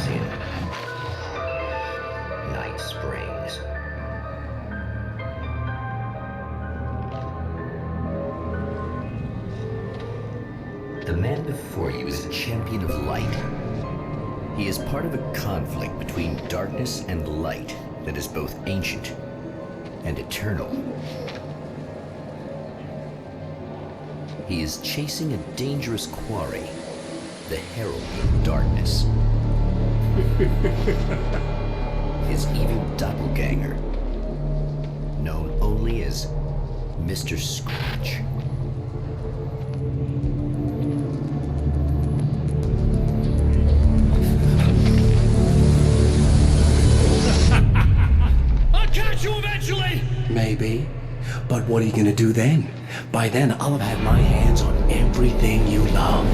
lives in Night Springs. The man before you is a champion of light. He is part of a conflict between darkness and light that is both ancient and eternal. He is chasing a dangerous quarry, the Herald of Darkness. His evil doppelganger, known only as Mr. Scratch. I'll catch you eventually! Maybe. But what are you gonna do then? By then, I'll have had my hands on everything you love.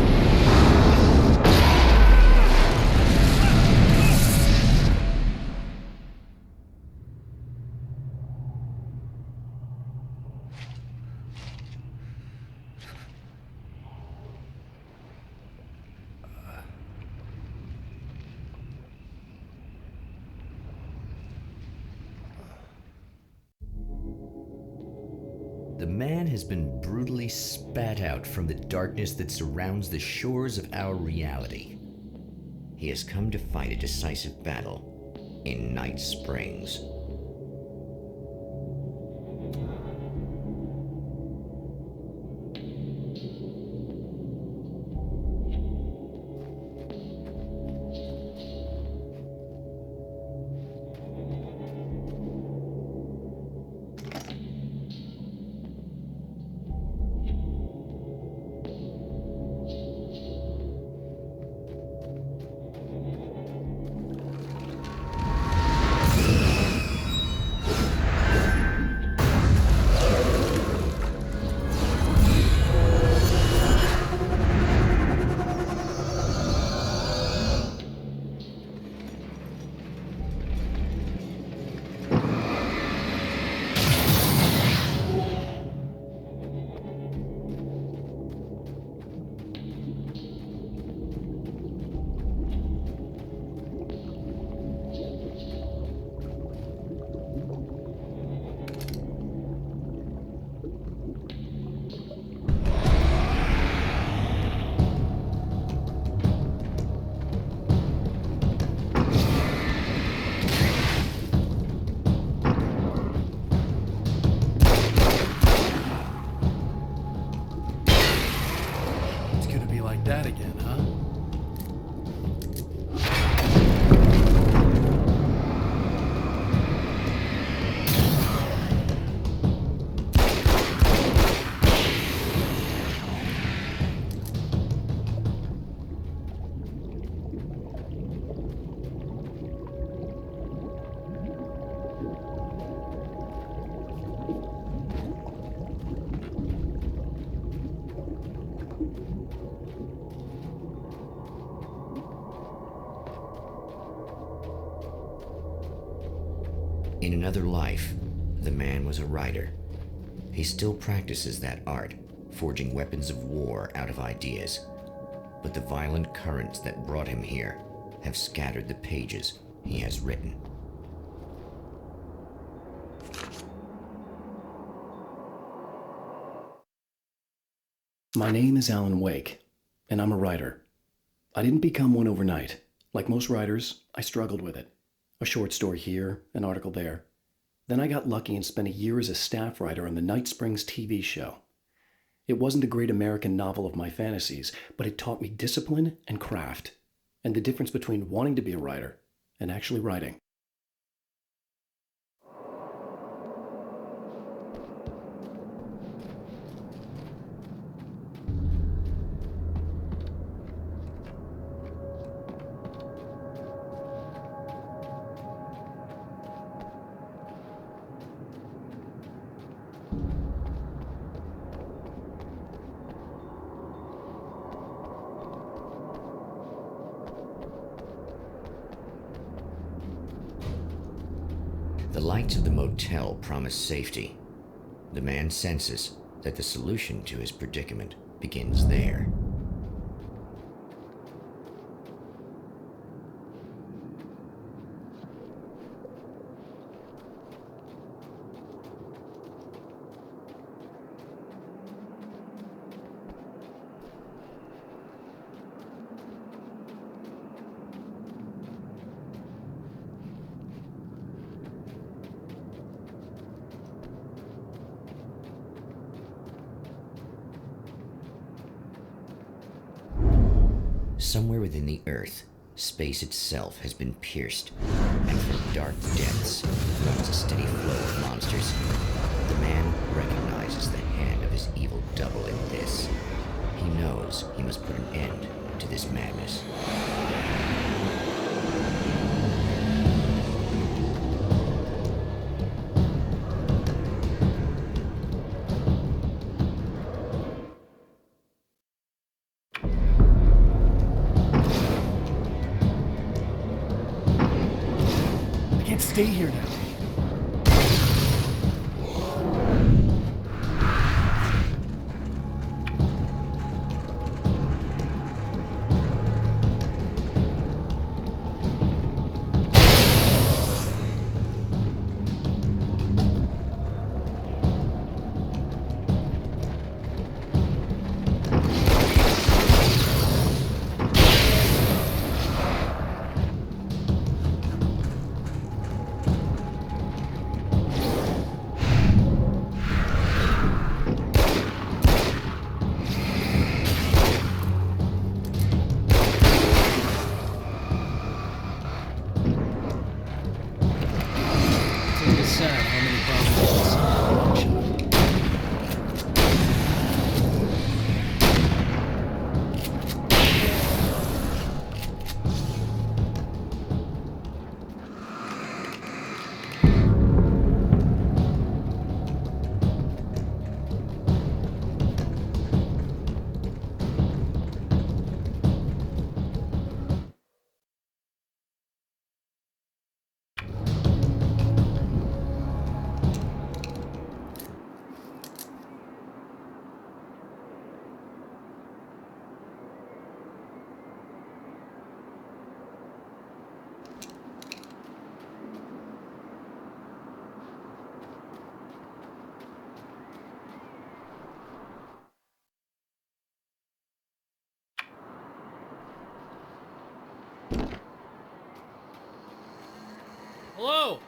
The man has been brutally spat out from the darkness that surrounds the shores of our reality. He has come to fight a decisive battle in Night Springs. That again, huh? In another life, the man was a writer. He still practices that art, forging weapons of war out of ideas. But the violent currents that brought him here have scattered the pages he has written. My name is Alan Wake, and I'm a writer. I didn't become one overnight. Like most writers, I struggled with it. A short story here, an article there. Then I got lucky and spent a year as a staff writer on the Night Springs TV show. It wasn't a great American novel of my fantasies, but it taught me discipline and craft, and the difference between wanting to be a writer and actually writing. The lights of the motel promise safety. The man senses that the solution to his predicament begins there. Somewhere within the Earth, space itself has been pierced, and from dark depths runs a steady flow of monsters. The man recognizes the hand of his evil double in this. He knows he must put an end to this madness. I can't stay here now. It's sad how many problems Hello?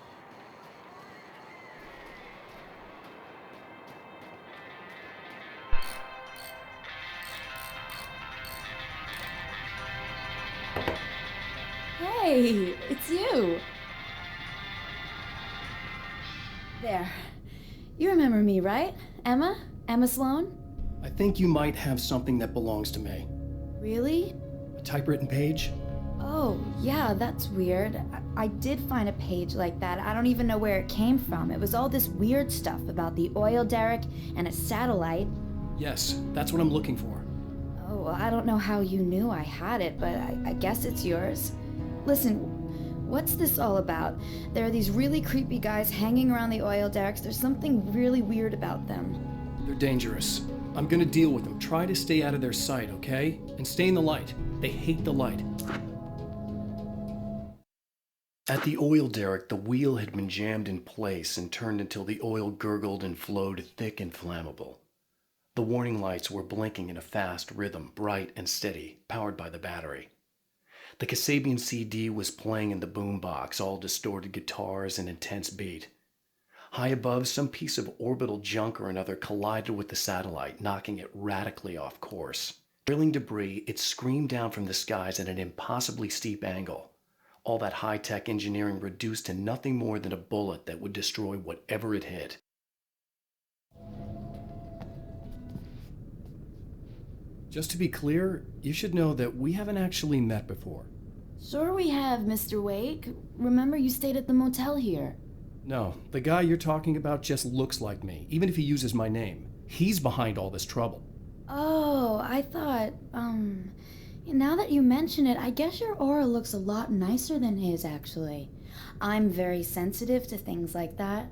Hey, it's you. There. You remember me, right? Emma? Emma Sloan? I think you might have something that belongs to me. Really? A typewritten page? Oh, yeah, that's weird. I did find a page like that. I don't even know where it came from. It was all this weird stuff about the oil derrick and a satellite. Yes, that's what I'm looking for. Oh, well, I don't know how you knew I had it, but I guess it's yours. Listen, what's this all about? There are these really creepy guys hanging around the oil derricks. There's something really weird about them. They're dangerous. I'm gonna deal with them. Try to stay out of their sight, okay? And stay in the light. They hate the light. At the oil derrick, the wheel had been jammed in place and turned until the oil gurgled and flowed thick and flammable. The warning lights were blinking in a fast rhythm, bright and steady, powered by the battery. The Kasabian CD was playing in the boombox, all distorted guitars and intense beat. High above, some piece of orbital junk or another collided with the satellite, knocking it radically off course. Trailing debris, it screamed down from the skies at an impossibly steep angle. All that high-tech engineering reduced to nothing more than a bullet that would destroy whatever it hit. Just to be clear, you should know that we haven't actually met before. Sure we have, Mr. Wake. Remember you stayed at the motel here. No, the guy you're talking about just looks like me, even if he uses my name. He's behind all this trouble. Oh, I thought, now that you mention it, I guess your aura looks a lot nicer than his, actually. I'm very sensitive to things like that.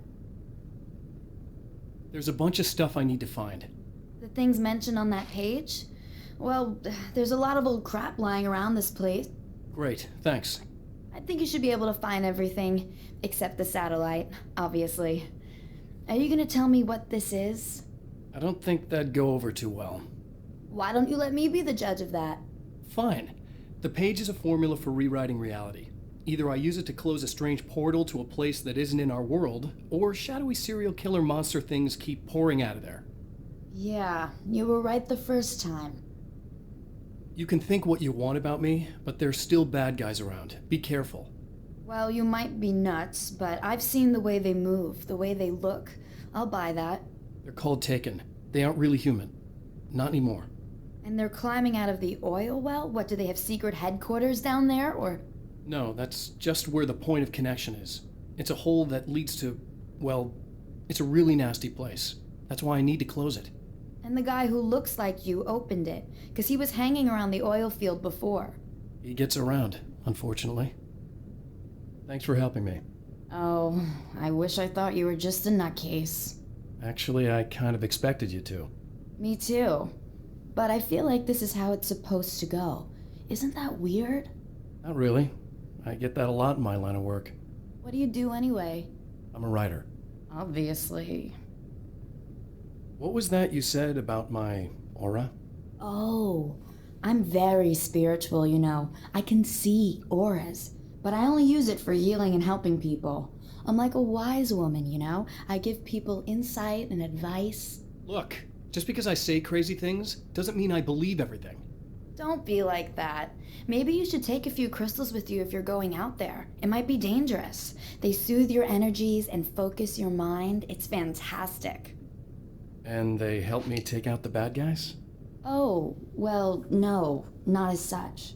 There's a bunch of stuff I need to find. The things mentioned on that page? Well, there's a lot of old crap lying around this place. Great, thanks. I think you should be able to find everything, except the satellite, obviously. Are you gonna tell me what this is? I don't think that'd go over too well. Why don't you let me be the judge of that? Fine. The page is a formula for rewriting reality. Either I use it to close a strange portal to a place that isn't in our world, or shadowy serial killer monster things keep pouring out of there. Yeah, you were right the first time. You can think what you want about me, but there's still bad guys around. Be careful. Well, you might be nuts, but I've seen the way they move, the way they look. I'll buy that. They're called Taken. They aren't really human. Not anymore. And they're climbing out of the oil well? What, do they have secret headquarters down there, or...? No, that's just where the point of connection is. It's a hole that leads to, well, it's a really nasty place. That's why I need to close it. And the guy who looks like you opened it, because he was hanging around the oil field before. He gets around, unfortunately. Thanks for helping me. Oh, I wish I thought you were just a nutcase. Actually, I kind of expected you to. Me too. But I feel like this is how it's supposed to go. Isn't that weird? Not really. I get that a lot in my line of work. What do you do anyway? I'm a writer. Obviously. What was that you said about my aura? Oh, I'm very spiritual, you know. I can see auras, but I only use it for healing and helping people. I'm like a wise woman, you know? I give people insight and advice. Look, just because I say crazy things doesn't mean I believe everything. Don't be like that. Maybe you should take a few crystals with you if you're going out there. It might be dangerous. They soothe your energies and focus your mind. It's fantastic. And they help me take out the bad guys? Oh, well, no, not as such.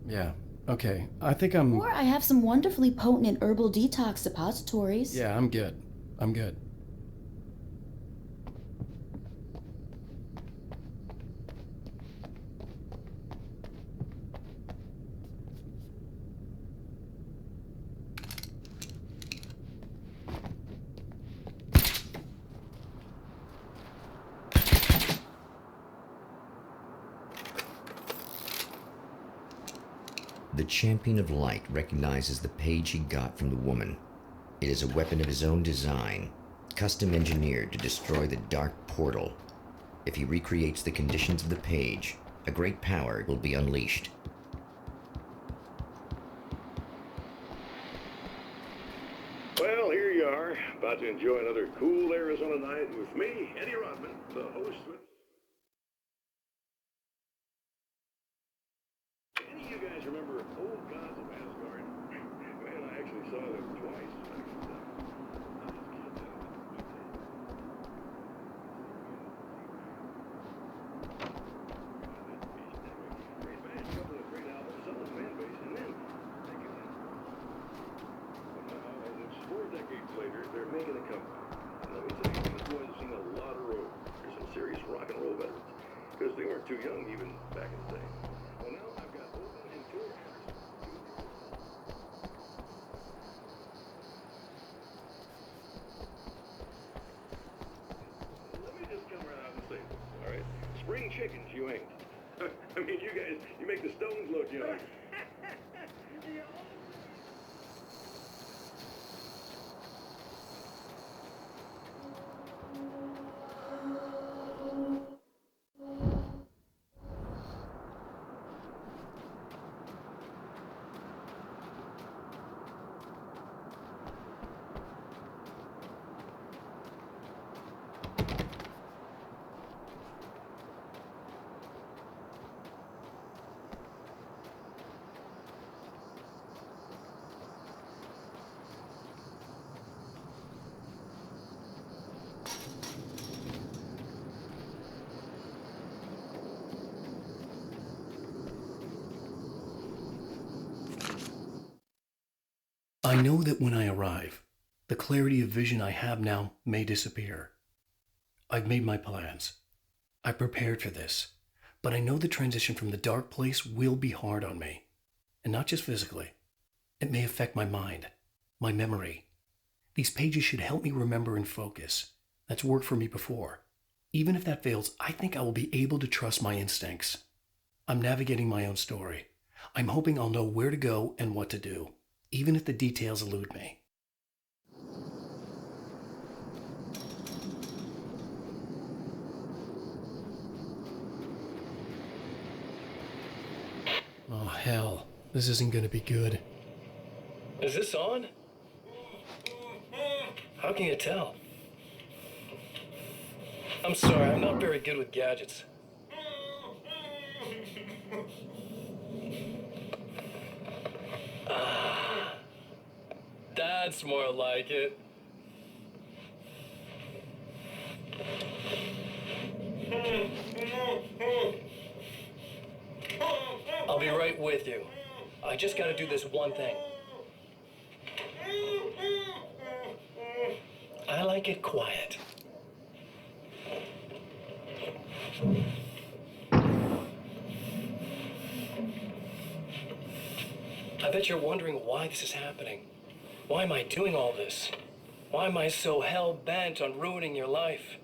Yeah, okay. I think I'm... Or I have some wonderfully potent herbal detox suppositories. Yeah, I'm good. I'm good. The Champion of Light recognizes the page he got from the woman. It is a weapon of his own design, custom engineered to destroy the dark portal. If he recreates the conditions of the page, a great power will be unleashed. Well, here you are, about to enjoy another cool Arizona night with me, Eddie Rodman, the host with... Any of you guys remember Old Gods of Asgard? Man, I actually saw them twice back in the day. I was a kid then. Great band, couple of great albums, solid fan base, and then they got in. But now, almost 4 decades later, they're making a comeback. And let me tell you, these boys have seen a lot of road. They're some serious rock and roll veterans, because they weren't too young even back in the day. Well, now I've got Open and Tour Anderson. Let me just come right out and say this, all right? Spring chickens, you ain't. I mean, you guys, you make the stones look young. I know that when I arrive, the clarity of vision I have now may disappear. I've made my plans. I prepared for this, but I know the transition from the dark place will be hard on me, and not just physically. It may affect my mind, my memory. These pages should help me remember and focus. That's worked for me before. Even if that fails, I think I will be able to trust my instincts. I'm navigating my own story. I'm hoping I'll know where to go and what to do, even if the details elude me. Oh, hell. This isn't gonna be good. Is this on? How can you tell? I'm sorry, I'm not very good with gadgets. That's more like it. I'll be right with you. I just gotta do this one thing. I like it quiet. I bet you're wondering why this is happening. Why am I doing all this? Why am I so hell-bent on ruining your life?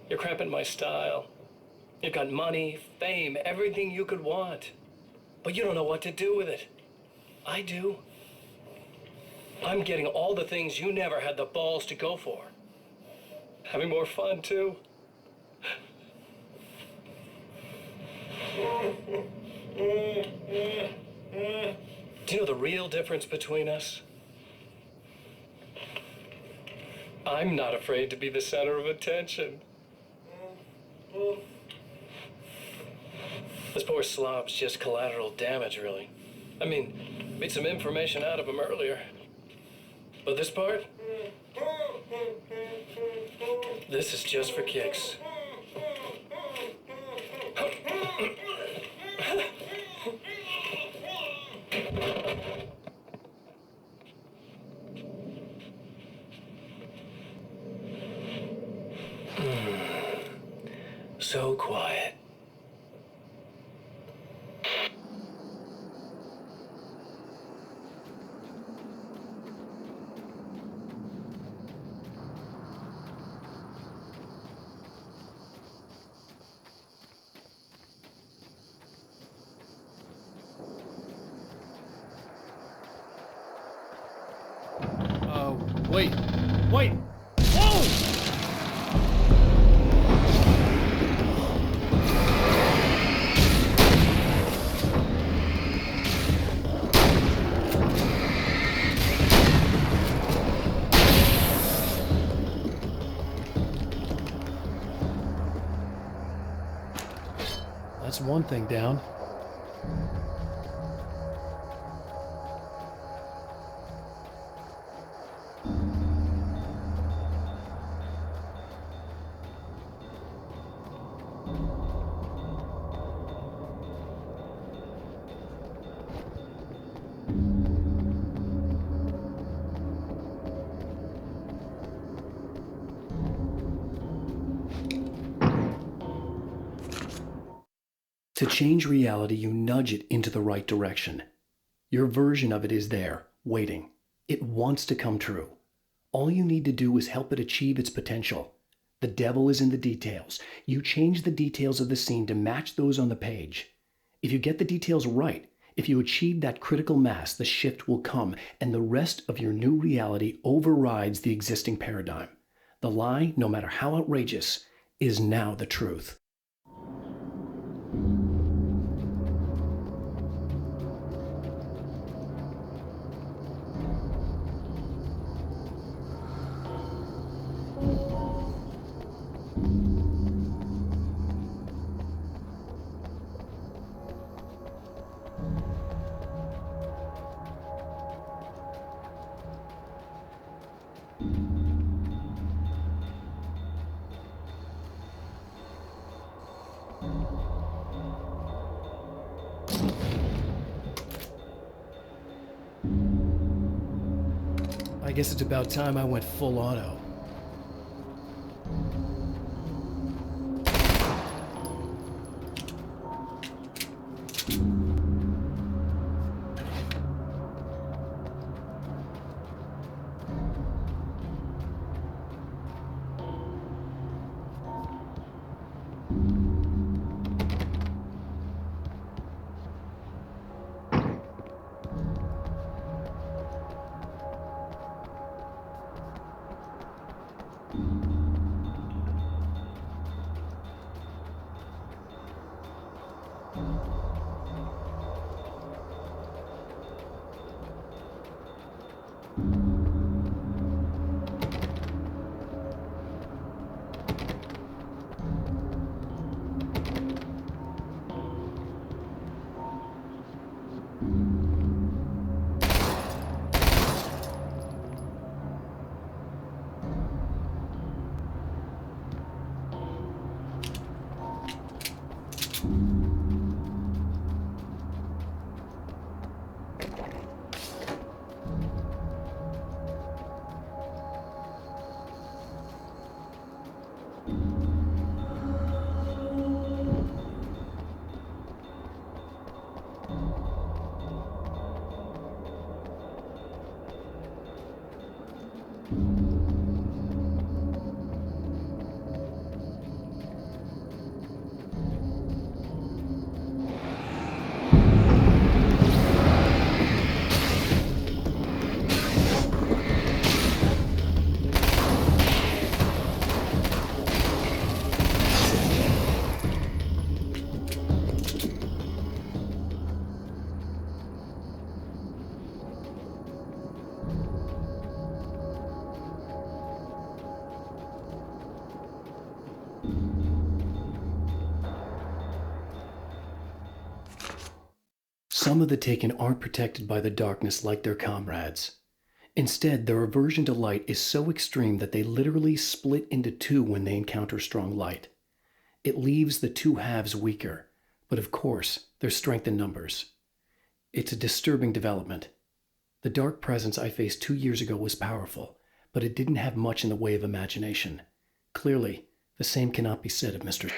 You're cramping my style. You've got money, fame, everything you could want. But you don't know what to do with it. I do. I'm getting all the things you never had the balls to go for. Having more fun, too. Do you know the real difference between us? I'm not afraid to be the center of attention. This poor slob's just collateral damage, really. I mean, made some information out of him earlier. But this part? This is just for kicks. So quiet. Wait. Wait! Whoa! That's one thing down. To change reality, you nudge it into the right direction. Your version of it is there, waiting. It wants to come true. All you need to do is help it achieve its potential. The devil is in the details. You change the details of the scene to match those on the page. If you get the details right, if you achieve that critical mass, the shift will come, and the rest of your new reality overrides the existing paradigm. The lie, no matter how outrageous, is now the truth. I guess it's about time I went full auto. Some of the Taken aren't protected by the darkness like their comrades. Instead, their aversion to light is so extreme that they literally split into two when they encounter strong light. It leaves the two halves weaker, but of course, there's strength in numbers. It's a disturbing development. The dark presence I faced 2 years ago was powerful, but it didn't have much in the way of imagination. Clearly, the same cannot be said of Mr.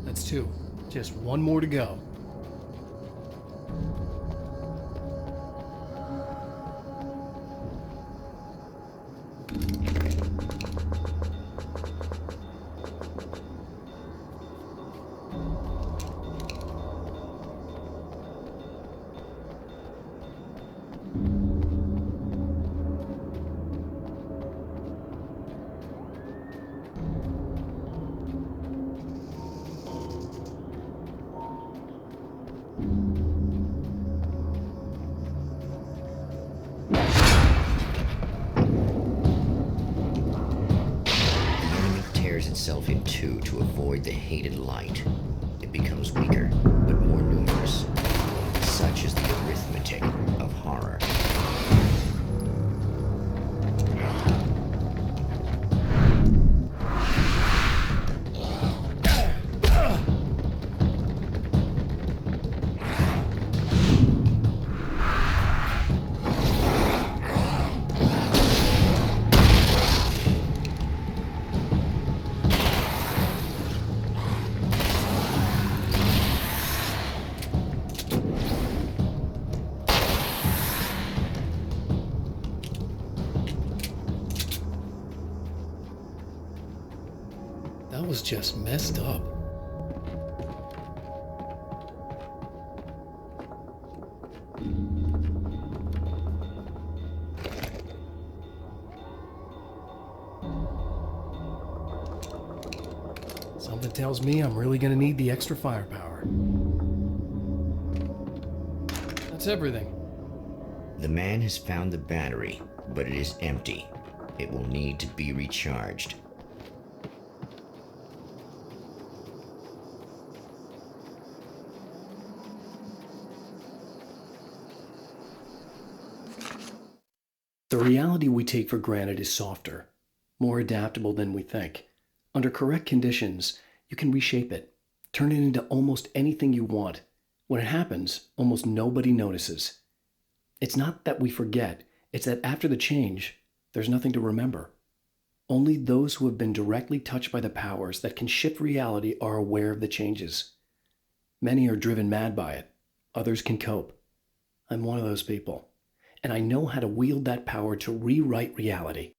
That's 2. Just 1 more to go. Itself in two to avoid the hated light. It becomes weaker, but more numerous. Such is the arithmetic of horror. That was just messed up. Something tells me I'm really gonna need the extra firepower. That's everything. The man has found the battery, but it is empty. It will need to be recharged. The reality we take for granted is softer, more adaptable than we think. Under correct conditions, you can reshape it, turn it into almost anything you want. When it happens, almost nobody notices. It's not that we forget, it's that after the change, there's nothing to remember. Only those who have been directly touched by the powers that can shift reality are aware of the changes. Many are driven mad by it. Others can cope. I'm one of those people. And I know how to wield that power to rewrite reality.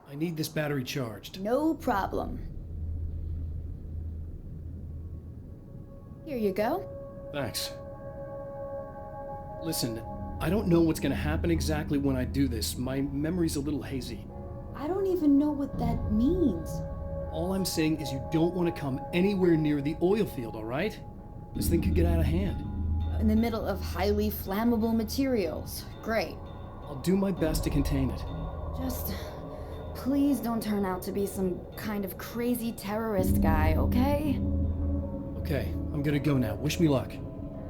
I need this battery charged. No problem. Here you go. Thanks. Listen, I don't know what's gonna happen exactly when I do this. My memory's a little hazy. I don't even know what that means. All I'm saying is you don't want to come anywhere near the oil field, all right? This thing could get out of hand. In the middle of highly flammable materials. Great. I'll do my best to contain it. Just please don't turn out to be some kind of crazy terrorist guy, okay? Okay, I'm gonna go now. Wish me luck.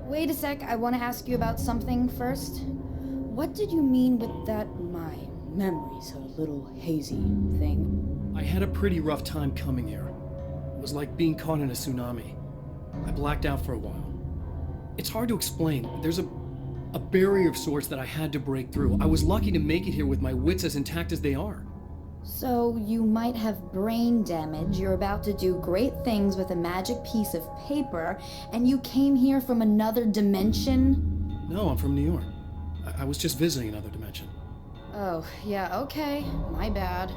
Wait a sec, I want to ask you about something first. What did you mean with that my memory's a little hazy thing? I had a pretty rough time coming here. It was like being caught in a tsunami. I blacked out for a while. It's hard to explain. There's a barrier of sorts that I had to break through. I was lucky to make it here with my wits as intact as they are. So you might have brain damage, you're about to do great things with a magic piece of paper, and you came here from another dimension? No, I'm from New York. I was just visiting another dimension. Oh, yeah, okay. My bad.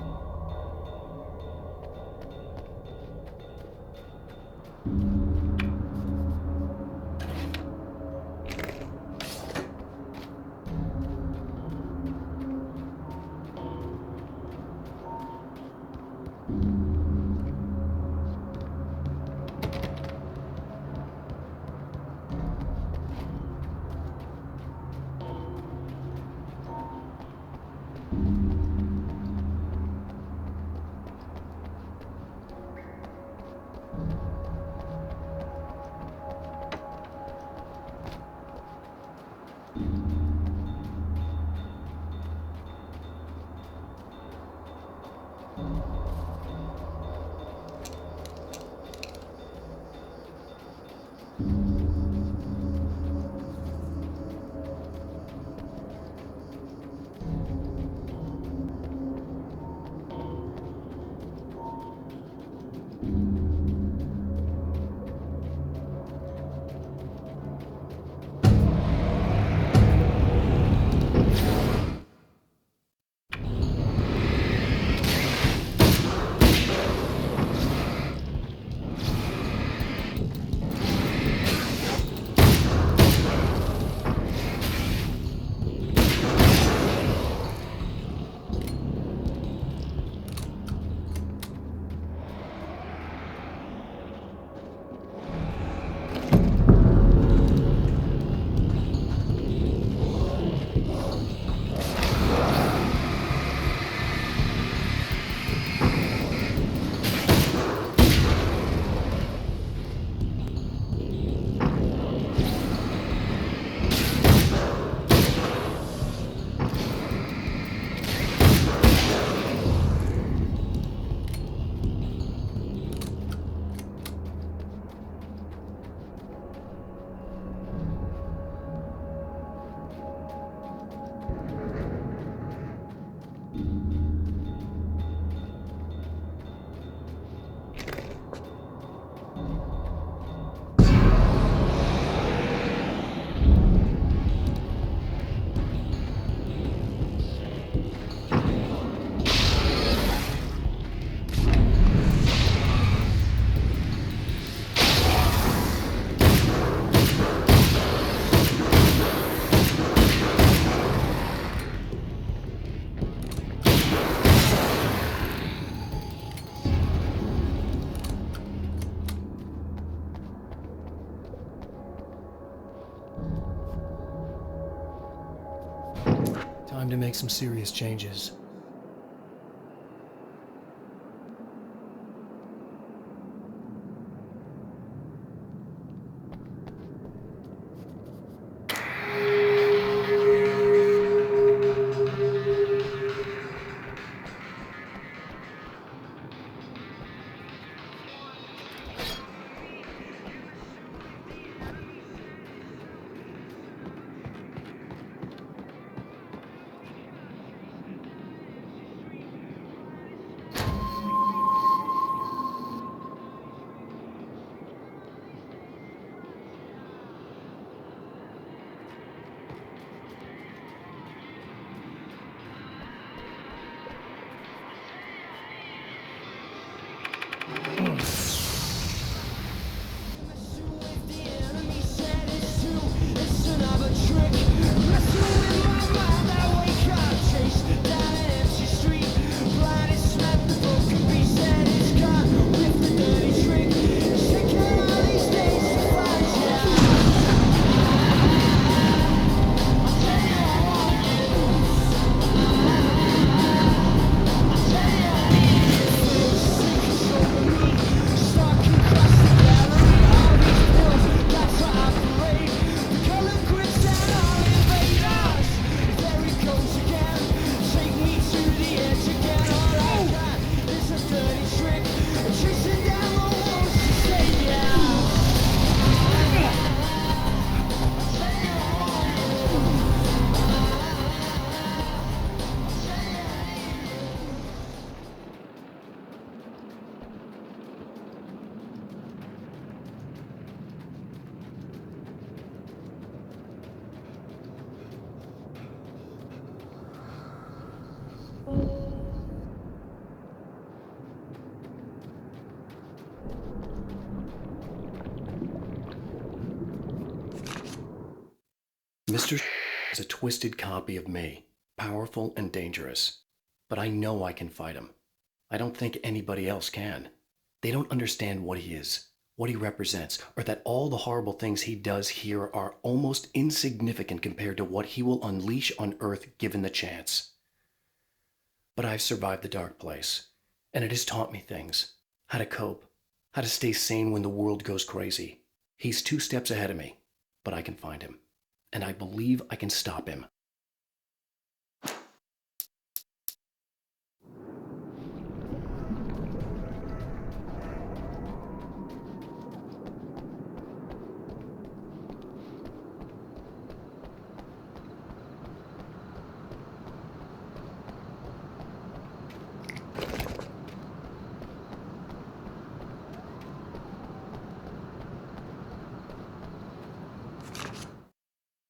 Time to make some serious changes. Mr. is a twisted copy of me, powerful and dangerous. But I know I can fight him. I don't think anybody else can. They don't understand what he is, what he represents, or that all the horrible things he does here are almost insignificant compared to what he will unleash on Earth given the chance. But I've survived the dark place, and it has taught me things. How to cope, how to stay sane when the world goes crazy. He's 2 steps ahead of me, but I can find him. And I believe I can stop him.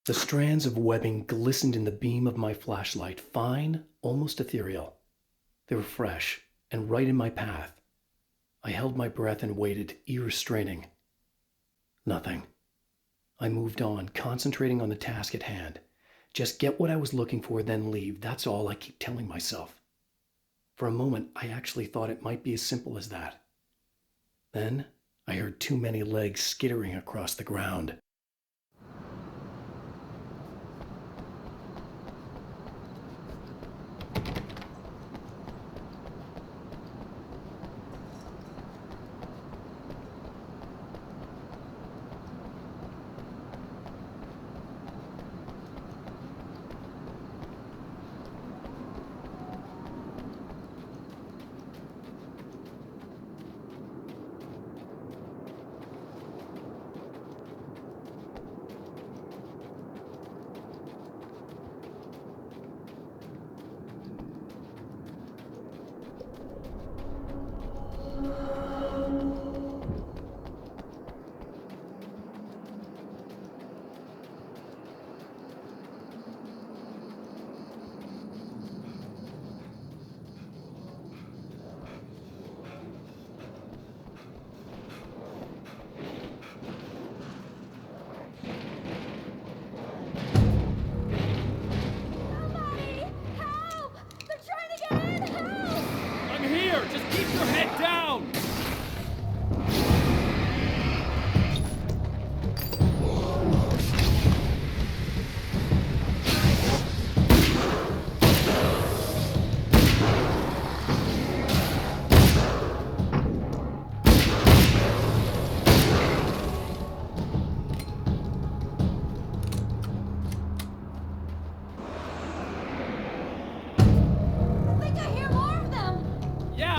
The strands of webbing glistened in the beam of my flashlight, fine, almost ethereal. They were fresh and right in my path. I held my breath and waited, ear straining. Nothing. I moved on, concentrating on the task at hand. Just get what I was looking for, then leave. That's all I keep telling myself. For a moment, I actually thought it might be as simple as that. Then, I heard too many legs skittering across the ground.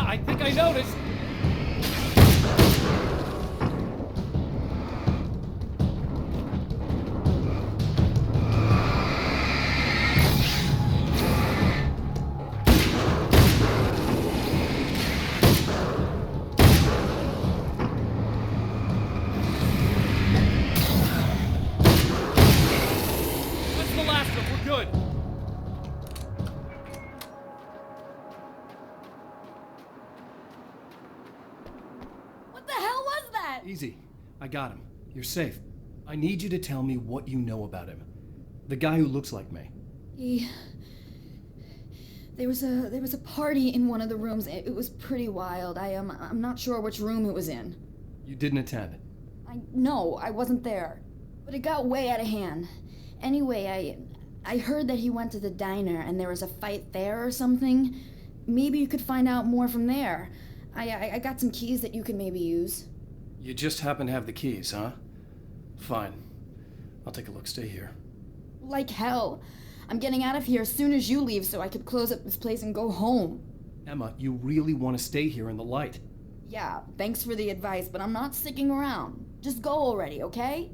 I think I noticed. That's the last of them. We're good. Easy. I got him. You're safe. I need you to tell me what you know about him. The guy who looks like me. There was a party in one of the rooms. It was pretty wild. I'm not sure which room it was in. You didn't attend. No, I wasn't there. But it got way out of hand. Anyway, I heard that he went to the diner and there was a fight there or something. Maybe you could find out more from there. I got some keys that you could maybe use. You just happen to have the keys, huh? Fine. I'll take a look. Stay here. Like hell. I'm getting out of here as soon as you leave so I could close up this place and go home. Emma, you really want to stay here in the light? Yeah, thanks for the advice, but I'm not sticking around. Just go already, okay?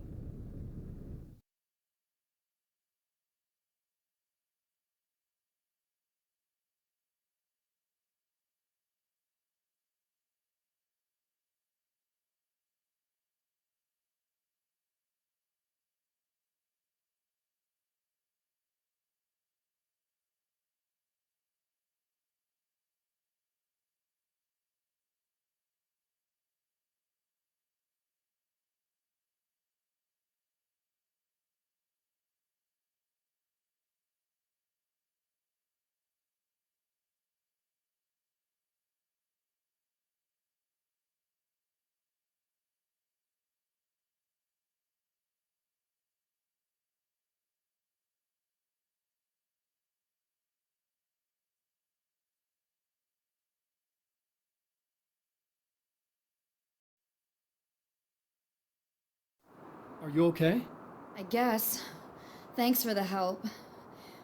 Are you okay? I guess. Thanks for the help.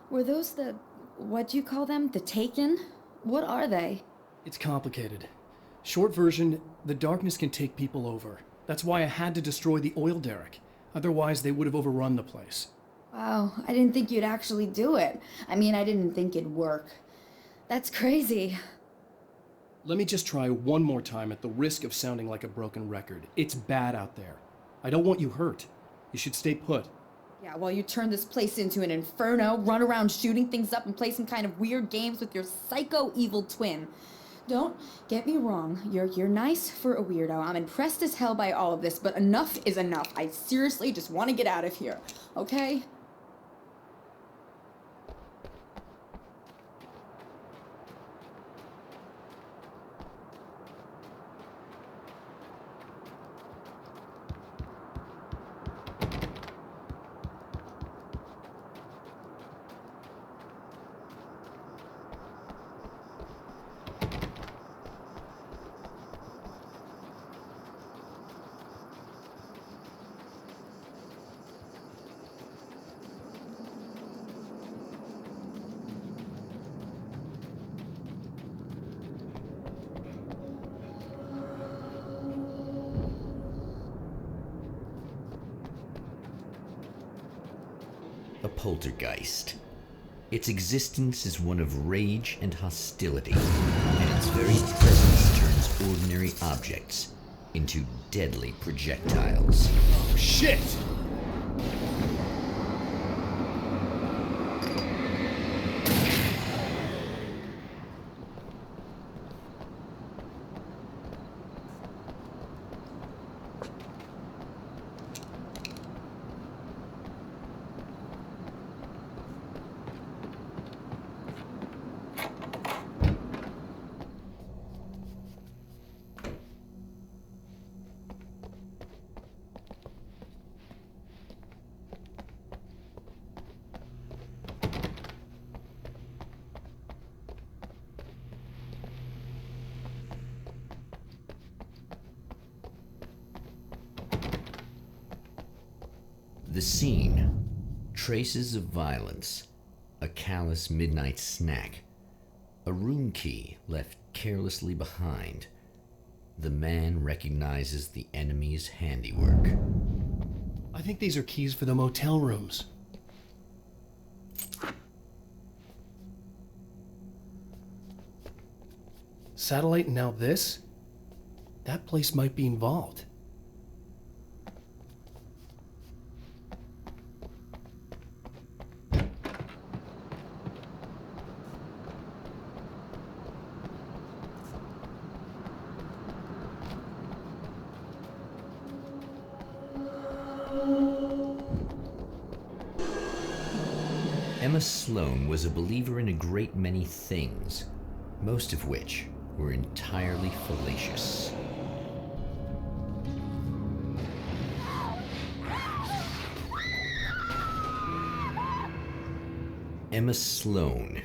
Were those what do you call them? The Taken? What are they? It's complicated. Short version, the darkness can take people over. That's why I had to destroy the oil derrick. Otherwise, they would have overrun the place. Wow, I didn't think you'd actually do it. I mean, I didn't think it'd work. That's crazy. Let me just try one more time at the risk of sounding like a broken record. It's bad out there. I don't want you hurt. You should stay put. Yeah, while you turn this place into an inferno, run around shooting things up and play some kind of weird games with your psycho evil twin. Don't get me wrong, you're nice for a weirdo. I'm impressed as hell by all of this, but enough is enough. I seriously just want to get out of here, okay? A poltergeist. Its existence is one of rage and hostility, and its very presence turns ordinary objects into deadly projectiles. Oh, shit! The scene. Traces of violence. A callous midnight snack. A room key left carelessly behind. The man recognizes the enemy's handiwork. I think these are keys for the motel rooms. Satellite and now this? That place might be involved. Emma Sloan was a believer in a great many things, most of which were entirely fallacious. Emma Sloan,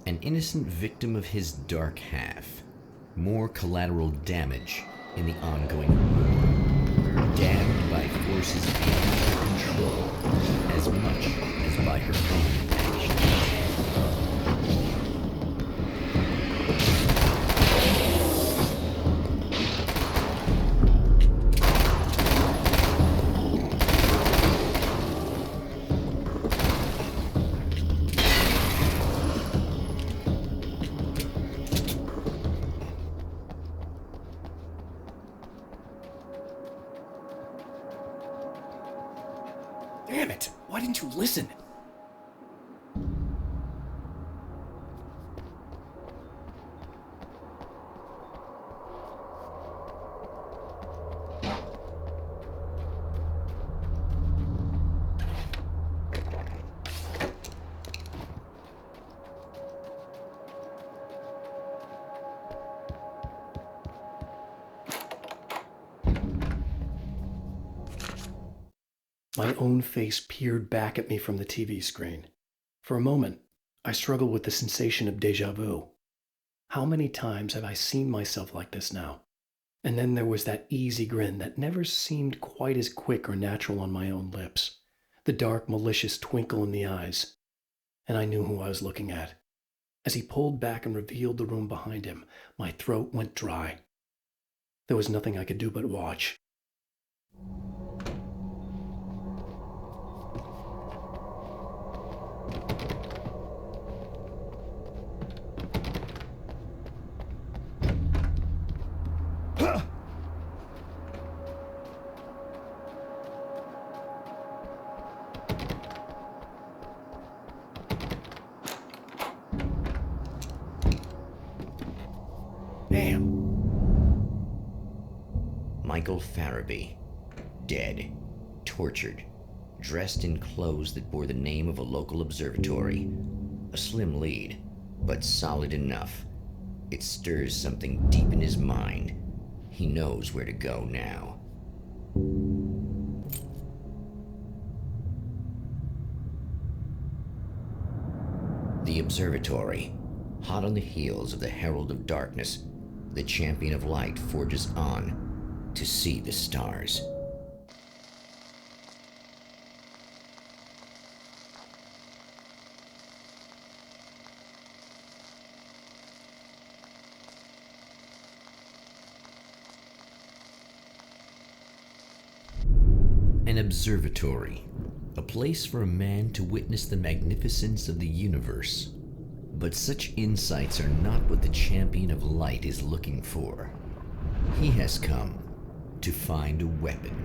an innocent victim of his dark half. More collateral damage in the ongoing war. Damned by forces beyond her control as much as by her own actions. Damn it! Why didn't you listen? My own face peered back at me from the TV screen. For a moment, I struggled with the sensation of déjà vu. How many times have I seen myself like this now? And then there was that easy grin that never seemed quite as quick or natural on my own lips, the dark, malicious twinkle in the eyes. And I knew who I was looking at. As he pulled back and revealed the room behind him, my throat went dry. There was nothing I could do but watch. Damn. Michael Farabee, dead, tortured, dressed in clothes that bore the name of a local observatory. A slim lead, but solid enough. It stirs something deep in his mind. He knows where to go now. The observatory, hot on the heels of the Herald of Darkness, the Champion of Light forges on to see the stars. An observatory, a place for a man to witness the magnificence of the universe. But such insights are not what the Champion of Light is looking for. He has come to find a weapon.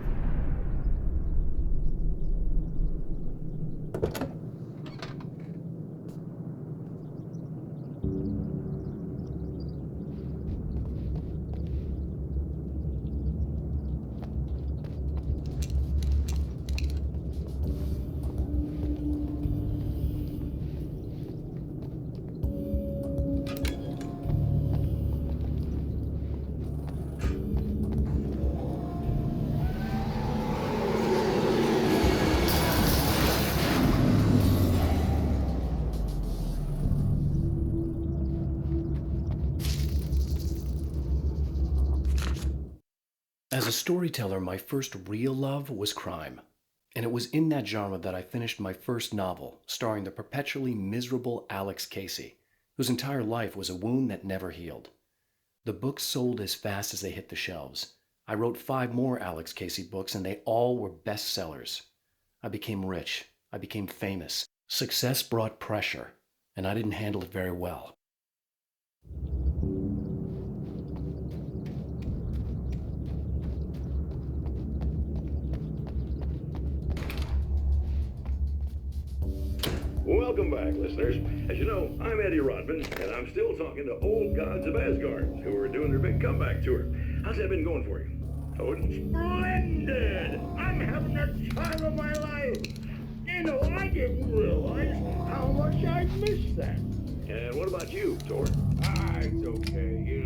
As a storyteller, my first real love was crime. And it was in that genre that I finished my first novel, starring the perpetually miserable Alex Casey, whose entire life was a wound that never healed. The books sold as fast as they hit the shelves. I wrote 5 more Alex Casey books, and they all were bestsellers. I became rich. I became famous. Success brought pressure, and I didn't handle it very well. Welcome back, listeners. As you know, I'm Eddie Rodman, and I'm still talking to old gods of Asgard, who are doing their big comeback tour. How's that been going for you? Oh, it's splendid! I'm having the time of my life! I didn't realize how much I'd missed that. And what about you, Tor? It's okay.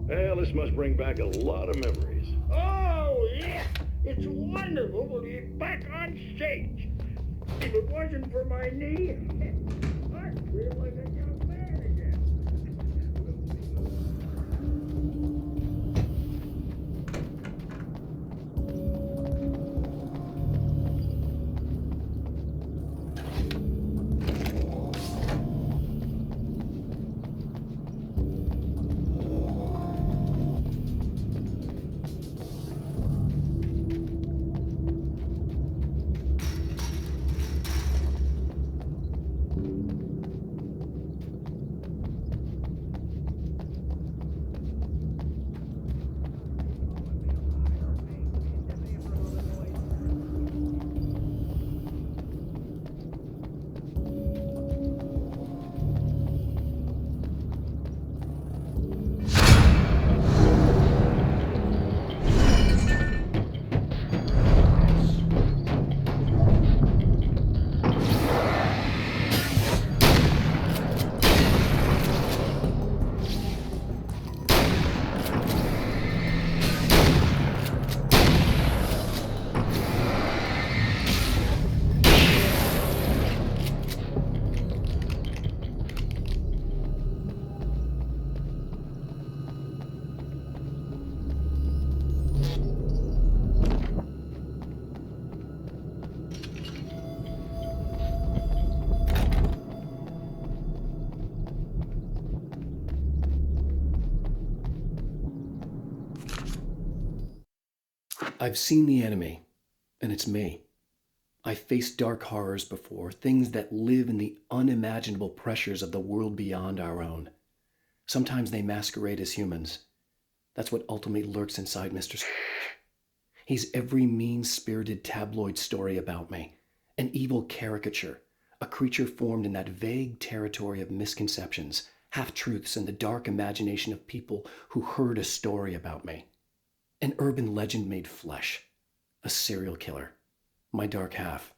Well, this must bring back a lot of memories. Oh, yeah. It's wonderful to be back on stage. If it wasn't for my knee, I'd feel like a young man again. I've seen the enemy, and it's me. I've faced dark horrors before, things that live in the unimaginable pressures of the world beyond our own. Sometimes they masquerade as humans. That's what ultimately lurks inside Mr. He's every mean-spirited tabloid story about me, an evil caricature, a creature formed in that vague territory of misconceptions, half-truths, and the dark imagination of people who heard a story about me. An urban legend made flesh, a serial killer, my dark half,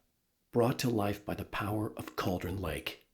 brought to life by the power of Cauldron Lake.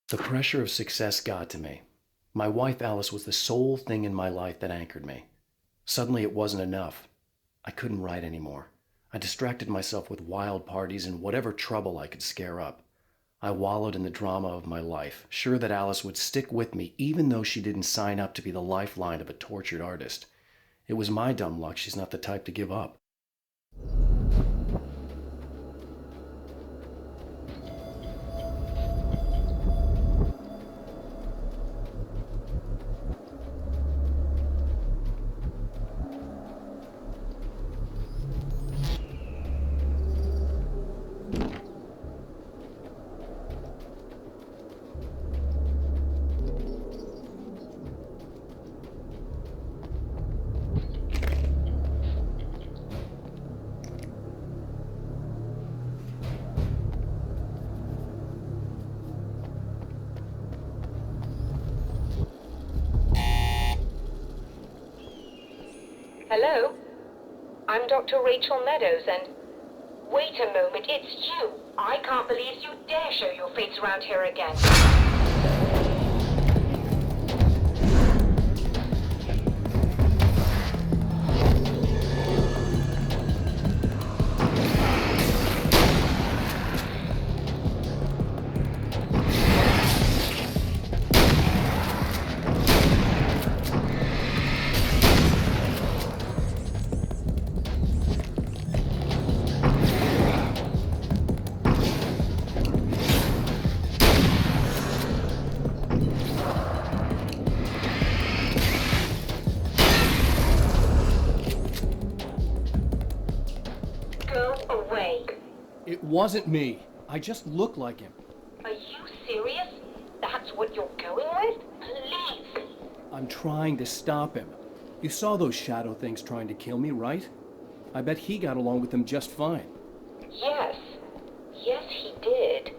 The pressure of success got to me. My wife Alice was the sole thing in my life that anchored me. Suddenly it wasn't enough. I couldn't write anymore. I distracted myself with wild parties and whatever trouble I could scare up. I wallowed in the drama of my life, sure that Alice would stick with me even though she didn't sign up to be the lifeline of a tortured artist. It was my dumb luck she's not the type to give up. Hello? I'm Dr. Rachel Meadows, and... Wait a moment, it's you! I can't believe you dare show your face around here again. wasn't me. I just look like him. Are you serious? That's what you're going with? Please. I'm trying to stop him. You saw those shadow things trying to kill me, right? I bet he got along with them just fine. Yes. Yes, he did.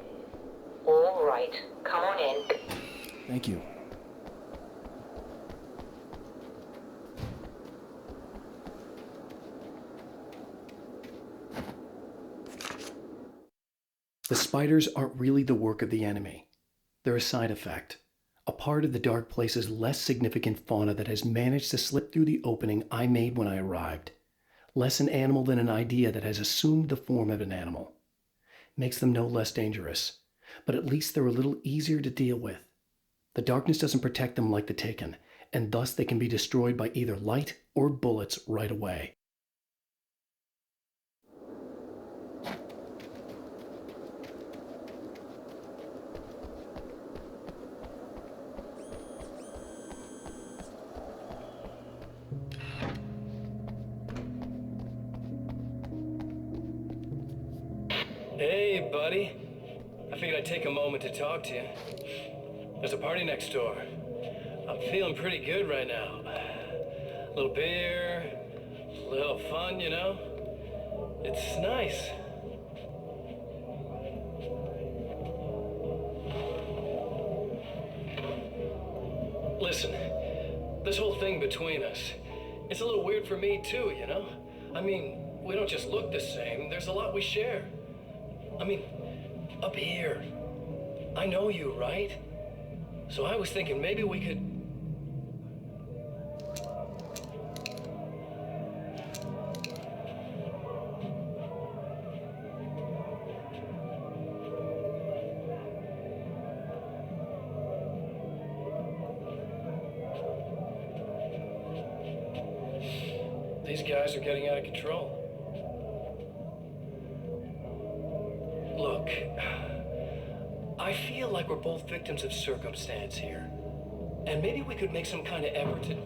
All right. Come on in. Thank you. The spiders aren't really the work of the enemy. They're a side effect, a part of the dark place's less significant fauna that has managed to slip through the opening I made when I arrived. Less an animal than an idea that has assumed the form of an animal. Makes them no less dangerous, but at least they're a little easier to deal with. The darkness doesn't protect them like the Taken, and thus they can be destroyed by either light or bullets right away. Hey, buddy. I figured I'd take a moment to talk to you. There's a party next door. I'm feeling pretty good right now. A little beer, a little fun, you know? It's nice. Listen, this whole thing between us, it's a little weird for me too, you know? I mean, we don't just look the same, there's a lot we share. I mean, up here. I know you, right? So I was thinking maybe we could... These guys are getting out of control. Look, I feel like we're both victims of circumstance here. And maybe we could make some kind of effort to...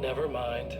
Never mind.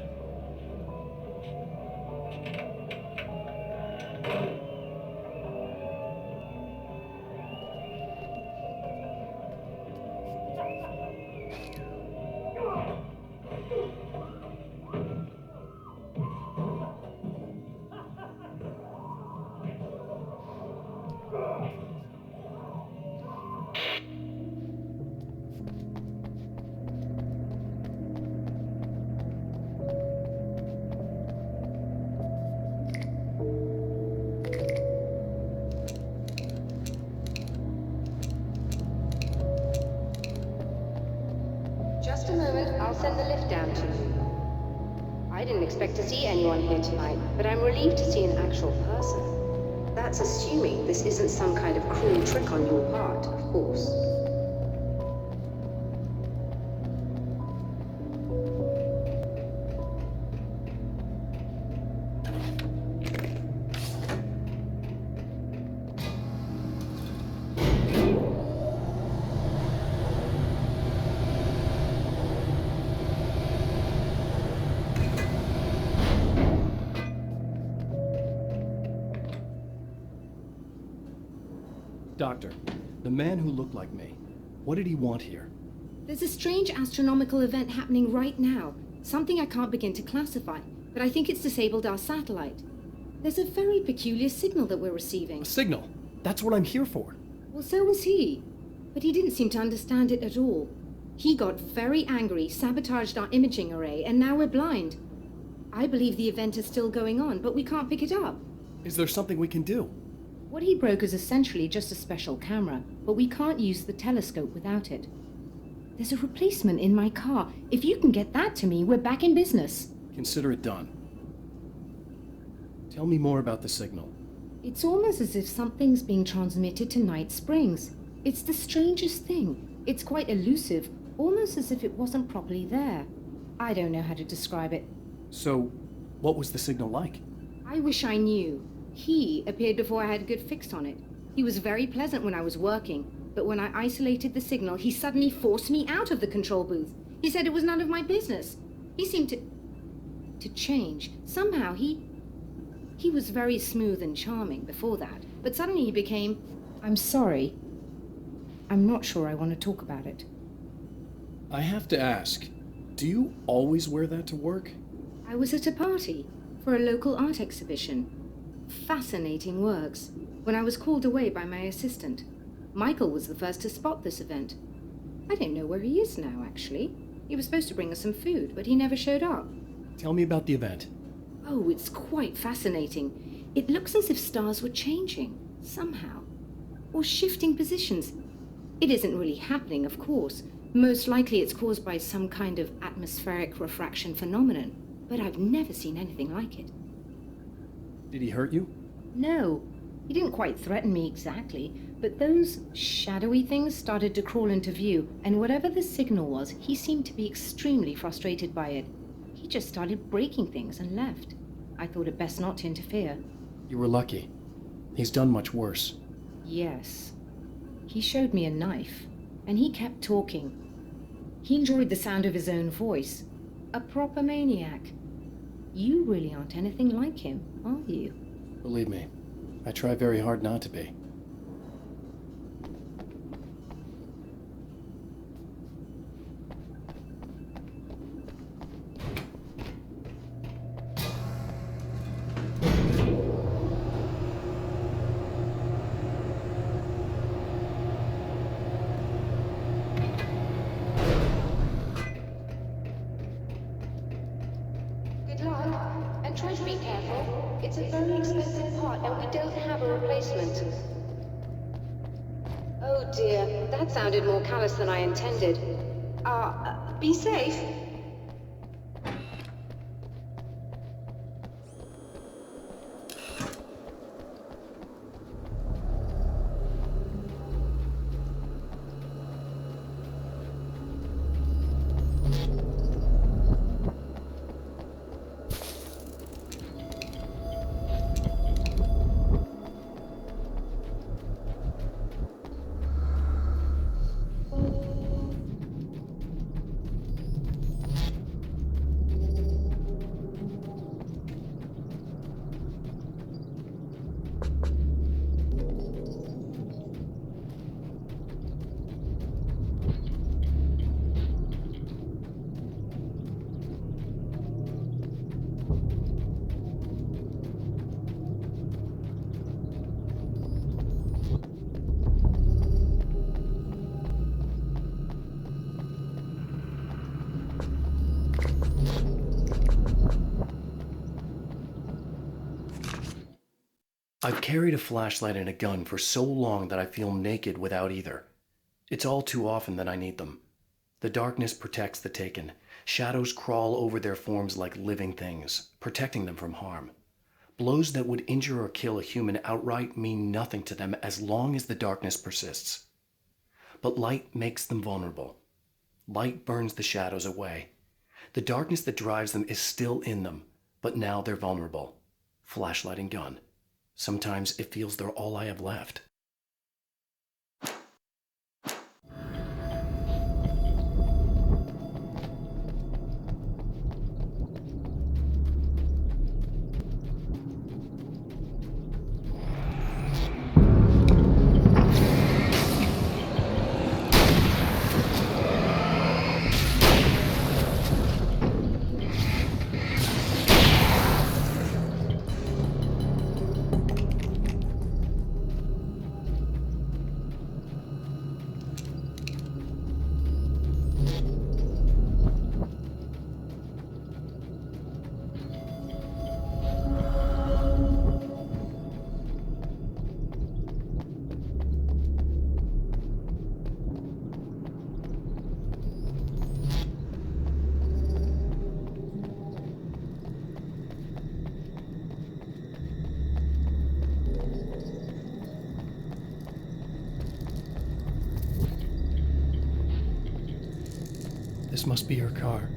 Just a moment, I'll send the lift down to you. I didn't expect to see anyone here tonight, but I'm relieved to see an actual person. That's assuming this isn't some kind of cruel trick on your part, of course. Doctor, the man who looked like me, what did he want here? There's a strange astronomical event happening right now. Something I can't begin to classify, but I think it's disabled our satellite. There's a very peculiar signal that we're receiving. A signal? That's what I'm here for. Well, so was he. But he didn't seem to understand it at all. He got very angry, sabotaged our imaging array, and now we're blind. I believe the event is still going on, but we can't pick it up. Is there something we can do? What he broke is essentially just a special camera, but we can't use the telescope without it. There's a replacement in my car. If you can get that to me, we're back in business. Consider it done. Tell me more about the signal. It's almost as if something's being transmitted to Night Springs. It's the strangest thing. It's quite elusive, almost as if it wasn't properly there. I don't know how to describe it. So, what was the signal like? I wish I knew. He appeared before I had a good fix on it. He was very pleasant when I was working, but when I isolated the signal, he suddenly forced me out of the control booth. He said it was none of my business. He seemed to change. Somehow he was very smooth and charming before that, but suddenly he became, I'm sorry. I'm not sure I want to talk about it. I have to ask, do you always wear that to work? I was at a party for a local art exhibition. Fascinating works. When I was called away by my assistant, Michael was the first to spot this event. I don't know where he is now, actually. He was supposed to bring us some food, but he never showed up. Tell me about the event. Oh, it's quite fascinating. It looks as if stars were changing, somehow. Or shifting positions. It isn't really happening, of course. Most likely it's caused by some kind of atmospheric refraction phenomenon. But I've never seen anything like it. Did he hurt you? No, he didn't quite threaten me exactly, but those shadowy things started to crawl into view, and whatever the signal was, he seemed to be extremely frustrated by it. He just started breaking things and left. I thought it best not to interfere. You were lucky. He's done much worse. Yes. He showed me a knife, and he kept talking. He enjoyed the sound of his own voice. A proper maniac. You really aren't anything like him, are you? Believe me, I try very hard not to be. Good luck, and try to be careful. It's a very expensive part, and we don't have a replacement. Oh dear, that sounded more callous than I intended. Be safe. I've carried a flashlight and a gun for so long that I feel naked without either. It's all too often that I need them. The darkness protects the taken. Shadows crawl over their forms like living things, protecting them from harm. Blows that would injure or kill a human outright mean nothing to them as long as the darkness persists. But light makes them vulnerable. Light burns the shadows away. The darkness that drives them is still in them, but now they're vulnerable. Flashlight and gun. Sometimes it feels they're all I have left. This must be her car.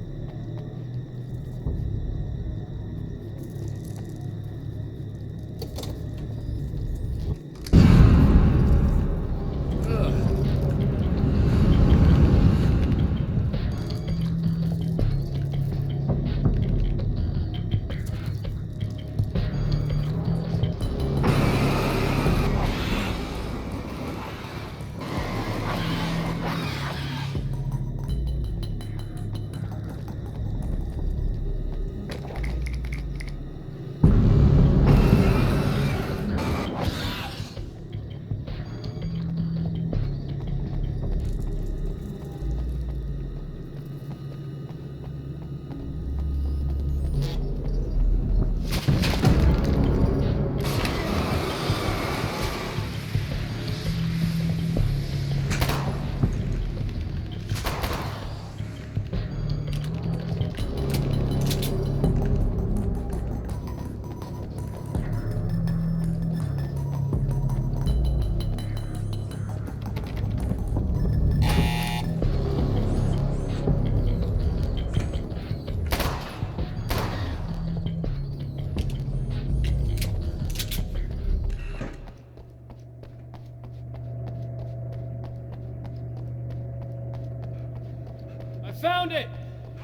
Found it!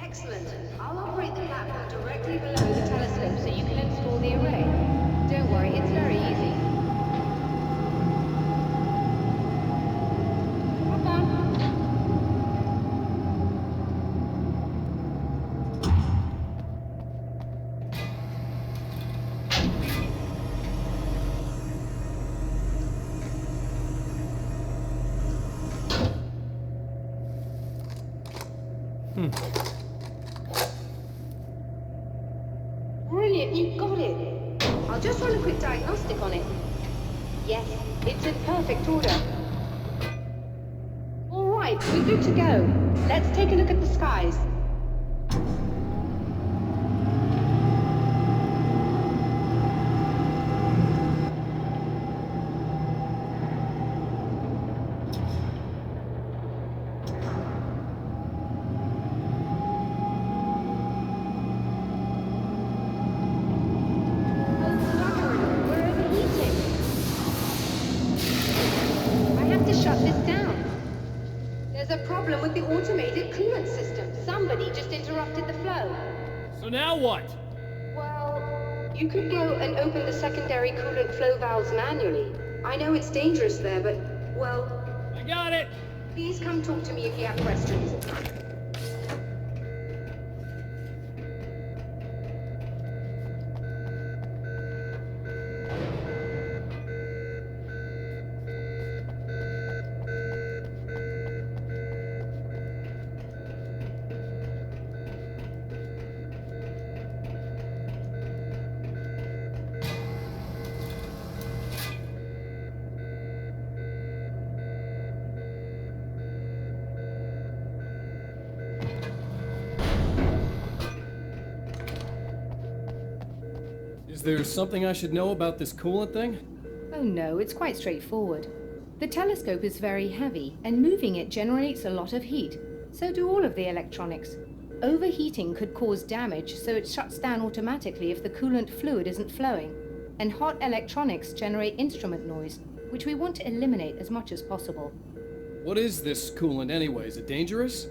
Excellent. I'll operate the platform directly below the telescope so you can explore the array. Don't worry, it's very easy. Hop on. Brilliant, you got it. I'll just run a quick diagnostic on it. Yes, it's in perfect order. All right, we're good to go. Let's take a look at the skies. With the automated coolant system. Somebody just interrupted the flow. So now what? Well, you could go and open the secondary coolant flow valves manually. I know it's dangerous there, but, well... I got it! Please come talk to me if you have questions. Is there something I should know about this coolant thing? Oh no, it's quite straightforward. The telescope is very heavy, and moving it generates a lot of heat. So do all of the electronics. Overheating could cause damage, so it shuts down automatically if the coolant fluid isn't flowing. And hot electronics generate instrument noise, which we want to eliminate as much as possible. What is this coolant anyway? Is it dangerous?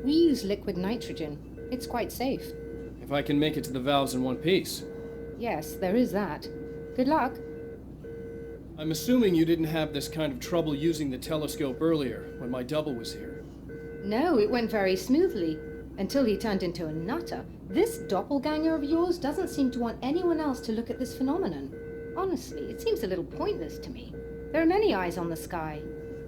We use liquid nitrogen. It's quite safe. If I can make it to the valves in one piece. Yes, there is that. Good luck. I'm assuming you didn't have this kind of trouble using the telescope earlier, when my double was here. No, it went very smoothly, until he turned into a nutter. This doppelganger of yours doesn't seem to want anyone else to look at this phenomenon. Honestly, it seems a little pointless to me. There are many eyes on the sky.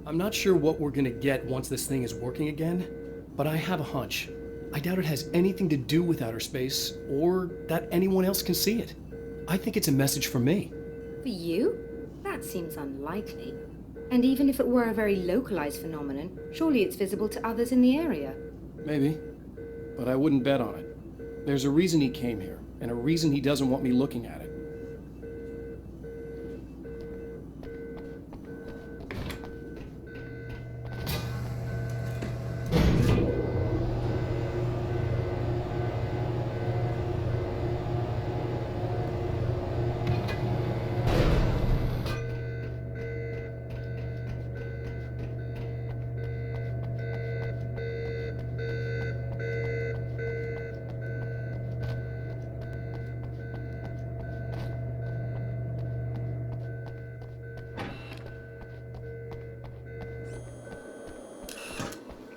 I'm not sure what we're gonna get once this thing is working again, but I have a hunch. I doubt it has anything to do with outer space, or that anyone else can see it. I think it's a message for me. For you? That seems unlikely. And even if it were a very localized phenomenon, surely it's visible to others in the area. Maybe, but I wouldn't bet on it. There's a reason he came here, and a reason he doesn't want me looking at it.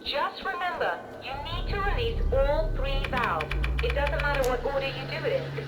Just remember, you need to release all 3 valves. It doesn't matter what order you do it in.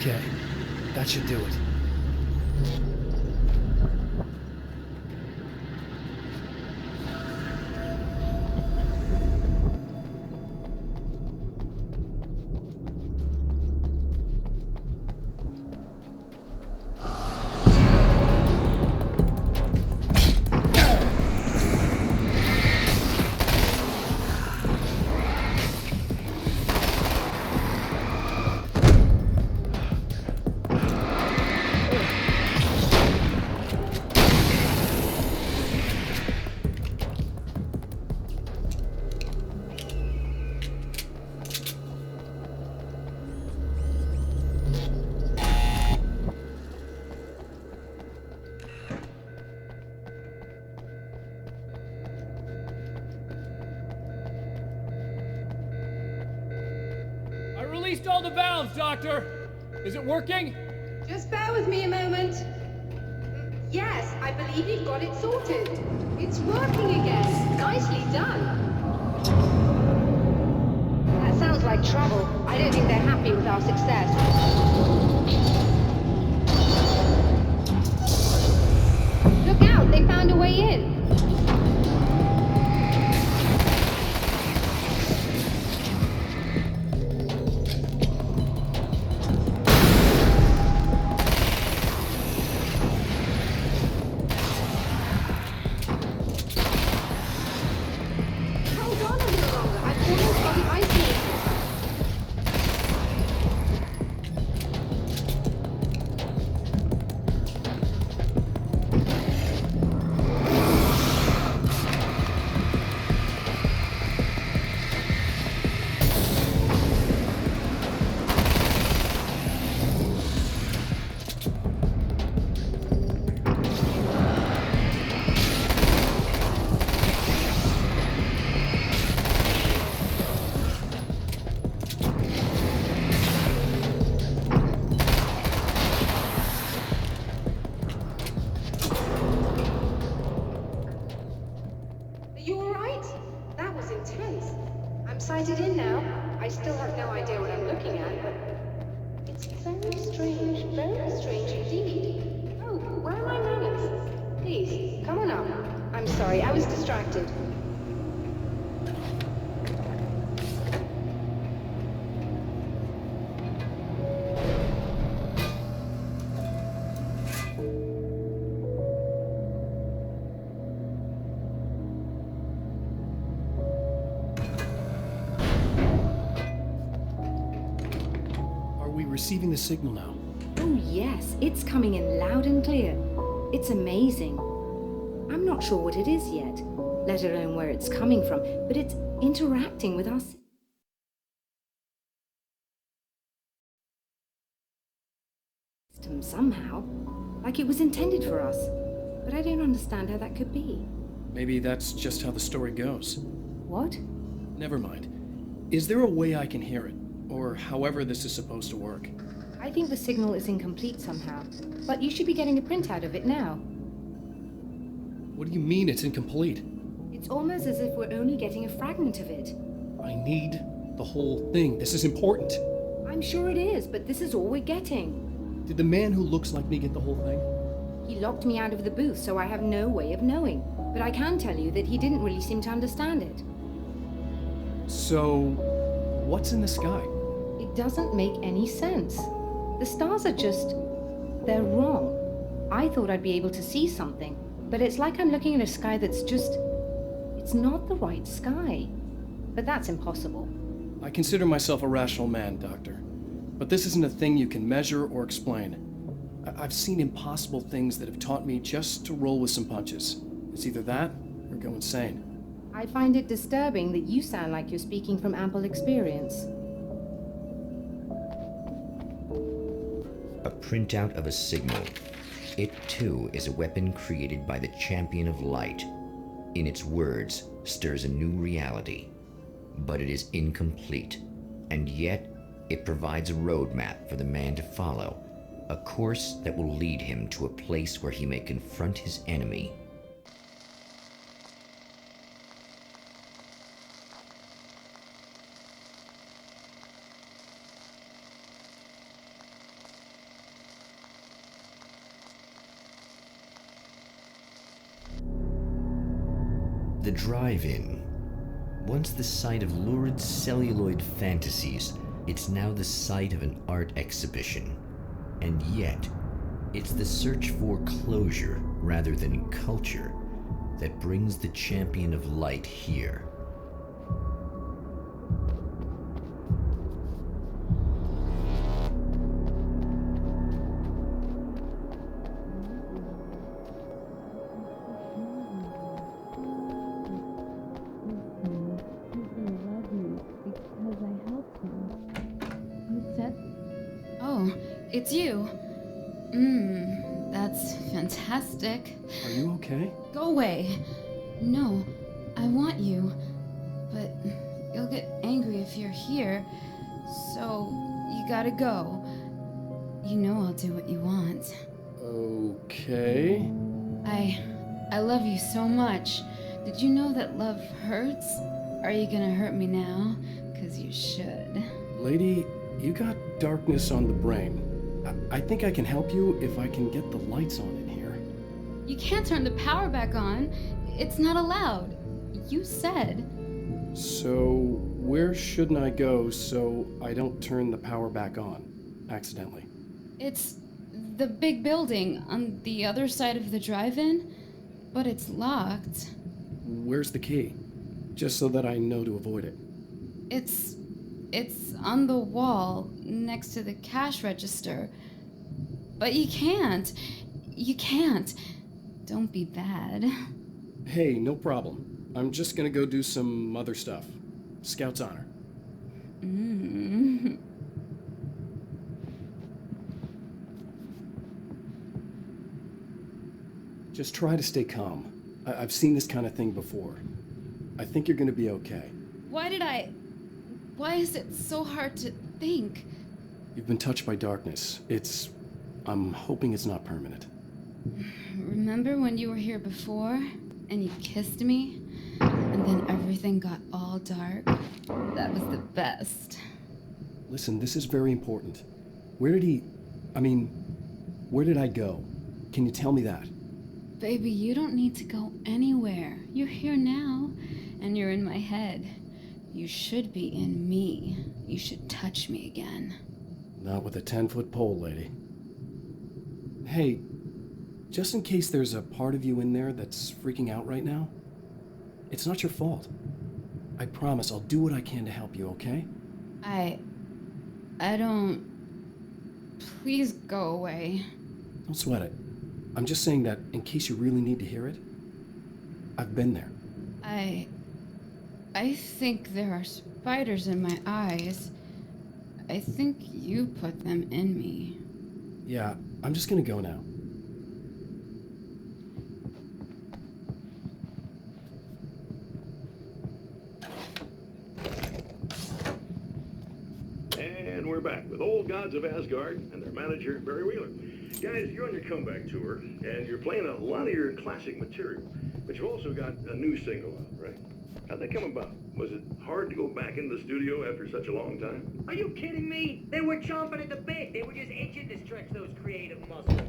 Okay, that should do it. I released all the valves, Doctor! Is it working? Just bear with me a moment. Yes, I believe you've got it sorted. It's working again. Nicely done. That sounds like trouble. I don't think they're happy with our success. Look out, they found a way in. Hold on a little longer. I've almost got it isolated. sighted in now. I still have no idea what I'm looking at, but it's very strange indeed. Oh, where are my manners? Please, come on up. I'm sorry, I was distracted. Are we receiving the signal now? Oh, yes, it's coming in loud and clear. It's amazing. I'm not sure what it is yet, let alone where it's coming from, but it's interacting with us system somehow, like it was intended for us. But I don't understand how that could be. Maybe that's just how the story goes. What? Never mind. Is there a way I can hear it? Or however this is supposed to work? I think the signal is incomplete somehow, but you should be getting a printout of it now. What do you mean it's incomplete? It's almost as if we're only getting a fragment of it. I need the whole thing. This is important. I'm sure it is, but this is all we're getting. Did the man who looks like me get the whole thing? He locked me out of the booth, so I have no way of knowing. But I can tell you that he didn't really seem to understand it. So, what's in the sky? It doesn't make any sense. The stars are just... they're wrong. I thought I'd be able to see something, but it's like I'm looking at a sky that's just... it's not the right sky. But that's impossible. I consider myself a rational man, Doctor. But this isn't a thing you can measure or explain. I've seen impossible things that have taught me just to roll with some punches. It's either that or go insane. I find it disturbing that you sound like you're speaking from ample experience. A printout of a signal. It too is a weapon created by the Champion of Light. In its words, stirs a new reality. But it is incomplete, and yet it provides a roadmap for the man to follow, a course that will lead him to a place where he may confront his enemy. The drive-in. Once the site of lurid celluloid fantasies, it's now the site of an art exhibition. And yet, it's the search for closure rather than culture that brings the Champion of Light here. It's you. That's fantastic. Are you okay? Go away. No, I want you. But you'll get angry if you're here. So you gotta go. You know I'll do what you want. Okay. I love you so much. Did you know that love hurts? Are you gonna hurt me now? 'Cause you should. Lady, you got darkness on the brain. I think I can help you if I can get the lights on in here. You can't turn the power back on. It's not allowed. You said. So, where shouldn't I go so I don't turn the power back on accidentally? It's the big building on the other side of the drive-in, but it's locked. Where's the key? Just so that I know to avoid it. It's on the wall next to the cash register. But you can't. You can't. Don't be bad. Hey, no problem. I'm just gonna go do some other stuff. Scout's honor. Just try to stay calm. I've seen this kind of thing before. I think you're gonna be okay. Why is it so hard to think? You've been touched by darkness. I'm hoping it's not permanent. Remember when you were here before and you kissed me? And And then everything got all dark. That was the best. Listen, this is very important. Where did I go? Can you tell me that? Baby, you don't need to go anywhere. You're here now, and you're in my head. You should be in me. You should touch me again. Not with a 10-foot pole, lady. Hey, just in case there's a part of you in there that's freaking out right now, it's not your fault. I promise I'll do what I can to help you, okay? I don't... Please go away. Don't sweat it. I'm just saying that in case you really need to hear it, I've been there. I think there are spiders in my eyes. I think you put them in me. Yeah, I'm just gonna go now. And we're back with Old Gods of Asgard and their manager, Barry Wheeler. Guys, you're on your comeback tour, and you're playing a lot of your classic material, but you've also got a new single out, right? How'd that come about? Was it hard to go back into the studio after such a long time? Are you kidding me? They were chomping at the bit. They were just itching to stretch those creative muscles.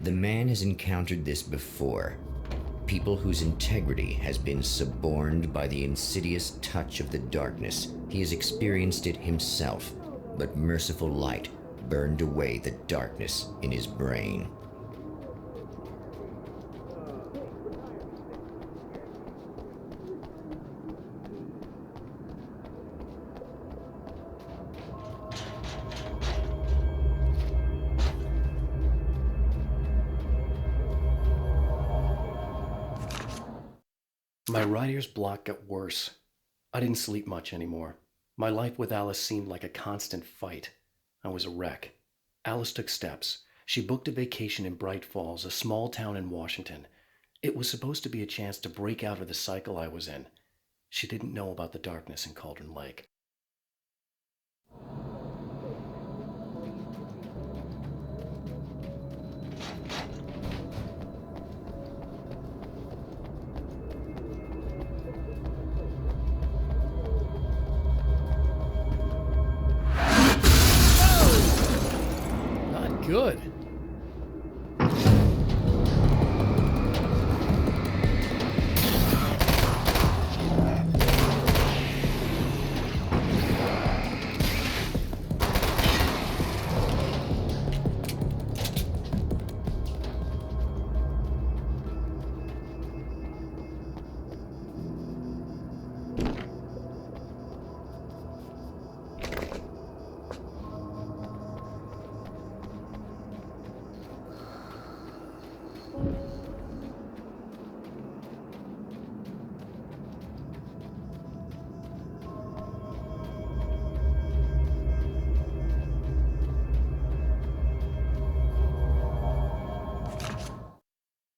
The man has encountered this before. People whose integrity has been suborned by the insidious touch of the darkness. He has experienced it himself, but merciful light burned away the darkness in his brain. My writer's block got worse. I didn't sleep much anymore. My life with Alice seemed like a constant fight. I was a wreck. Alice took steps. She booked a vacation in Bright Falls, a small town in Washington. It was supposed to be a chance to break out of the cycle I was in. She didn't know about the darkness in Cauldron Lake. Good.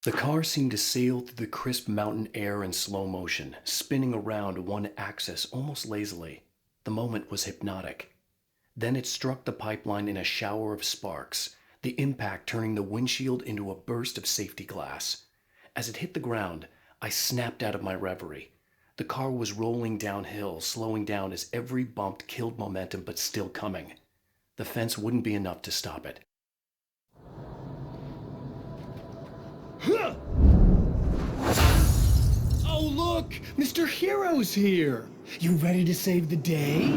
The car seemed to sail through the crisp mountain air in slow motion, spinning around one axis almost lazily. The moment was hypnotic. Then it struck the pipeline in a shower of sparks, the impact turning the windshield into a burst of safety glass. As it hit the ground, I snapped out of my reverie. The car was rolling downhill, slowing down as every bump killed momentum but still coming. The fence wouldn't be enough to stop it. Oh, look! Mr. Hero's here! You ready to save the day?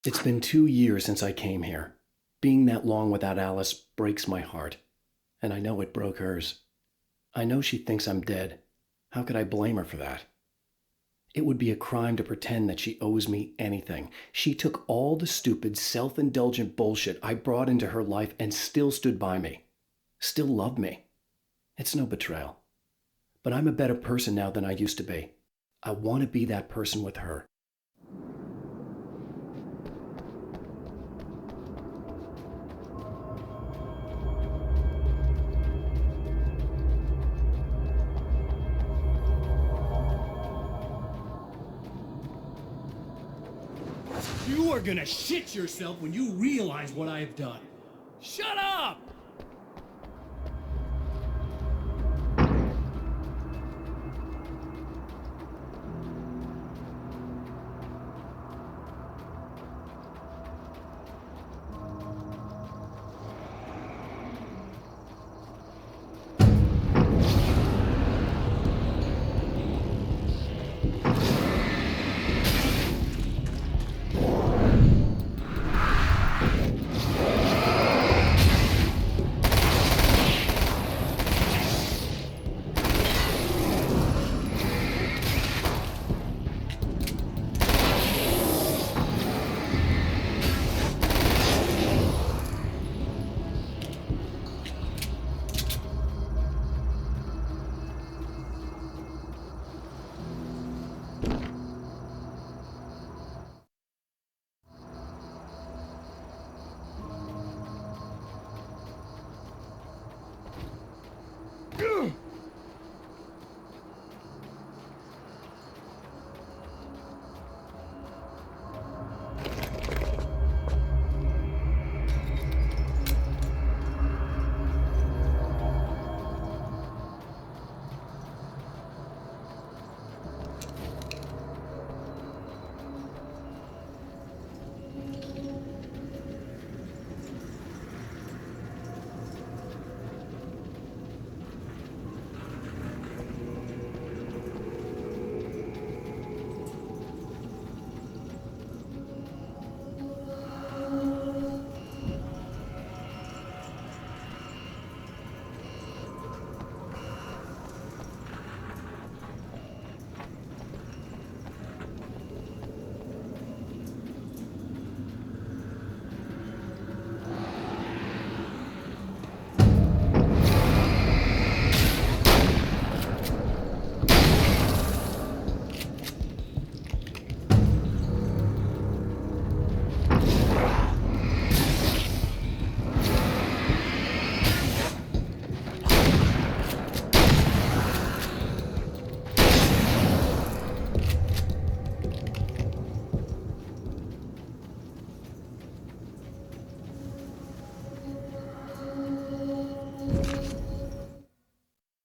It's been 2 years since I came here. Being that long without Alice breaks my heart, and I know it broke hers. I know she thinks I'm dead. How could I blame her for that? It would be a crime to pretend that she owes me anything. She took all the stupid, self-indulgent bullshit I brought into her life and still stood by me. Still loved me. It's no betrayal. But I'm a better person now than I used to be. I want to be that person with her. You are gonna shit yourself when you realize what I have done. Shut up!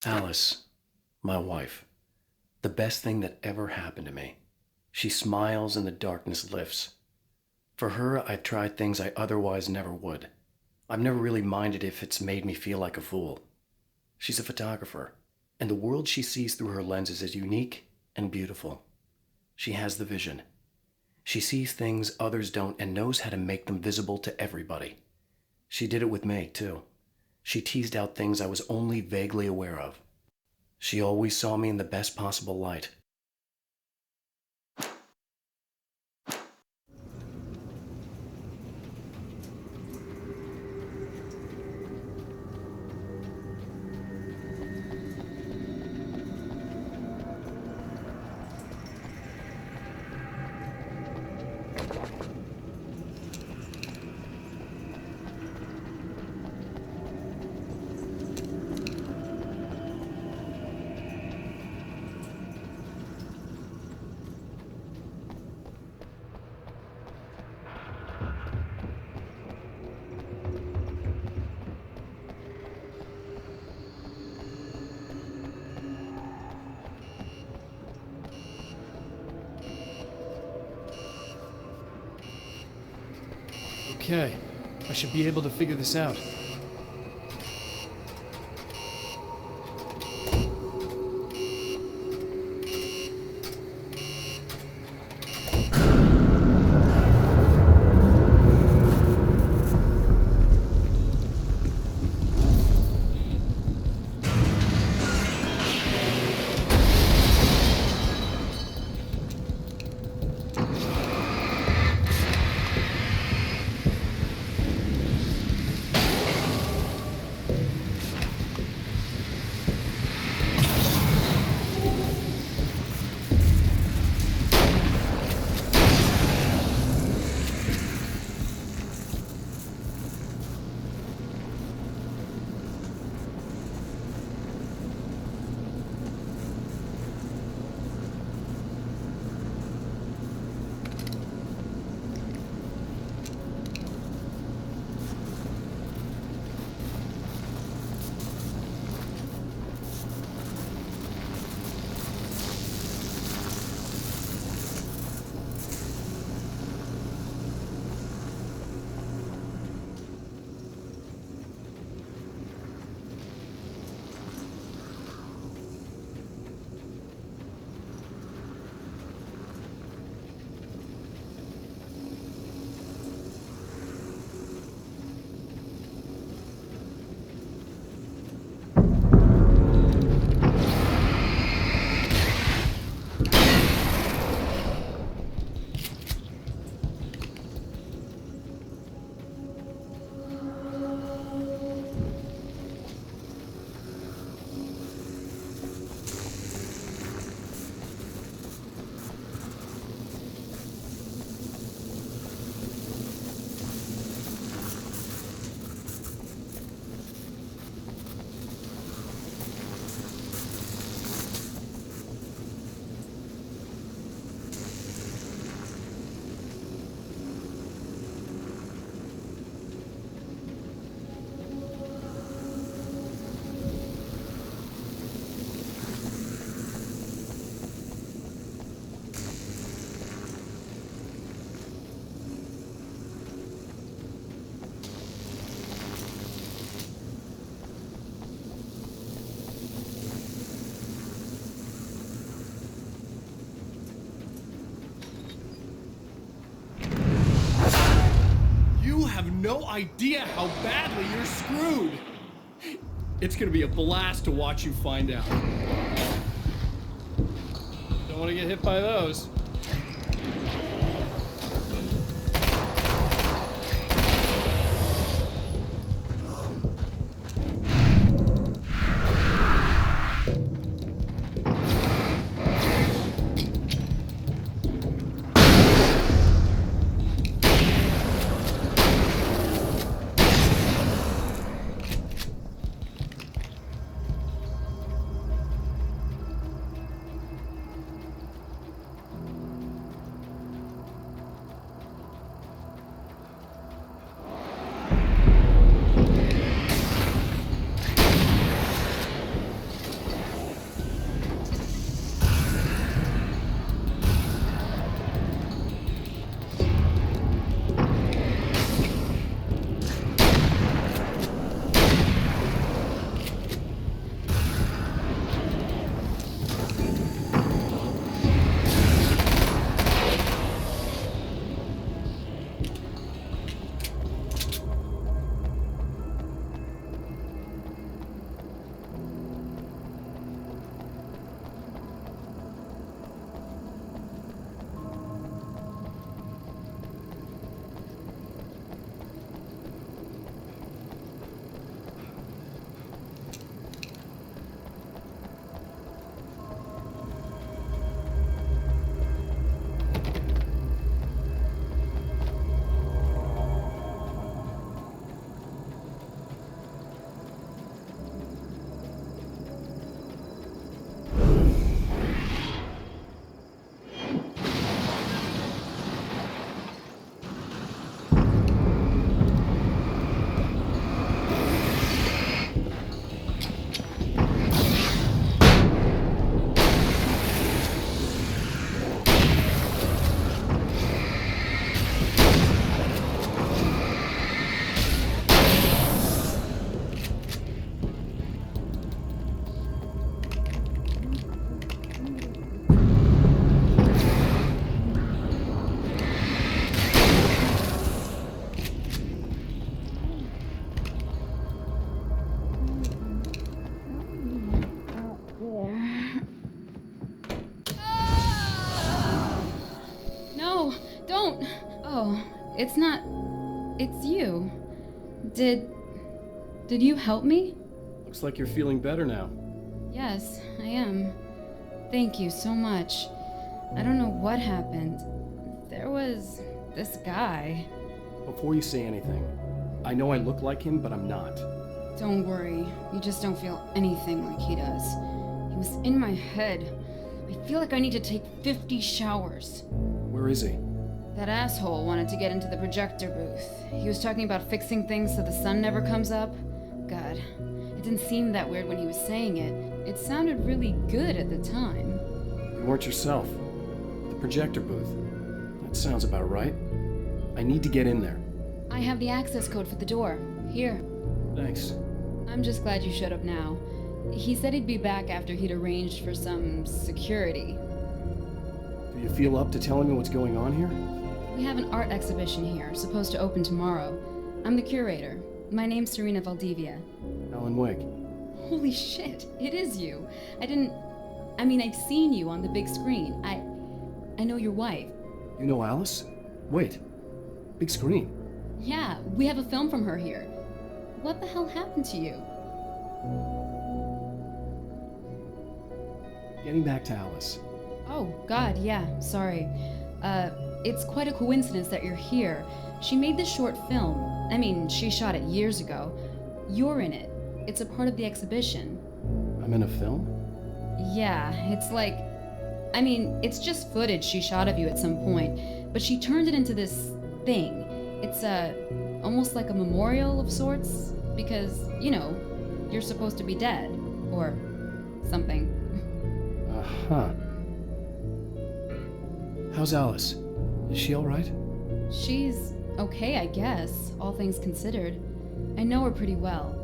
Alice, my wife, the best thing that ever happened to me. She smiles and the darkness lifts. For her, I've tried things I otherwise never would. I've never really minded if it's made me feel like a fool. She's a photographer, and the world she sees through her lenses is unique and beautiful. She has the vision. She sees things others don't and knows how to make them visible to everybody. She did it with me, too. She teased out things I was only vaguely aware of. She always saw me in the best possible light. Okay, I should be able to figure this out. no idea how badly you're screwed. It's gonna be a blast to watch you find out. Don't want to get hit by those. It's not... It's you. Did you help me? Looks like you're feeling better now. Yes, I am. Thank you so much. I don't know what happened. There was this guy. Before you say anything, I know I look like him, but I'm not. Don't worry. You just don't feel anything like he does. He was in my head. I feel like I need to take 50 showers. Where is he? That asshole wanted to get into the projector booth. He was talking about fixing things so the sun never comes up. God, it didn't seem that weird when he was saying it. It sounded really good at the time. You weren't yourself. The projector booth. That sounds about right. I need to get in there. I have the access code for the door. Here. Thanks. I'm just glad you showed up now. He said he'd be back after he'd arranged for some security. Do you feel up to telling me what's going on here? We have an art exhibition here, supposed to open tomorrow. I'm the curator. My name's Serena Valdivia. Alan Wake. Holy shit, it is you. I've seen you on the big screen. I know your wife. You know Alice? Wait. Big screen. Yeah, we have a film from her here. What the hell happened to you? Getting back to Alice. Oh, God, yeah, sorry. It's quite a coincidence that you're here. She made this short film. She shot it years ago. You're in it. It's a part of the exhibition. I'm in a film? Yeah, it's just footage she shot of you at some point, but she turned it into this thing. It's almost like a memorial of sorts, because, you're supposed to be dead, or something. Uh-huh. How's Alice? Is she all right? She's okay, I guess, all things considered. I know her pretty well.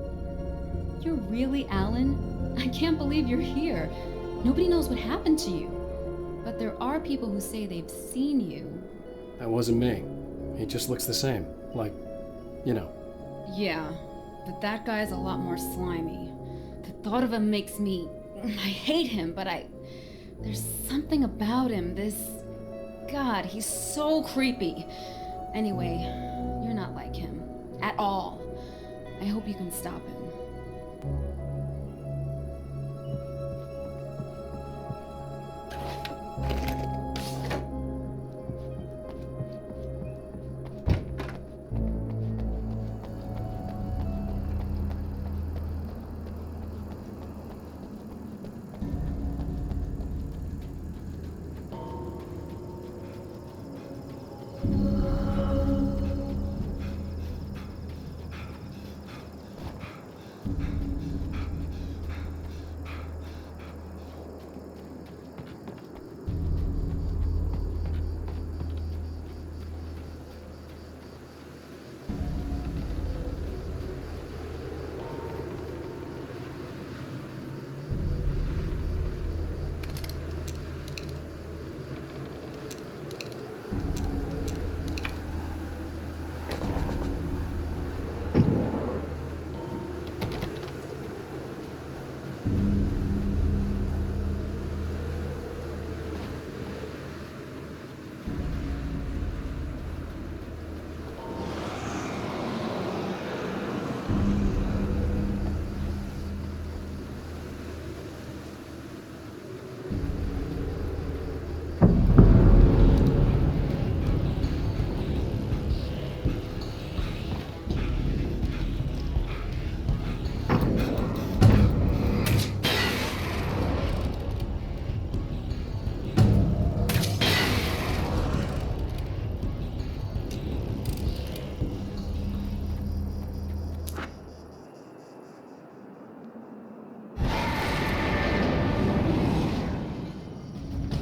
You're really Alan? I can't believe you're here. Nobody knows what happened to you. But there are people who say they've seen you. That wasn't me. He just looks the same. Like You know. Yeah, but that guy's a lot more slimy. The thought of him makes me... I hate him, but there's something about him, God, he's so creepy. Anyway, you're not like him. At all. I hope you can stop him.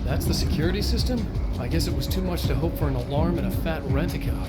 That's the security system? I guess it was too much to hope for an alarm and a fat rent-a-car.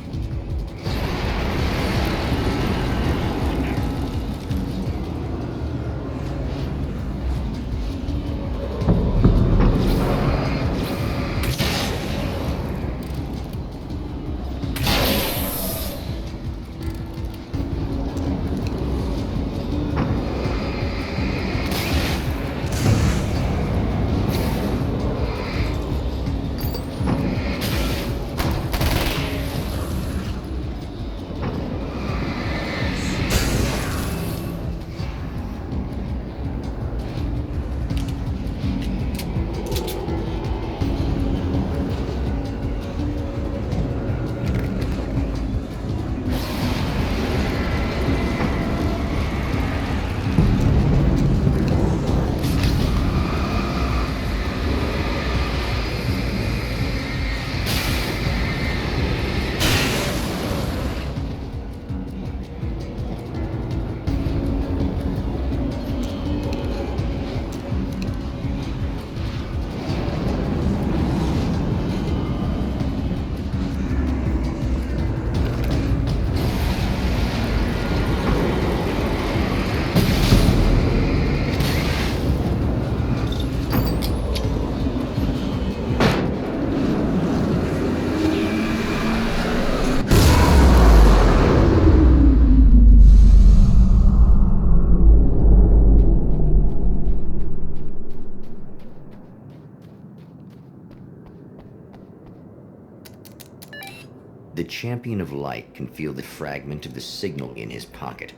The Champion of Light can feel the fragment of the signal in his pocket,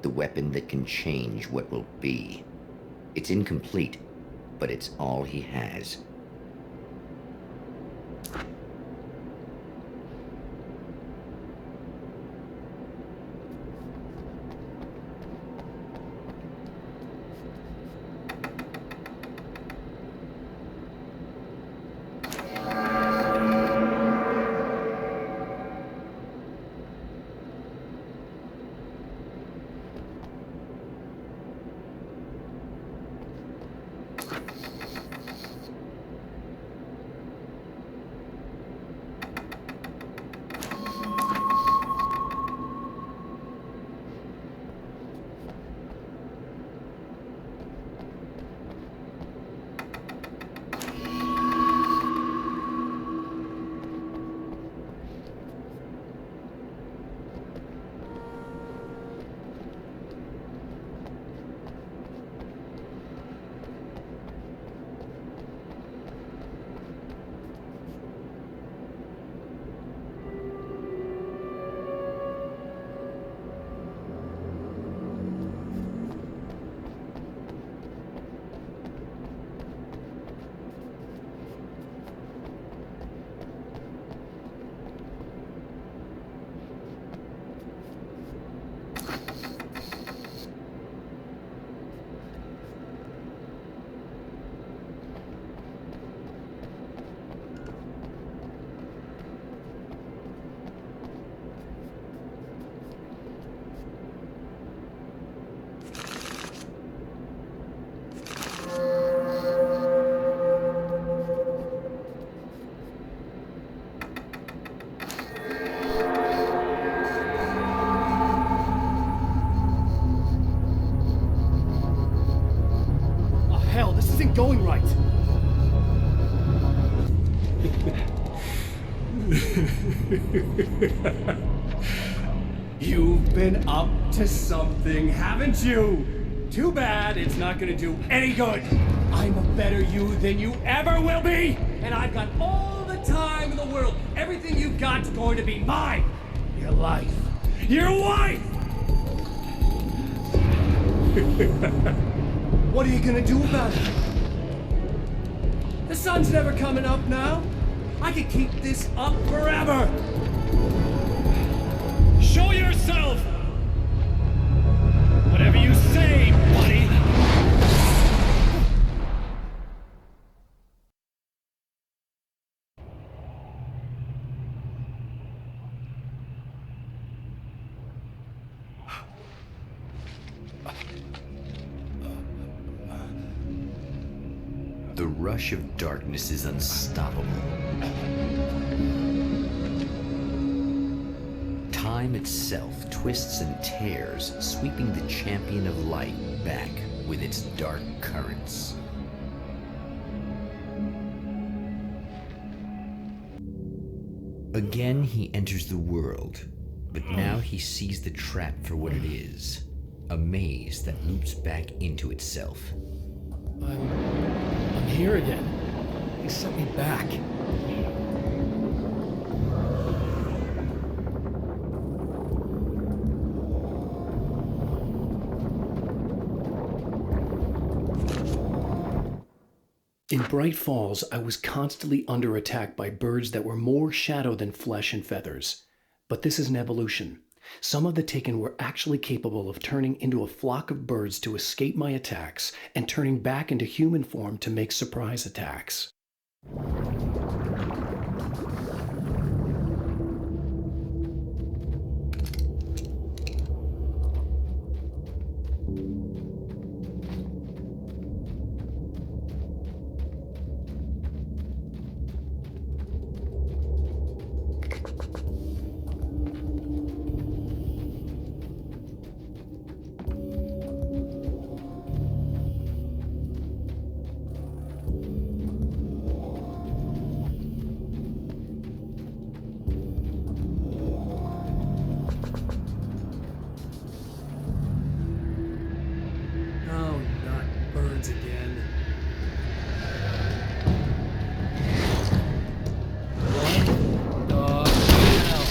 the weapon that can change what will be. It's incomplete, but it's all he has. ain't going right. You've been up to something, haven't you? Too bad it's not gonna do any good. I'm a better you than you ever will be, and I've got all the time in the world. Everything you've got's going to be mine. Your life. Your wife! What are you gonna do about it? The sun's never coming up now. I could keep this up forever. Show yourself! Whatever you say, buddy! The rush of darkness is unstoppable. Time itself twists and tears, sweeping the champion of light back with its dark currents. Again, he enters the world, but now he sees the trap for what it is, a maze that loops back into itself. I'm here again. He sent me back. In Bright Falls, I was constantly under attack by birds that were more shadow than flesh and feathers. But this is an evolution. Some of the Taken were actually capable of turning into a flock of birds to escape my attacks and turning back into human form to make surprise attacks. Again. What the hell?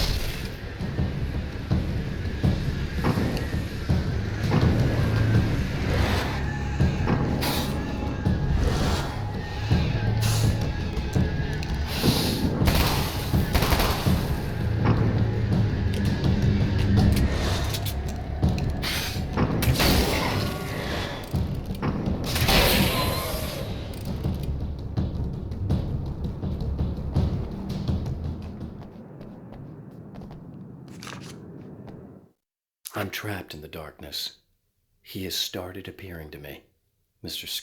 I'm trapped in the darkness. He has started appearing to me. Mr.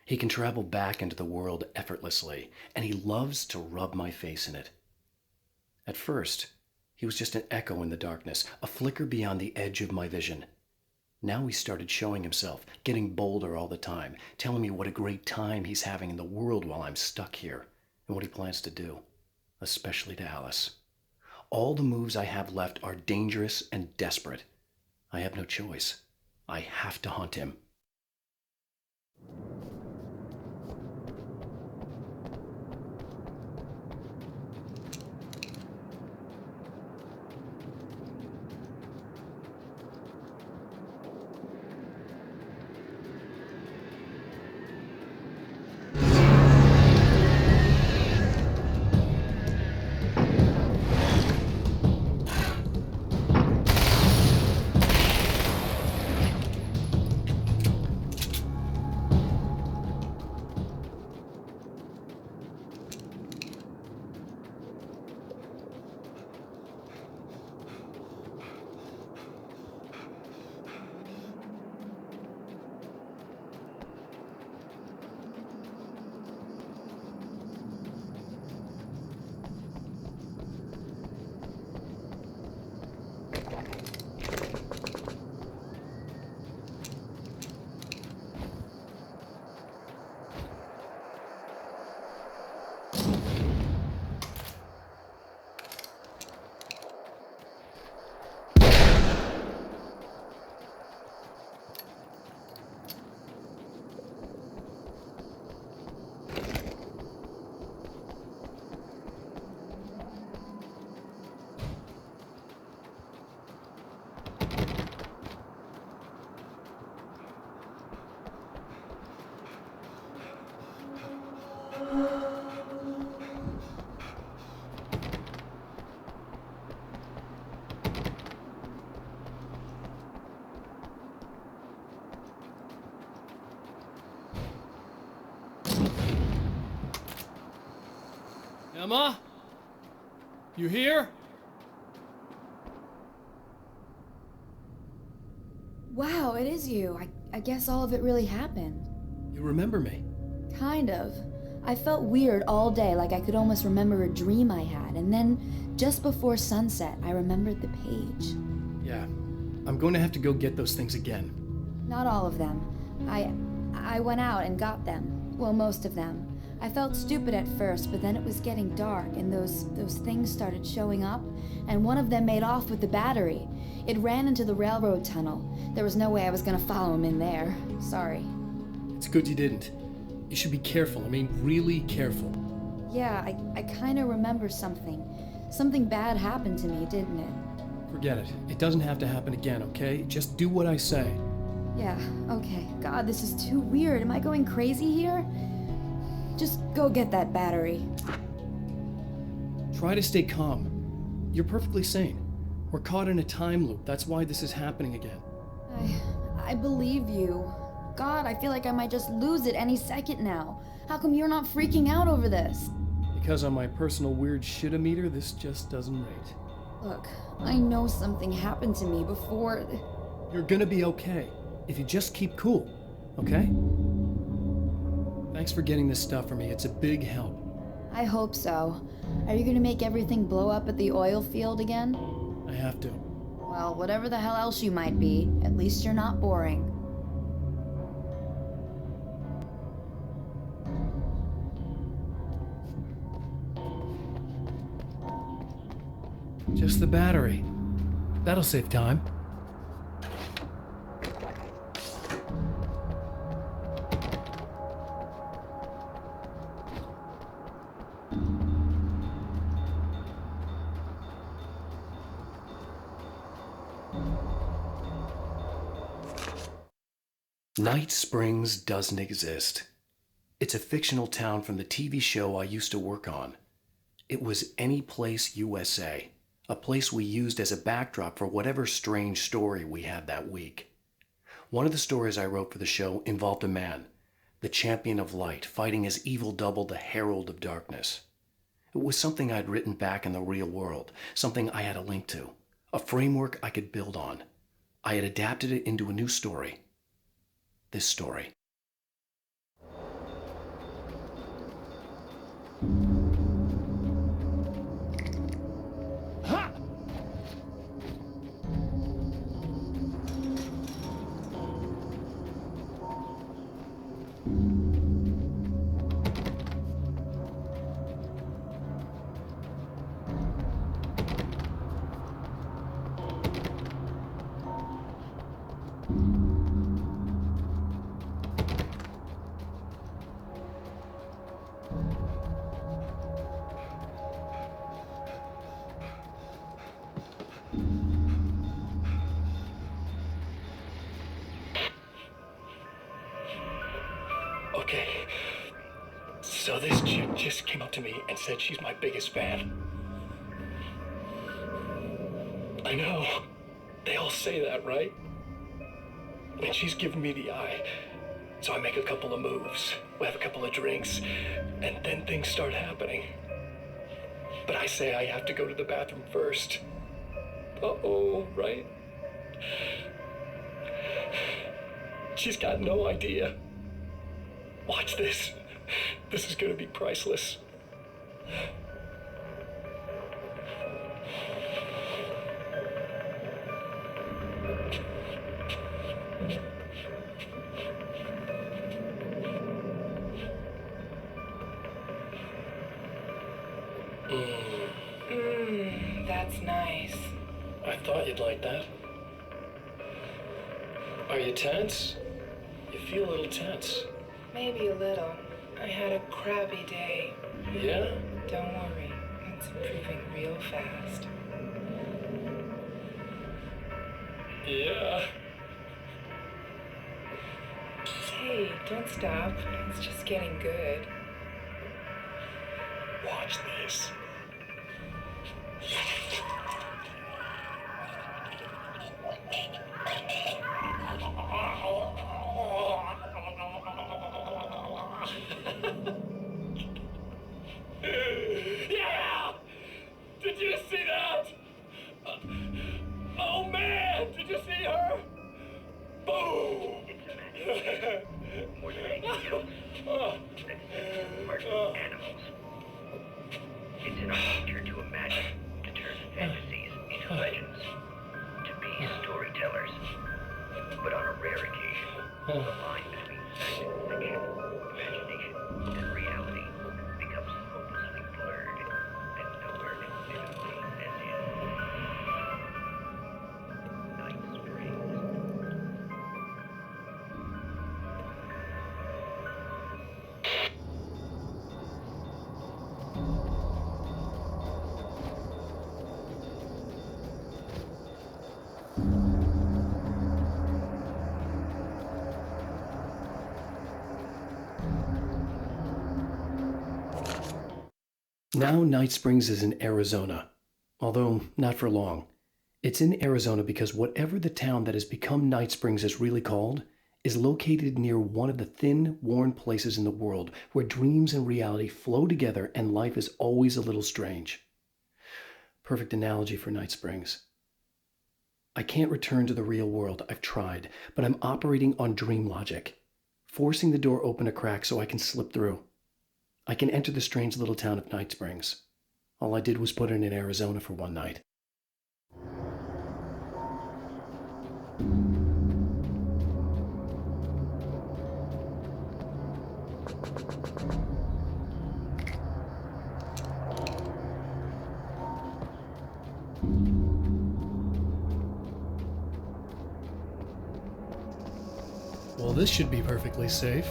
He can travel back into the world effortlessly, and he loves to rub my face in it. At first, he was just an echo in the darkness, a flicker beyond the edge of my vision. Now he started showing himself, getting bolder all the time, telling me what a great time he's having in the world while I'm stuck here, and what he plans to do, especially to Alice. All the moves I have left are dangerous and desperate. I have no choice. I have to hunt him. Emma? You here? Wow, it is you. I guess all of it really happened. You remember me? Kind of. I felt weird all day, like I could almost remember a dream I had, and then, just before sunset, I remembered the page. Yeah. I'm going to have to go get those things again. Not all of them. I went out and got them. Well, most of them. I felt stupid at first, but then it was getting dark, and those things started showing up, and one of them made off with the battery. It ran into the railroad tunnel. There was no way I was gonna follow him in there. Sorry. It's good you didn't. You should be careful. I mean, really careful. Yeah, I kinda remember something. Something bad happened to me, didn't it? Forget it. It doesn't have to happen again, okay? Just do what I say. Yeah, okay. God, this is too weird. Am I going crazy here? Just go get that battery. Try to stay calm. You're perfectly sane. We're caught in a time loop. That's why this is happening again. I believe you. God, I feel like I might just lose it any second now. How come you're not freaking out over this? Because on my personal weird shit-o-meter, this just doesn't rate. Look, I know something happened to me before... You're gonna be okay, if you just keep cool, okay? Thanks for getting this stuff for me. It's a big help. I hope so. Are you gonna make everything blow up at the oil field again? I have to. Well, whatever the hell else you might be, at least you're not boring. Just the battery. That'll save time. Night Springs doesn't exist. It's a fictional town from the TV show I used to work on. It was Any Place USA, a place we used as a backdrop for whatever strange story we had that week. One of the stories I wrote for the show involved a man, the champion of light, fighting his evil double, the herald of darkness. It was something I'd written back in the real world, something I had a link to, a framework I could build on. I had adapted it into a new story. This story. Okay, so this chick just came up to me and said she's my biggest fan. I know, they all say that, right? And she's giving me the eye. So I make a couple of moves, we have a couple of drinks, and then things start happening. But I say I have to go to the bathroom first. Uh-oh, right? She's got no idea. Watch this. This is gonna be priceless. That's nice. I thought you'd like that. Are you tense? You feel a little tense. Maybe a little. I had a crappy day. Yeah? Don't worry. It's improving real fast. Yeah. Hey, don't stop. It's just getting good. Watch this. prevarication. The line between fact and fiction, imagination and reality becomes hopelessly blurred, and nowhere conceivably as in Night Springs. Now Night Springs is in Arizona, although not for long. It's in Arizona because whatever the town that has become Night Springs is really called is located near one of the thin, worn places in the world where dreams and reality flow together and life is always a little strange. Perfect analogy for Night Springs. I can't return to the real world, I've tried, but I'm operating on dream logic, forcing the door open a crack so I can slip through. I can enter the strange little town of Night Springs. All I did was put it in Arizona for one night. Well, this should be perfectly safe.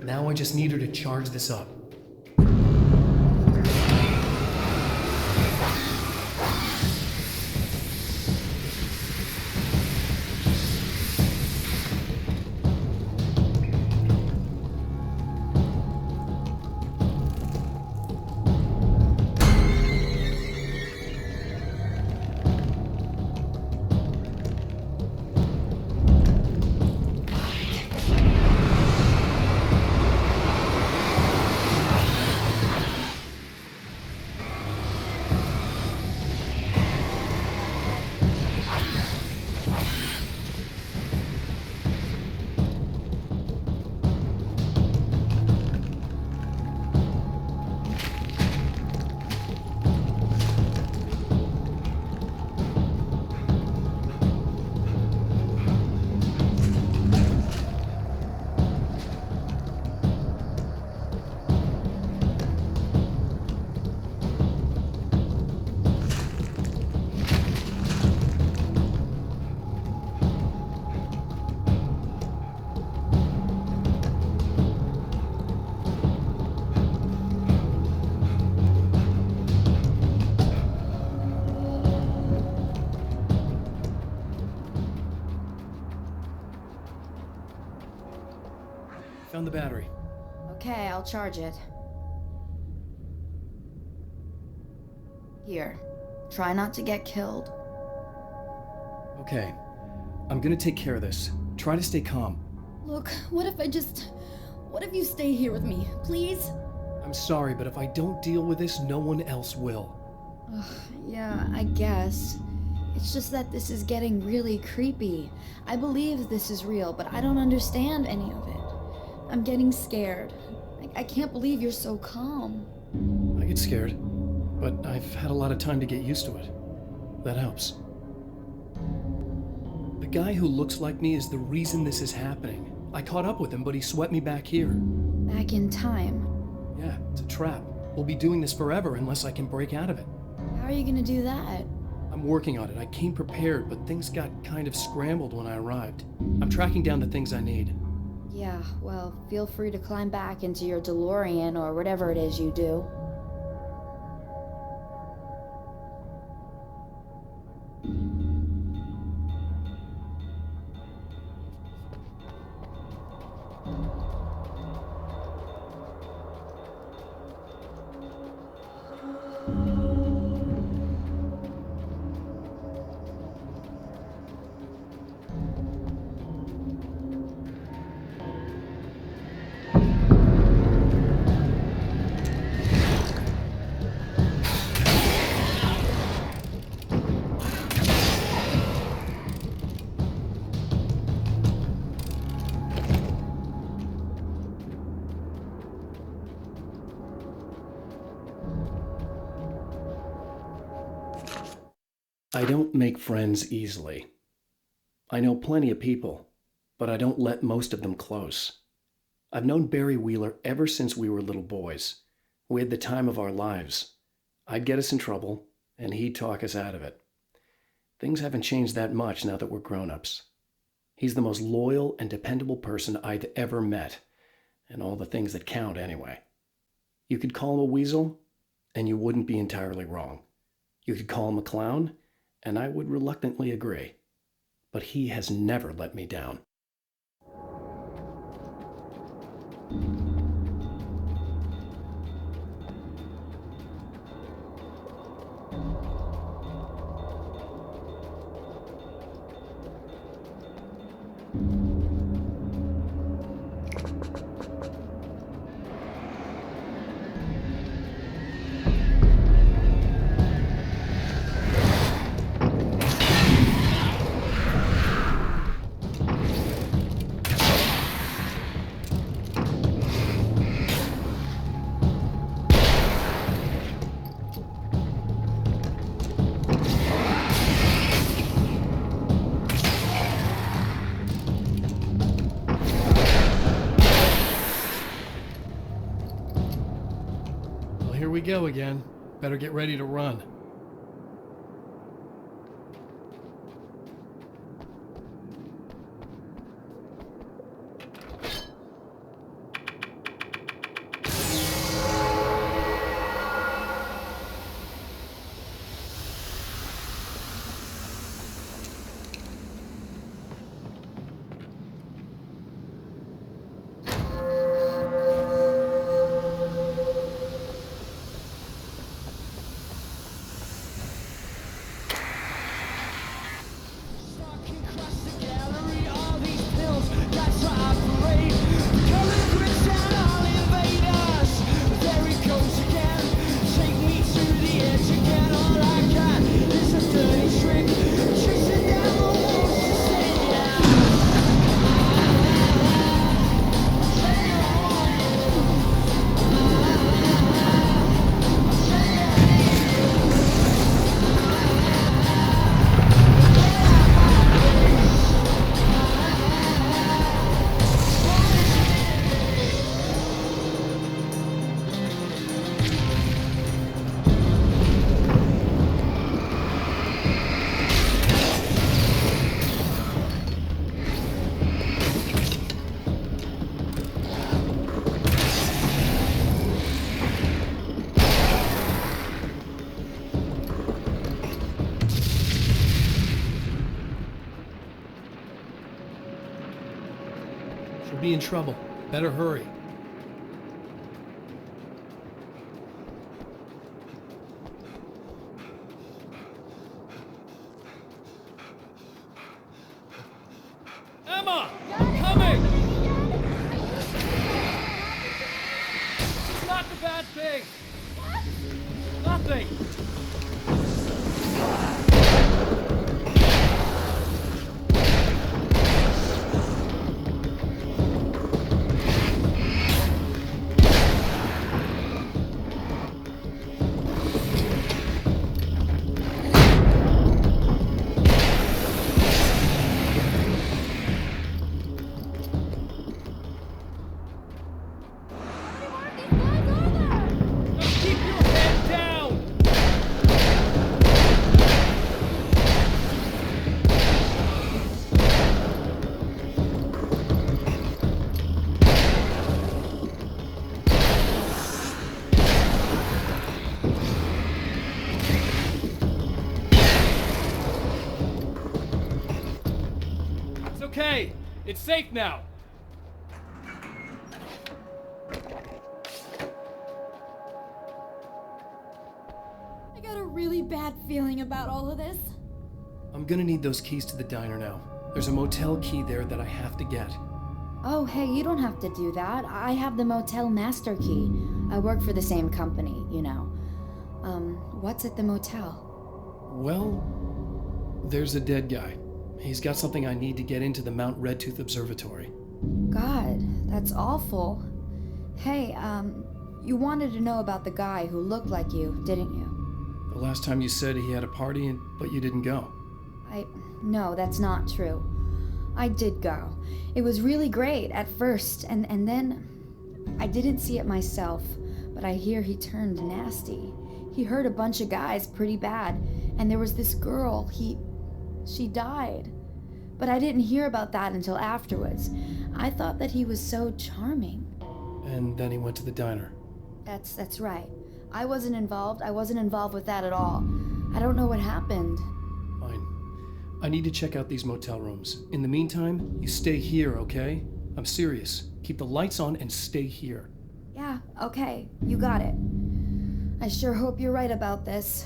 Now I just need her to charge this up. Found the battery. Okay, I'll charge it. Here. Try not to get killed. Okay. I'm gonna take care of this. Try to stay calm. Look, what if you stay here with me, please? I'm sorry, but if I don't deal with this, no one else will. Ugh, yeah, I guess. It's just that this is getting really creepy. I believe this is real, but I don't understand any of it. I'm getting scared. I can't believe you're so calm. I get scared, but I've had a lot of time to get used to it. That helps. The guy who looks like me is the reason this is happening. I caught up with him, but he swept me back here. Back in time. Yeah, it's a trap. We'll be doing this forever unless I can break out of it. How are you gonna do that? I'm working on it. I came prepared, but things got kind of scrambled when I arrived. I'm tracking down the things I need. Yeah, well, feel free to climb back into your DeLorean or whatever it is you do. I don't make friends easily. I know plenty of people, but I don't let most of them close. I've known Barry Wheeler ever since we were little boys. We had the time of our lives. I'd get us in trouble, and he'd talk us out of it. Things haven't changed that much now that we're grown-ups. He's the most loyal and dependable person I'd ever met, and all the things that count anyway. You could call him a weasel, and you wouldn't be entirely wrong. You could call him a clown, and I would reluctantly agree. But he has never let me down. Here we go again. Better get ready to run. She'll be in trouble. Better hurry. Emma! I'm coming! It's not the bad thing! Nothing! Okay, it's safe now. I got a really bad feeling about all of this. I'm gonna need those keys to the diner now. There's a motel key there that I have to get. Oh, hey, you don't have to do that. I have the motel master key. I work for the same company, you know. What's at the motel? Well, there's a dead guy. He's got something I need to get into the Mount Redtooth Observatory. God, that's awful. Hey, you wanted to know about the guy who looked like you, didn't you? The last time you said he had a party, but you didn't go. No, that's not true. I did go. It was really great at first, and then I didn't see it myself, but I hear he turned nasty. He hurt a bunch of guys pretty bad, and there was this girl, she died. But I didn't hear about that until afterwards. I thought that he was so charming. And then he went to the diner. That's right. I wasn't involved. I wasn't involved with that at all. I don't know what happened. Fine. I need to check out these motel rooms. In the meantime, you stay here, okay? I'm serious. Keep the lights on and stay here. Yeah, okay. You got it. I sure hope you're right about this.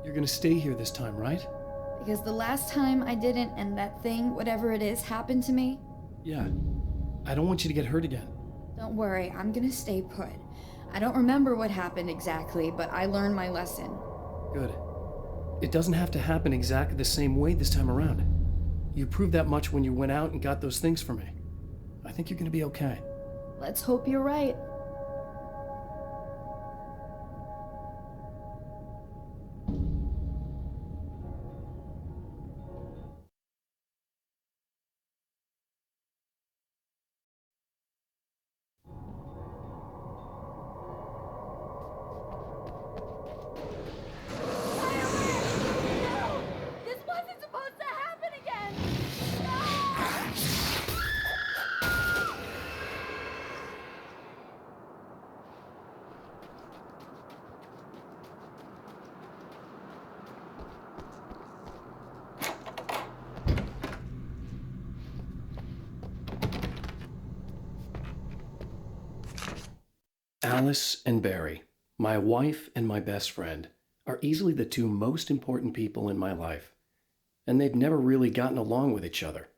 You're gonna stay here this time, right? Because the last time I didn't, and that thing, whatever it is, happened to me. Yeah. I don't want you to get hurt again. Don't worry, I'm gonna stay put. I don't remember what happened exactly, but I learned my lesson. Good. It doesn't have to happen exactly the same way this time around. You proved that much when you went out and got those things for me. I think you're gonna be okay. Let's hope you're right. Alice and Barry, my wife and my best friend, are easily the two most important people in my life, and they've never really gotten along with each other.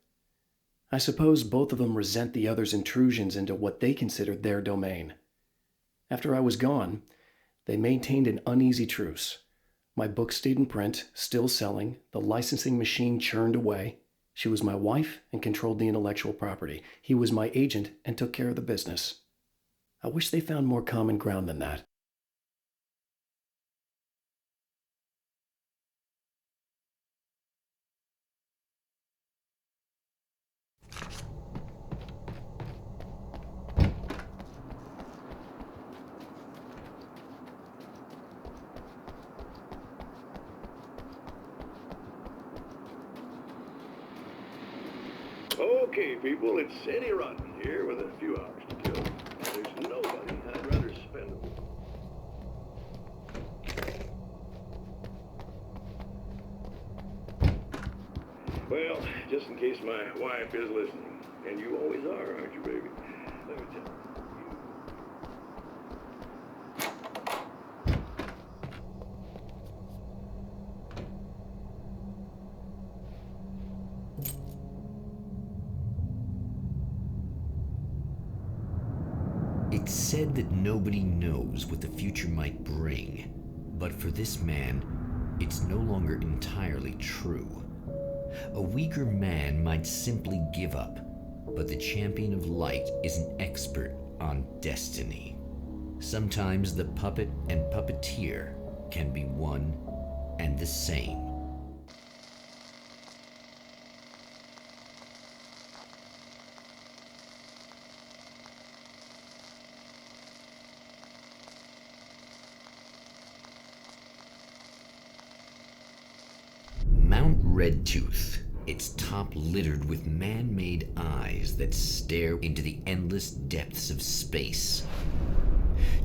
I suppose both of them resent the other's intrusions into what they considered their domain. After I was gone, they maintained an uneasy truce. My book stayed in print, still selling, the licensing machine churned away. She was my wife and controlled the intellectual property. He was my agent and took care of the business. I wish they found more common ground than that. Okay, people, it's Eddie Rodman here with a few hours to kill. There's nobody I'd rather spend it with. Well, just in case my wife is listening, and you always are, aren't you, baby? Let me tell you. It's said that nobody knows what the future might bring, but for this man, it's no longer entirely true. A weaker man might simply give up, but the champion of light is an expert on destiny. Sometimes the puppet and puppeteer can be one and the same. Mount Redtooth, its top littered with man-made eyes that stare into the endless depths of space.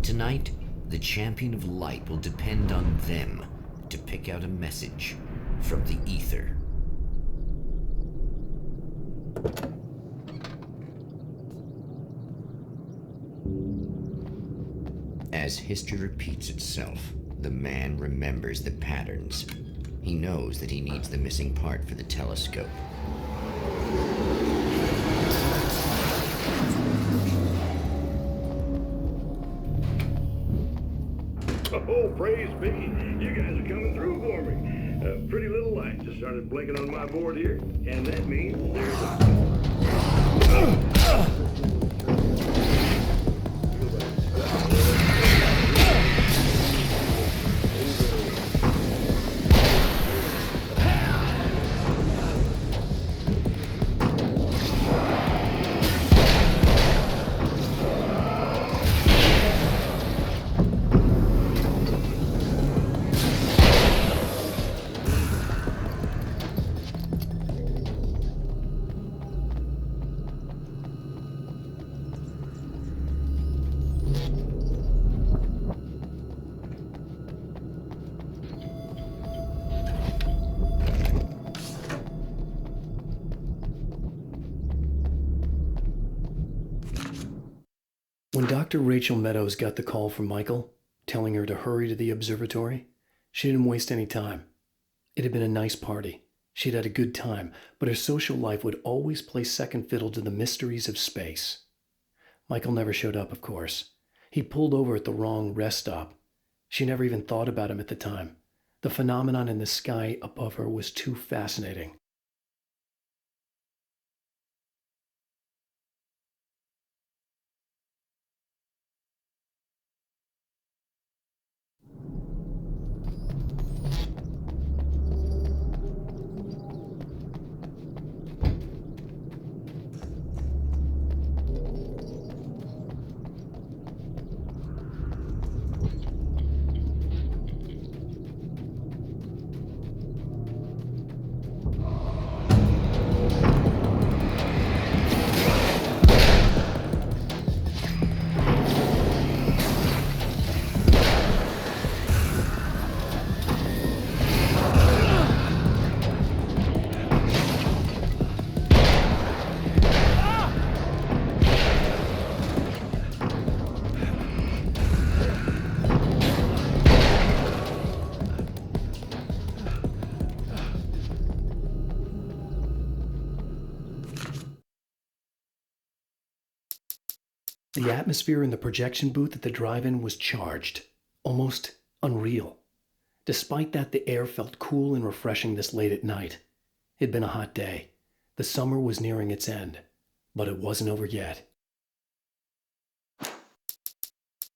Tonight, the champion of light will depend on them to pick out a message from the ether. As history repeats itself, the man remembers the patterns. He knows that he needs the missing part for the telescope. Oh, praise be. You guys are coming through for me. A pretty little light just started blinking on my board here, and that means there's a... After Rachel Meadows got the call from Michael, telling her to hurry to the observatory, she didn't waste any time. It had been a nice party. She'd had a good time, but her social life would always play second fiddle to the mysteries of space. Michael never showed up, of course. He pulled over at the wrong rest stop. She never even thought about him at the time. The phenomenon in the sky above her was too fascinating. The atmosphere in the projection booth at the drive-in was charged, almost unreal. Despite that, the air felt cool and refreshing this late at night. It'd been a hot day. The summer was nearing its end, but it wasn't over yet.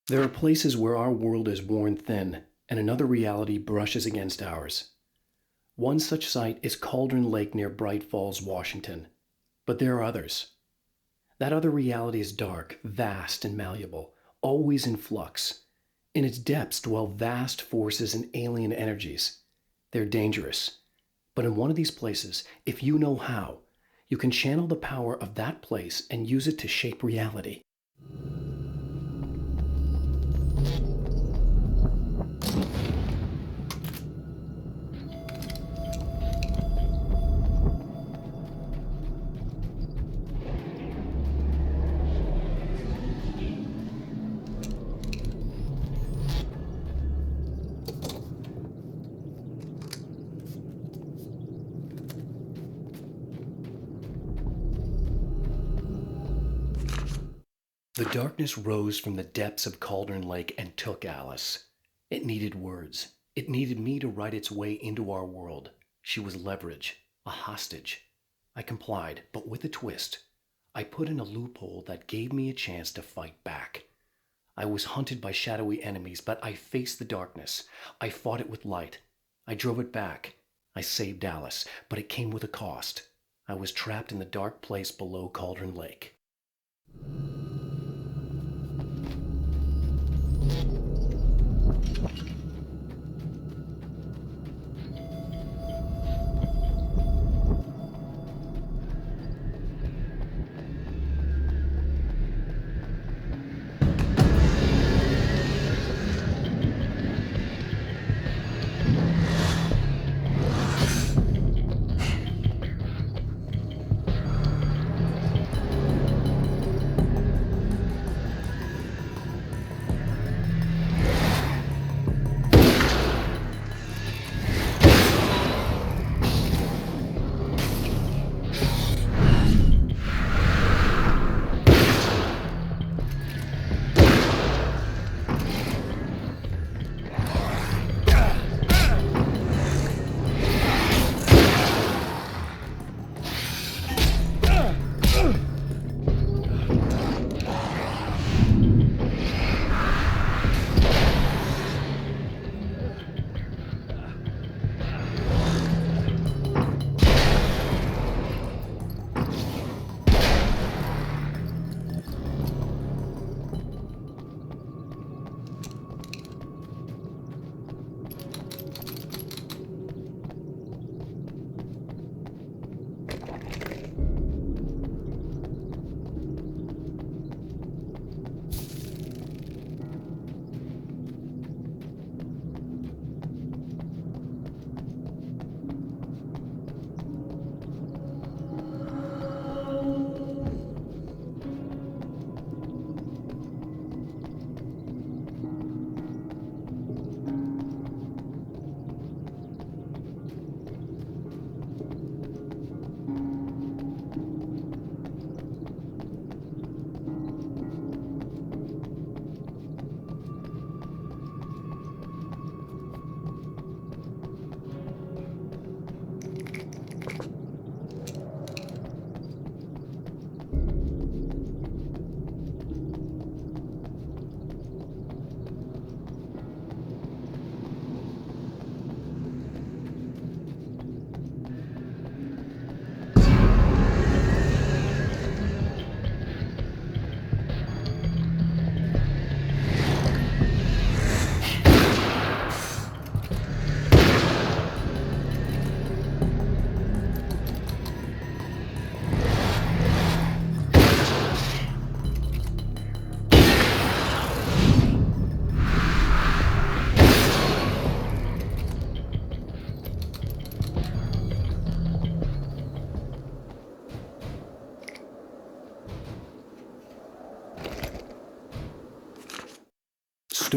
There are places where our world is worn thin, and another reality brushes against ours. One such site is Cauldron Lake near Bright Falls, Washington. But there are others. That other reality is dark, vast, and malleable, always in flux. In its depths dwell vast forces and alien energies. They're dangerous. But in one of these places, if you know how, you can channel the power of that place and use it to shape reality. The darkness rose from the depths of Cauldron Lake and took Alice. It needed words. It needed me to write its way into our world. She was leverage, a hostage. I complied, but with a twist. I put in a loophole that gave me a chance to fight back. I was hunted by shadowy enemies, but I faced the darkness. I fought it with light. I drove it back. I saved Alice, but it came with a cost. I was trapped in the dark place below Cauldron Lake.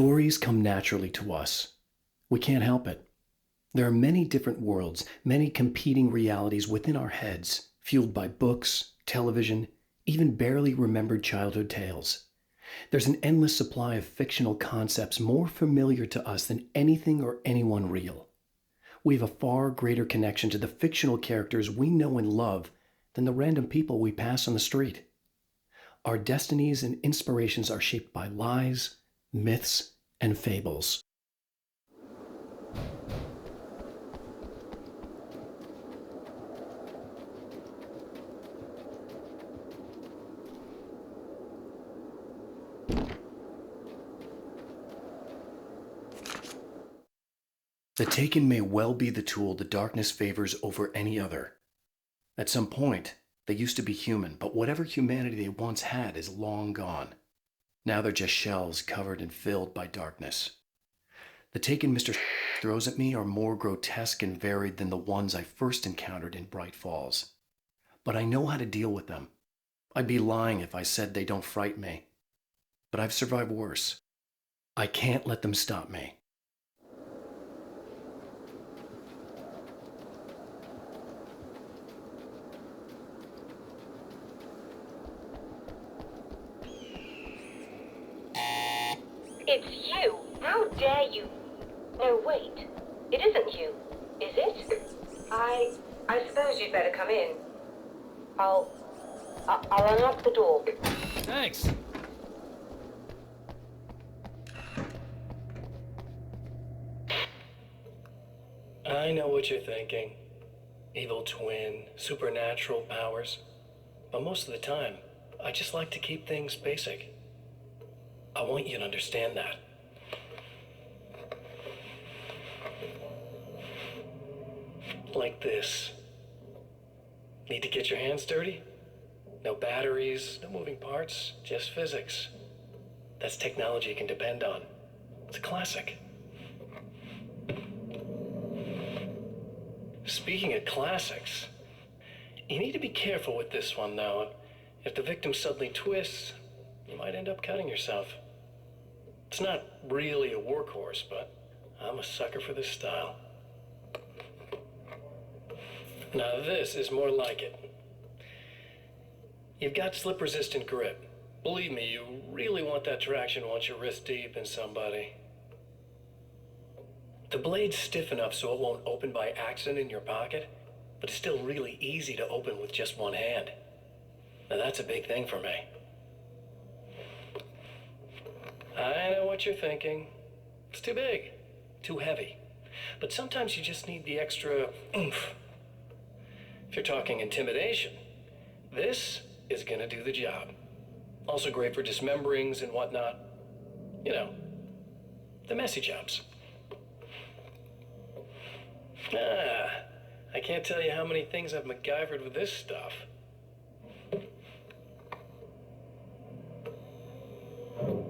Stories come naturally to us. We can't help it. There are many different worlds, many competing realities within our heads, fueled by books, television, even barely remembered childhood tales. There's an endless supply of fictional concepts more familiar to us than anything or anyone real. We have a far greater connection to the fictional characters we know and love than the random people we pass on the street. Our destinies and inspirations are shaped by lies, myths, and fables. The Taken may well be the tool the darkness favors over any other. At some point, they used to be human, but whatever humanity they once had is long gone. Now they're just shells covered and filled by darkness. The Taken Mr. throws at me are more grotesque and varied than the ones I first encountered in Bright Falls. But I know how to deal with them. I'd be lying if I said they don't frighten me. But I've survived worse. I can't let them stop me. It's you! How dare you! No, wait. It isn't you, is it? I suppose you'd better come in. I'll unlock the door. Thanks. I know what you're thinking. Evil twin, supernatural powers. But most of the time, I just like to keep things basic. I want you to understand that. Like this. Need to get your hands dirty? No batteries, no moving parts, just physics. That's technology you can depend on. It's a classic. Speaking of classics, you need to be careful with this one, though. If the victim suddenly twists, you might end up cutting yourself. It's not really a workhorse, but I'm a sucker for this style. Now this is more like it. You've got slip-resistant grip. Believe me, you really want that traction once you're wrist deep in somebody. The blade's stiff enough so it won't open by accident in your pocket, but it's still really easy to open with just one hand. Now that's a big thing for me. I know what you're thinking. It's too big, too heavy. But sometimes you just need the extra oomph. If you're talking intimidation, this is gonna do the job. Also great for dismemberings and whatnot. You know, the messy jobs. I can't tell you how many things I've MacGyvered with this stuff.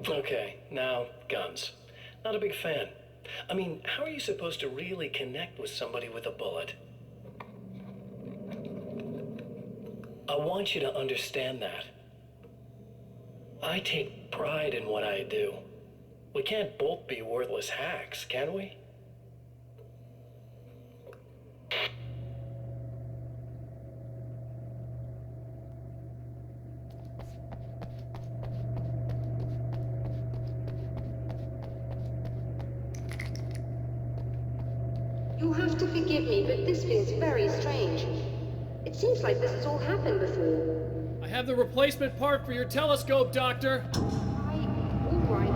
Okay, now, guns. Not a big fan. I mean, how are you supposed to really connect with somebody with a bullet? I want you to understand that. I take pride in what I do. We can't both be worthless hacks, can we? You'll have to forgive me, but this feels very strange. It seems like this has all happened before. I have the replacement part for your telescope, Doctor. All right.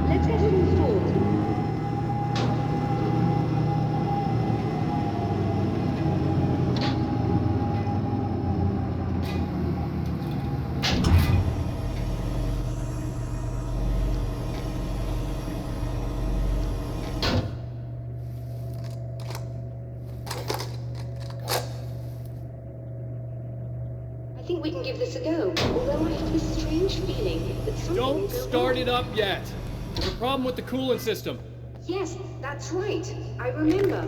Let's get it installed. I think we can give this a go, although I have this strange feeling that something Don't will go start wrong. it up yet. There's a problem with the coolant system. Yes, that's right. I remember.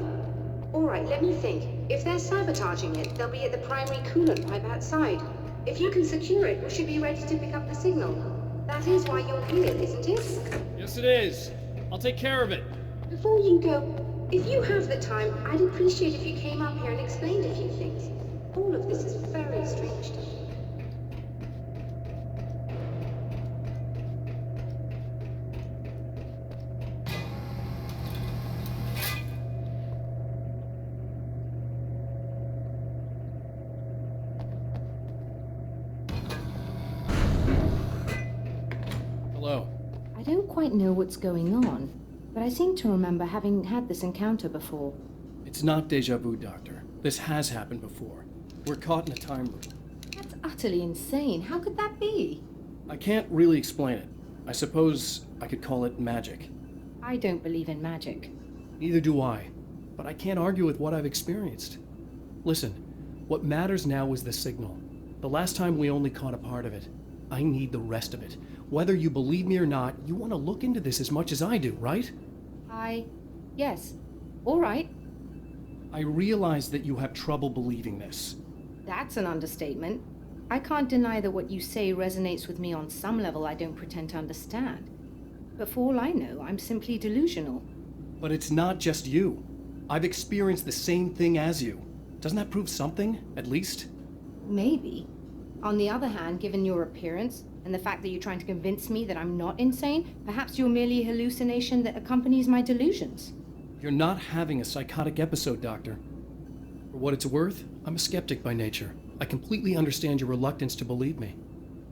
All right, let me think. If they're sabotaging it, they'll be at the primary coolant pipe outside. If you can secure it, we should be ready to pick up the signal. That is why you're here, isn't it? Yes, Yes, it is. I'll take care of it. Before you go, if you have the time, I'd appreciate if you came up here and explained a few things. All of this is very strange to me. Hello. I don't quite know what's going on, but I seem to remember having had this encounter before. It's not deja vu, Doctor. This has happened before. We're caught in a time loop. That's utterly insane. How could that be? I can't really explain it. I suppose I could call it magic. I don't believe in magic. Neither do I, but I can't argue with what I've experienced. Listen, what matters now is the signal. The last time we only caught a part of it. I need the rest of it. Whether you believe me or not, you want to look into this as much as I do, right? Yes. All right. I realize that you have trouble believing this. That's an understatement. I can't deny that what you say resonates with me on some level I don't pretend to understand. But for all I know, I'm simply delusional. But it's not just you. I've experienced the same thing as you. Doesn't that prove something, at least? Maybe. On the other hand, given your appearance, and the fact that you're trying to convince me that I'm not insane, perhaps you're merely a hallucination that accompanies my delusions. You're not having a psychotic episode, Doctor. For what it's worth, I'm a skeptic by nature. I completely understand your reluctance to believe me.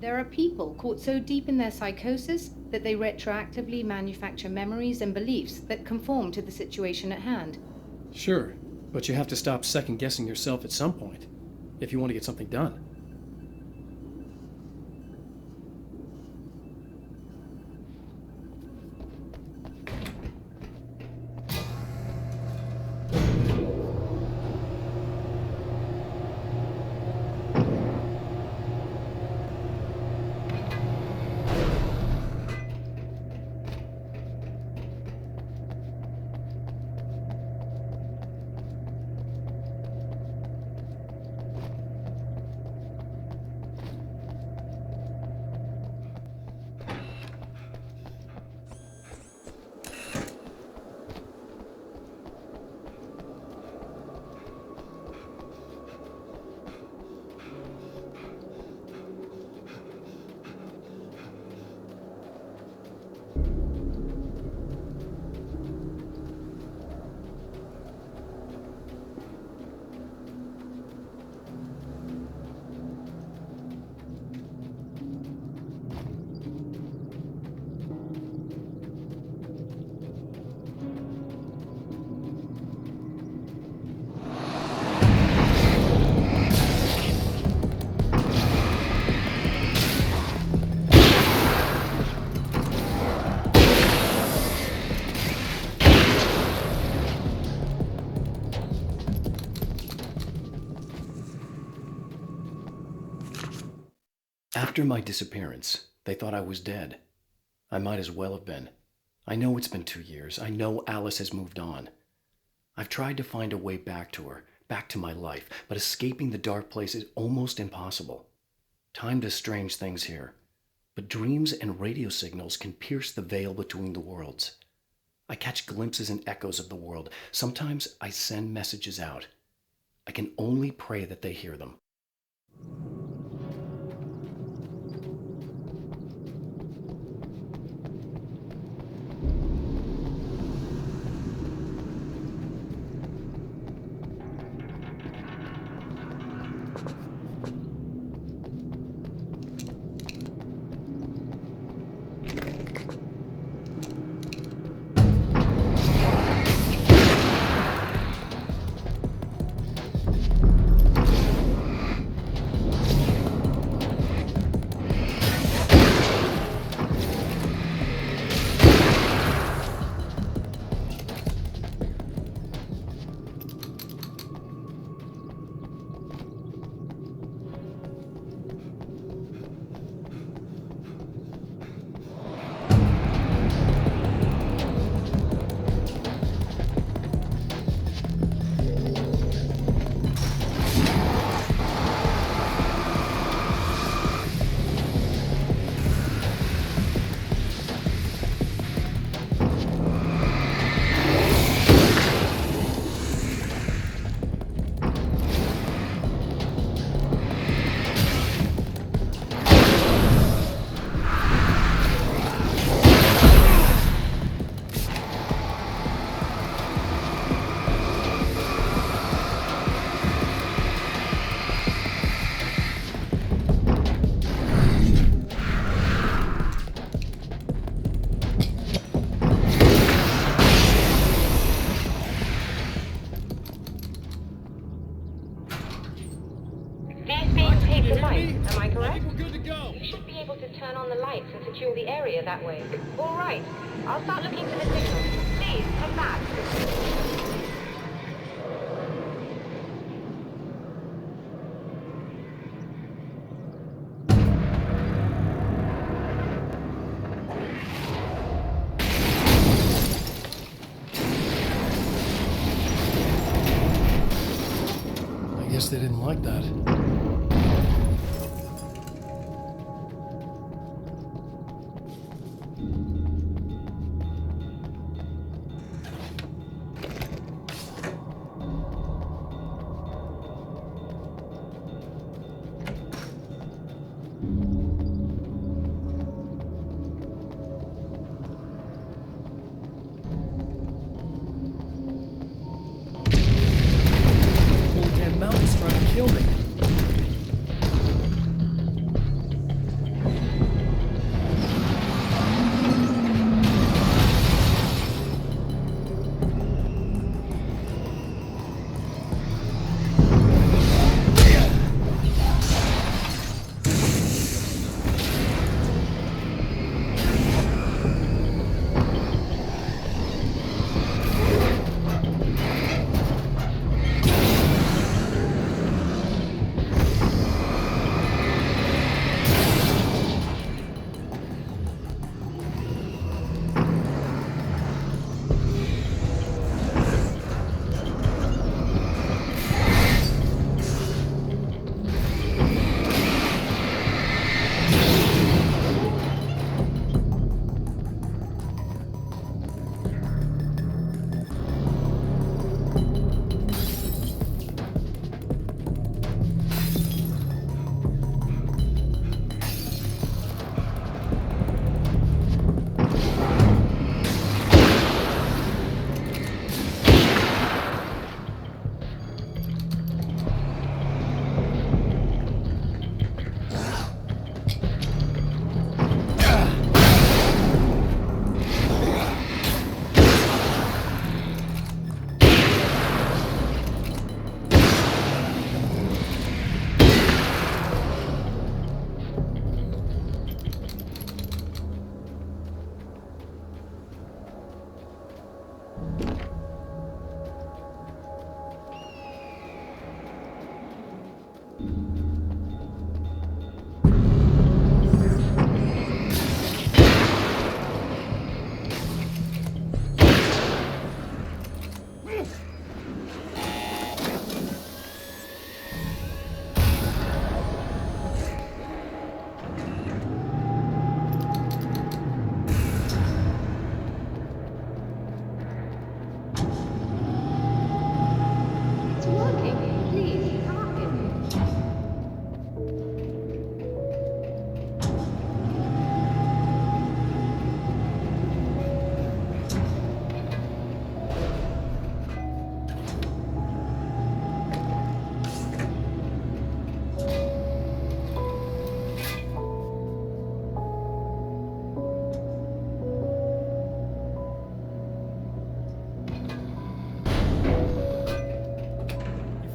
There are people caught so deep in their psychosis that they retroactively manufacture memories and beliefs that conform to the situation at hand. Sure, but you have to stop second-guessing yourself at some point, if you want to get something done. After my disappearance, they thought I was dead. I might as well have been. I know it's been 2 years. I know Alice has moved on. I've tried to find a way back to her, back to my life, but escaping the dark place is almost impossible. Time does strange things here, but dreams and radio signals can pierce the veil between the worlds. I catch glimpses and echoes of the world. Sometimes I send messages out. I can only pray that they hear them. turn on the lights and secure the area that way. All right. I'll start looking for the signal. Please, come back. I guess they didn't like that. Mountain's trying to kill me.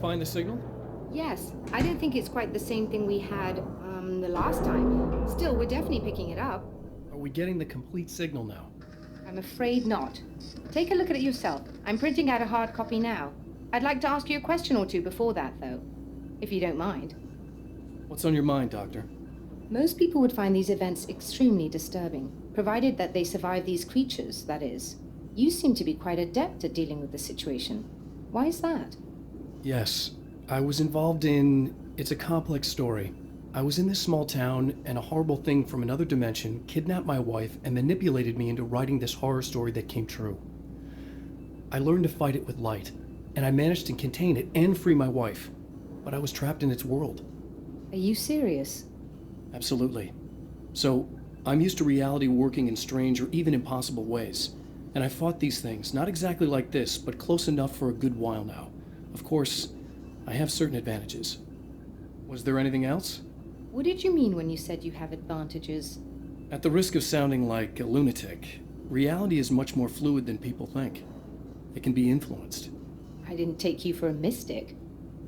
Find the signal? Yes, I don't think it's quite the same thing we had, the last time. Still, we're definitely picking it up. Are we getting the complete signal now? I'm afraid not. Take a look at it yourself. I'm printing out a hard copy now. I'd like to ask you a question or two before that, though, if you don't mind. What's on your mind, Doctor? Most people would find these events extremely disturbing, provided that they survive these creatures, that is. You seem to be quite adept at dealing with the situation. Why is that? Yes, I was involved in... It's a complex story. I was in this small town, and a horrible thing from another dimension kidnapped my wife and manipulated me into writing this horror story that came true. I learned to fight it with light, and I managed to contain it and free my wife. But I was trapped in its world. Are you serious? Absolutely. So, I'm used to reality working in strange or even impossible ways. And I fought these things, not exactly like this, but close enough for a good while now. Of course, I have certain advantages. Was there anything else? What did you mean when you said you have advantages? At the risk of sounding like a lunatic, reality is much more fluid than people think. It can be influenced. I didn't take you for a mystic.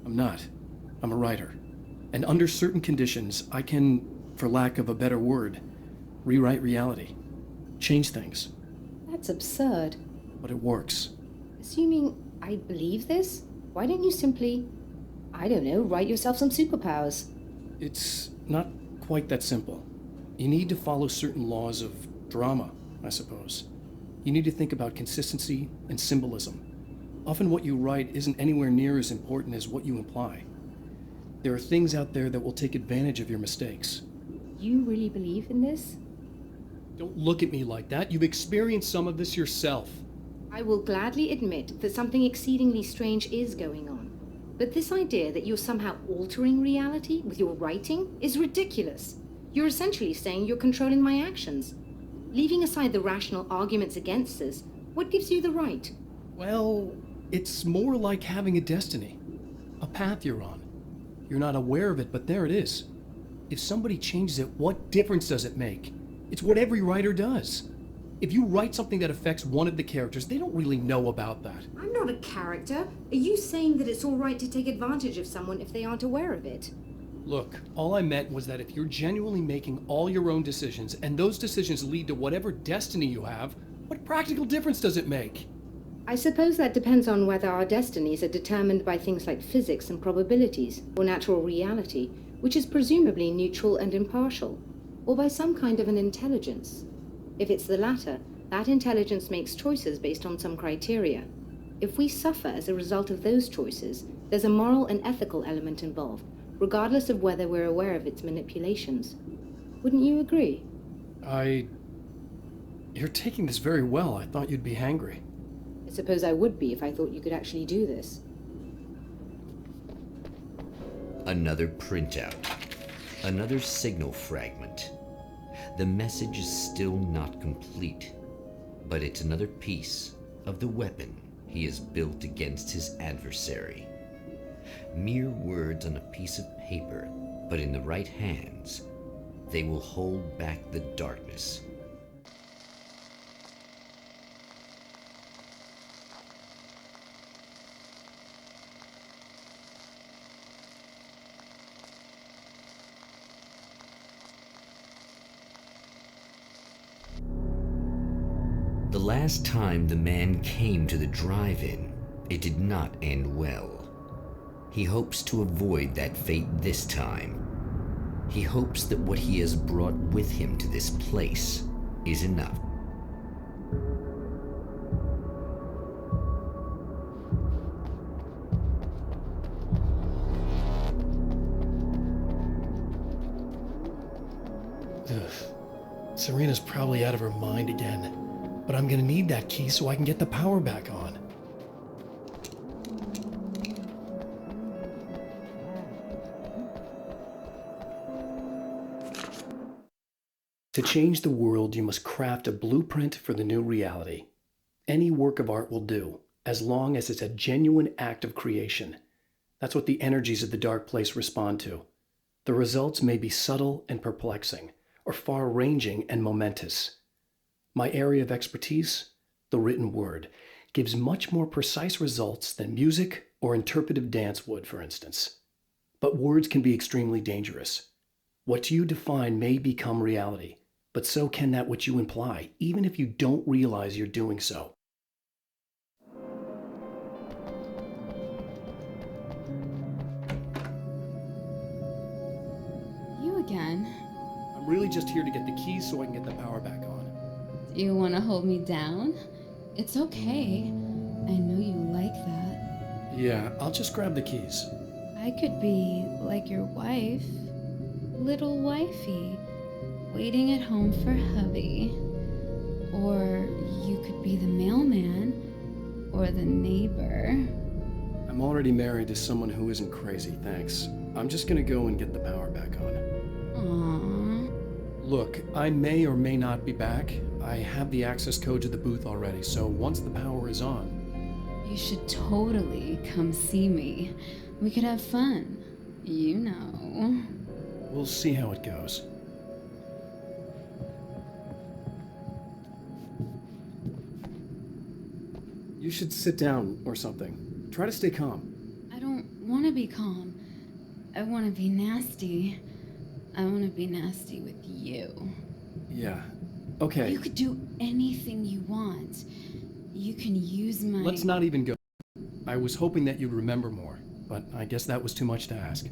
I'm not. I'm a writer. And under certain conditions, I can, for lack of a better word, rewrite reality, change things, That's absurd. but it works. Assuming I believe this, why don't you simply, I don't know, write yourself some superpowers? It's not quite that simple. You need to follow certain laws of drama, I suppose. You need to think about consistency and symbolism. Often what you write isn't anywhere near as important as what you imply. There are things out there that will take advantage of your mistakes. You really believe in this? Don't look at me like that. You've experienced some of this yourself. I will gladly admit that something exceedingly strange is going on. But this idea that you're somehow altering reality with your writing is ridiculous. You're essentially saying you're controlling my actions. Leaving aside the rational arguments against this, what gives you the right? Well, it's more like having a destiny, a path you're on. You're not aware of it, but there it is. If somebody changes it, what difference does it make? It's what every writer does. If you write something that affects one of the characters, they don't really know about that. I'm not a character. Are you saying that it's all right to take advantage of someone if they aren't aware of it? Look, all I meant was that if you're genuinely making all your own decisions, and those decisions lead to whatever destiny you have, what practical difference does it make? I suppose that depends on whether our destinies are determined by things like physics and probabilities, or natural reality, which is presumably neutral and impartial, or by some kind of an intelligence. If it's the latter, that intelligence makes choices based on some criteria. If we suffer as a result of those choices, there's a moral and ethical element involved, regardless of whether we're aware of its manipulations. Wouldn't you agree? You're taking this very well. I thought you'd be hangry. I suppose I would be if I thought you could actually do this. Another printout. Another signal fragment. The message is still not complete, but it's another piece of the weapon he has built against his adversary. Mere words on a piece of paper, but in the right hands, they will hold back the darkness. The last time the man came to the drive-in, it did not end well. He hopes to avoid that fate this time. He hopes that what he has brought with him to this place is enough. Serena's probably out of her mind again. But I'm gonna need that key so I can get the power back on. To change the world, you must craft a blueprint for the new reality. Any work of art will do, as long as it's a genuine act of creation. That's what the energies of the dark place respond to. The results may be subtle and perplexing, or far-ranging and momentous. My area of expertise, the written word, gives much more precise results than music or interpretive dance would, for instance. But words can be extremely dangerous. What you define may become reality, but so can that which you imply, even if you don't realize you're doing so. You again? I'm really just here to get the keys so I can get the power back on. Do you want to hold me down? It's okay. I know you like that. Yeah, I'll just grab the keys. I could be like your wife, little wifey, waiting at home for hubby. Or you could be the mailman, or the neighbor. I'm already married to someone who isn't crazy, thanks. I'm just gonna go and get the power back on. Aww. Look, I may or may not be back. I have the access code to the booth already, so once the power is on... You should totally come see me. We could have fun. You know. We'll see how it goes. You should sit down or something. Try to stay calm. I don't want to be calm. I want to be nasty. I want to be nasty with you. Yeah. Okay. You could do anything you want. You can use my... Let's not even go. I was hoping that you'd remember more, but I guess that was too much to ask.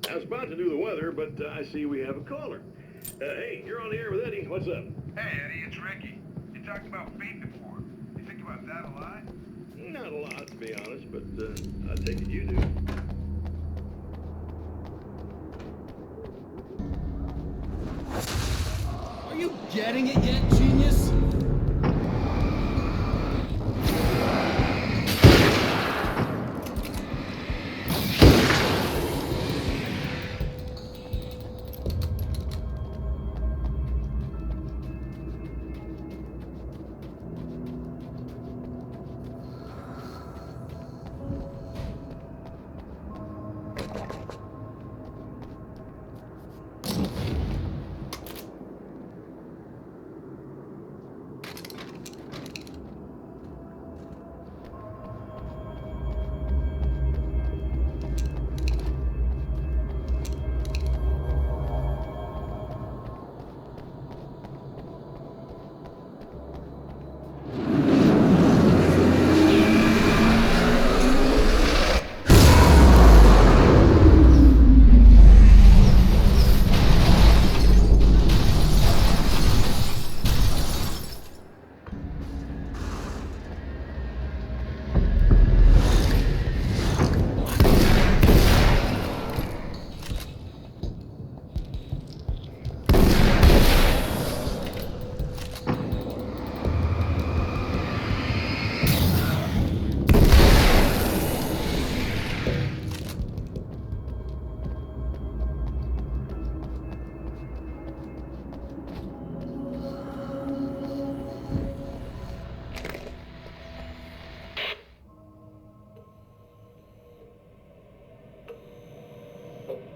I was about to do the weather, but I see we have a caller. Hey, you're on the air with Eddie. What's up? Hey, Eddie, it's Ricky. You talked about fate before. You think about that a lot? Not a lot, to be honest, but I take it you do. Are you getting it yet, genius?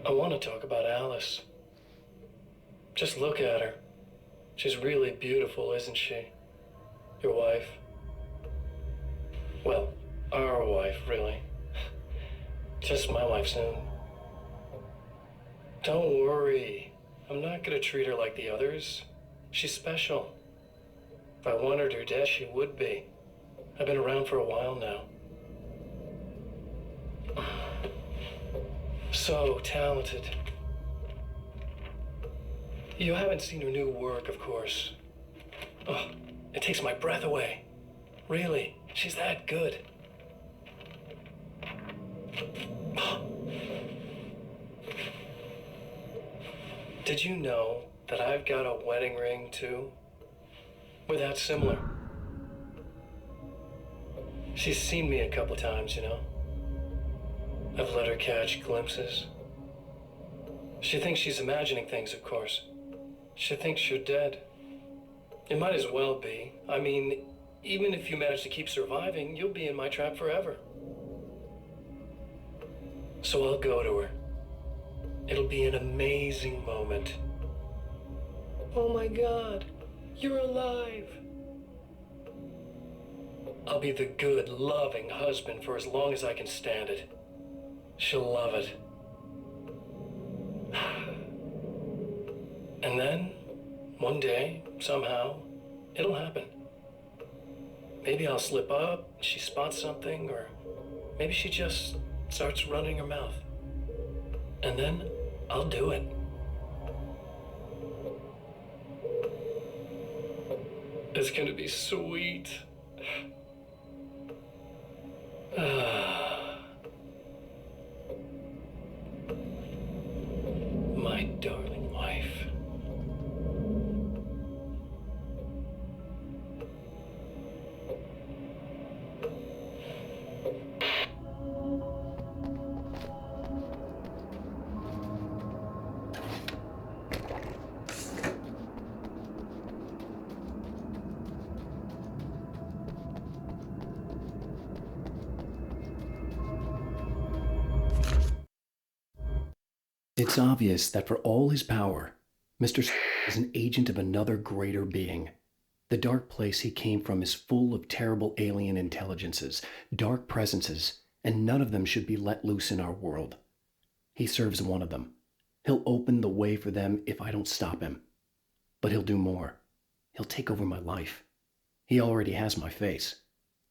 I want to talk about Alice. Just look at her. She's really beautiful, isn't she? Your wife. Well, our wife, really. Just my wife soon. Don't worry. I'm not gonna treat her like the others. She's special. If I wanted her dead, she would be. I've been around for a while now. So talented. You haven't seen her new work, of course. Oh, it takes my breath away. Really, she's that good. Did you know that I've got a wedding ring, too? Without similar. She's seen me a couple times, you know. I've let her catch glimpses. She thinks she's imagining things, of course. She thinks you're dead. It might as well be. I mean, even if you manage to keep surviving, you'll be in my trap forever. So I'll go to her. It'll be an amazing moment. Oh my God, you're alive. I'll be the good, loving husband for as long as I can stand it. She'll love it. And then, one day, somehow, it'll happen. Maybe I'll slip up, she spots something, or maybe she just starts running her mouth. And then, I'll do it. It's gonna be sweet. My darling wife. It's obvious that for all his power, Mr. is an agent of another greater being. The dark place he came from is full of terrible alien intelligences, dark presences, and none of them should be let loose in our world. He serves one of them. He'll open the way for them if I don't stop him. But he'll do more. He'll take over my life. He already has my face.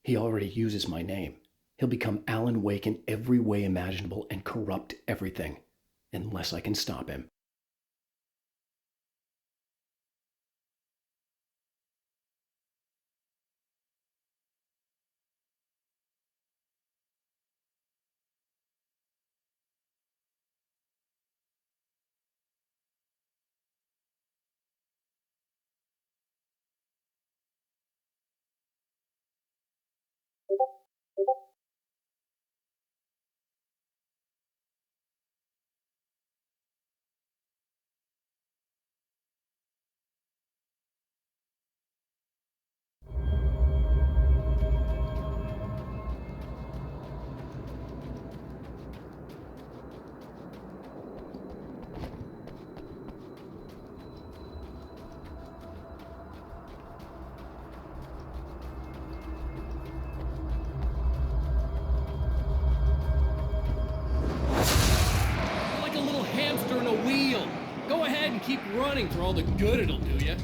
He already uses my name. He'll become Alan Wake in every way imaginable and corrupt everything, unless I can stop him. You're like a little hamster in a wheel. Go ahead and keep running for all the good it'll do you.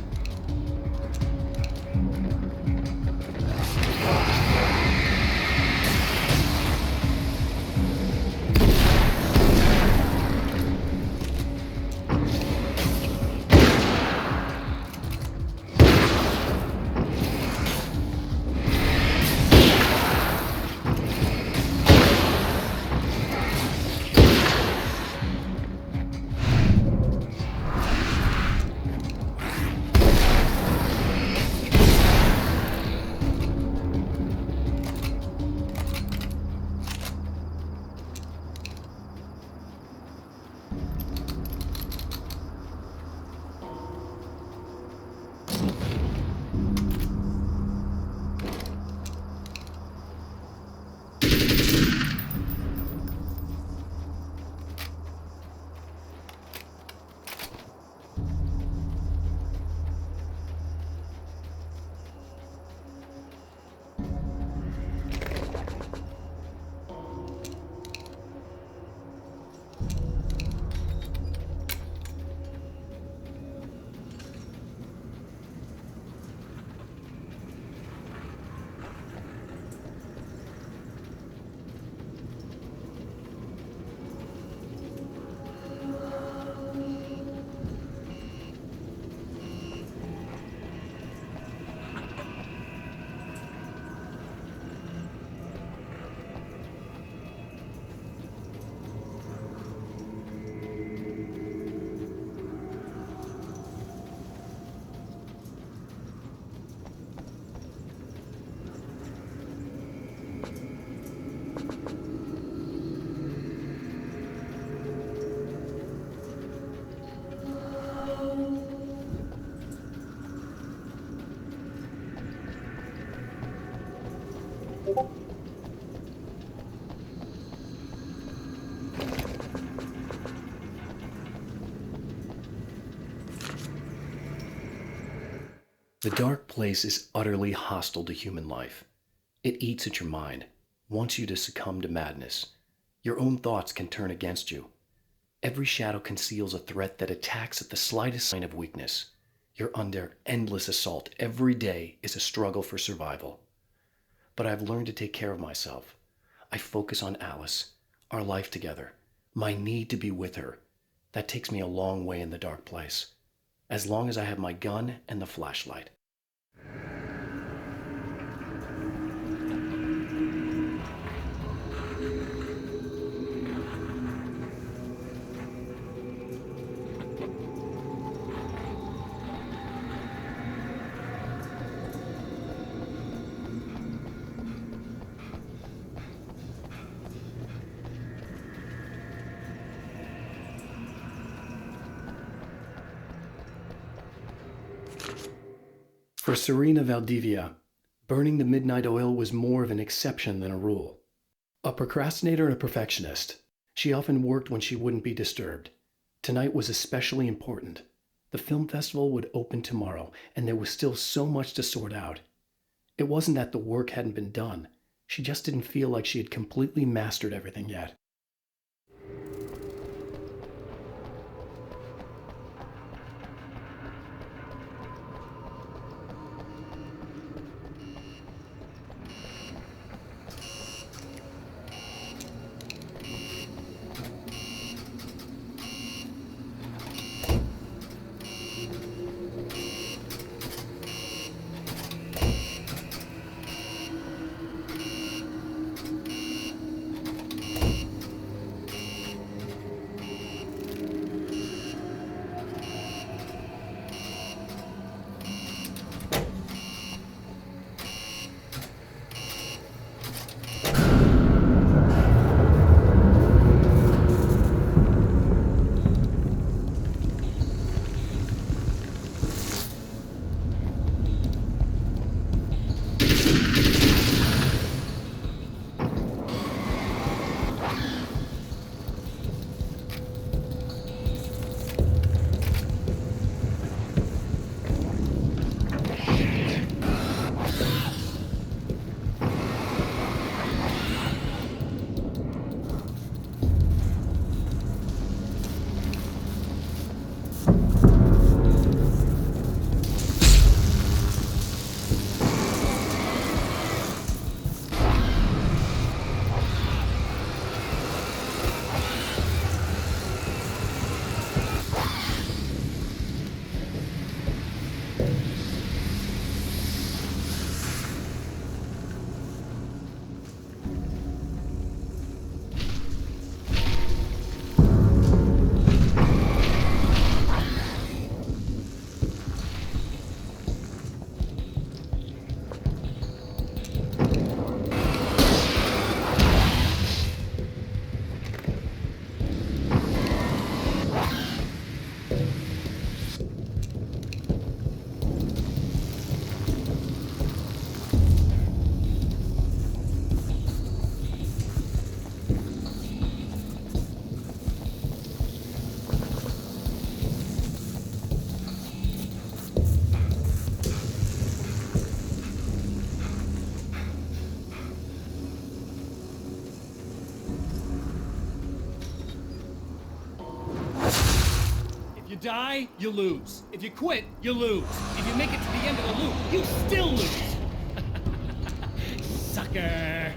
The dark place is utterly hostile to human life. It eats at your mind, wants you to succumb to madness. Your own thoughts can turn against you. Every shadow conceals a threat that attacks at the slightest sign of weakness. You're under endless assault. Every day is a struggle for survival. But I've learned to take care of myself. I focus on Alice, our life together, my need to be with her. That takes me a long way in the dark place. As long as I have my gun and the flashlight. For Serena Valdivia, burning the midnight oil was more of an exception than a rule. A procrastinator and a perfectionist, she often worked when she wouldn't be disturbed. Tonight was especially important. The film festival would open tomorrow, and there was still so much to sort out. It wasn't that the work hadn't been done. She just didn't feel like she had completely mastered everything yet. If you die, you lose. If you quit, you lose. If you make it to the end of the loop, you still lose. Sucker.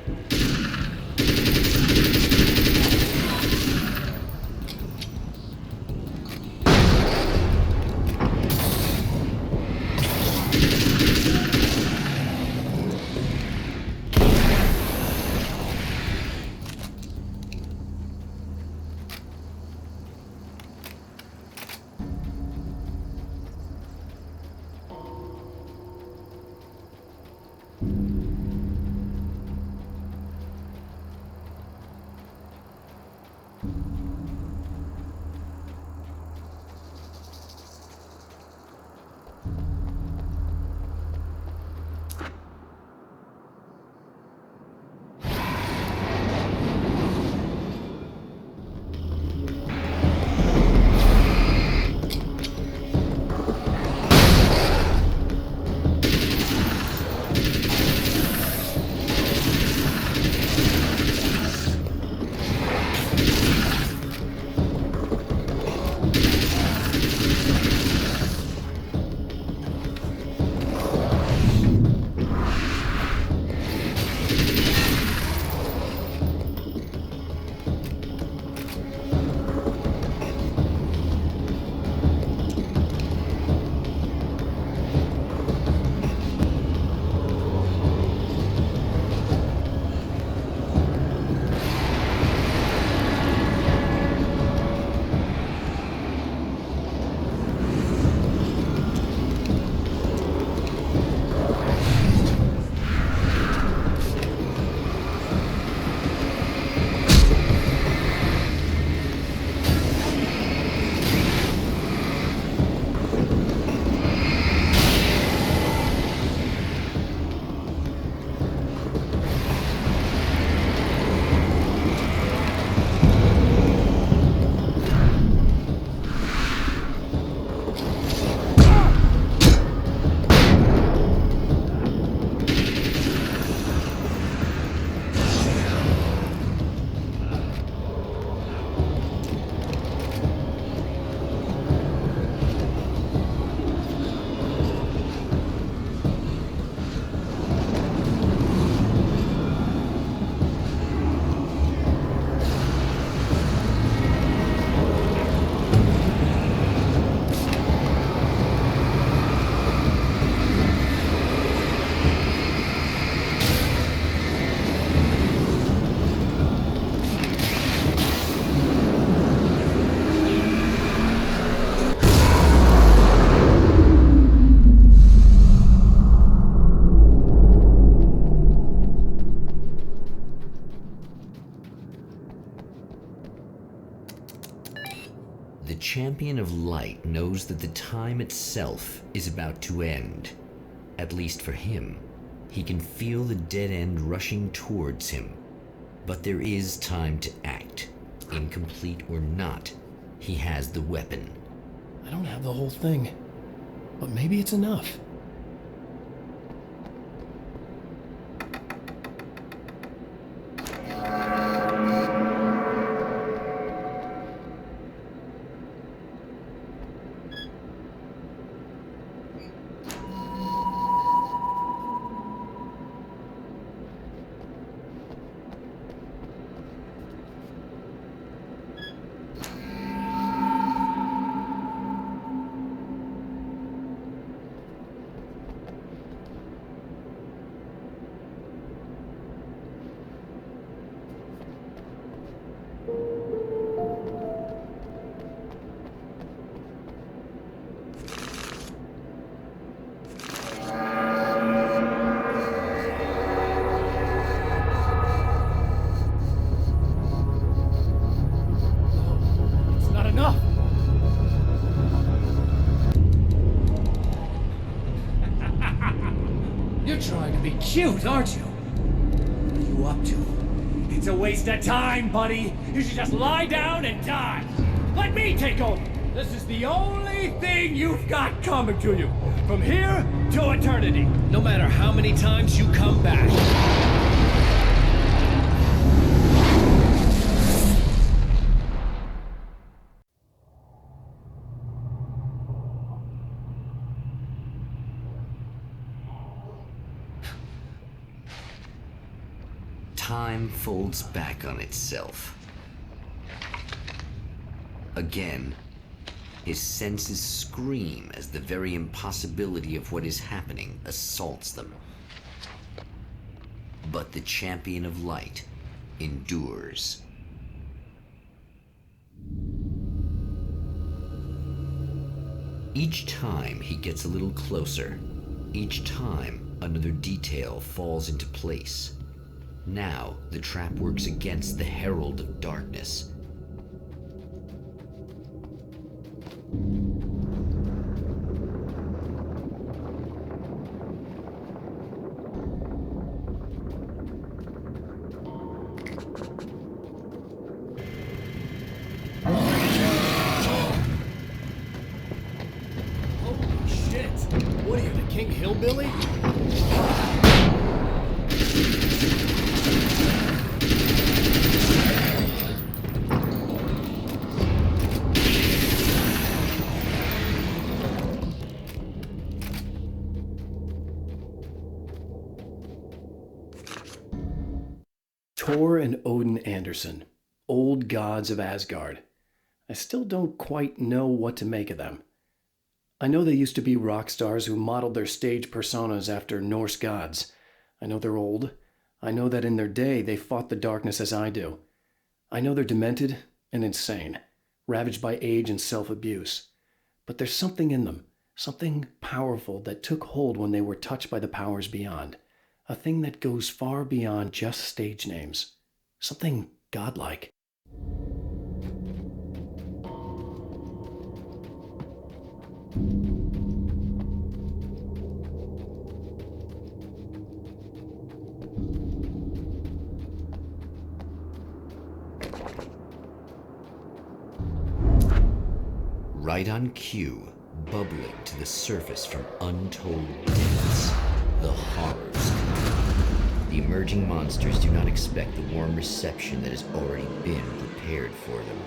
Champion of Light knows that the time itself is about to end. At least for him. He can feel the dead end rushing towards him. But there is time to act. Incomplete or not, he has the weapon. I don't have the whole thing, but maybe it's enough. You're trying to be cute, aren't you? What are you up to? It's a waste of time, buddy. You should just lie down and die. Let me take over. This is the only thing you've got coming to you. From here to eternity. No matter how many times you come back. Time folds back on itself. Again, his senses scream as the very impossibility of what is happening assaults them. But the Champion of Light endures. Each time he gets a little closer. Each time another detail falls into place. Now, the trap works against the Herald of Darkness. Holy shit! What are you, the King Hillbilly? Thor and Odin Anderson, old gods of Asgard. I still don't quite know what to make of them. I know they used to be rock stars who modeled their stage personas after Norse gods. I know they're old. I know that in their day they fought the darkness as I do. I know they're demented and insane, ravaged by age and self-abuse. But there's something in them, something powerful that took hold when they were touched by the powers beyond. A thing that goes far beyond just stage names. Something godlike. Right on cue, bubbling to the surface from untold depths, the horrors. The emerging monsters do not expect the warm reception that has already been prepared for them.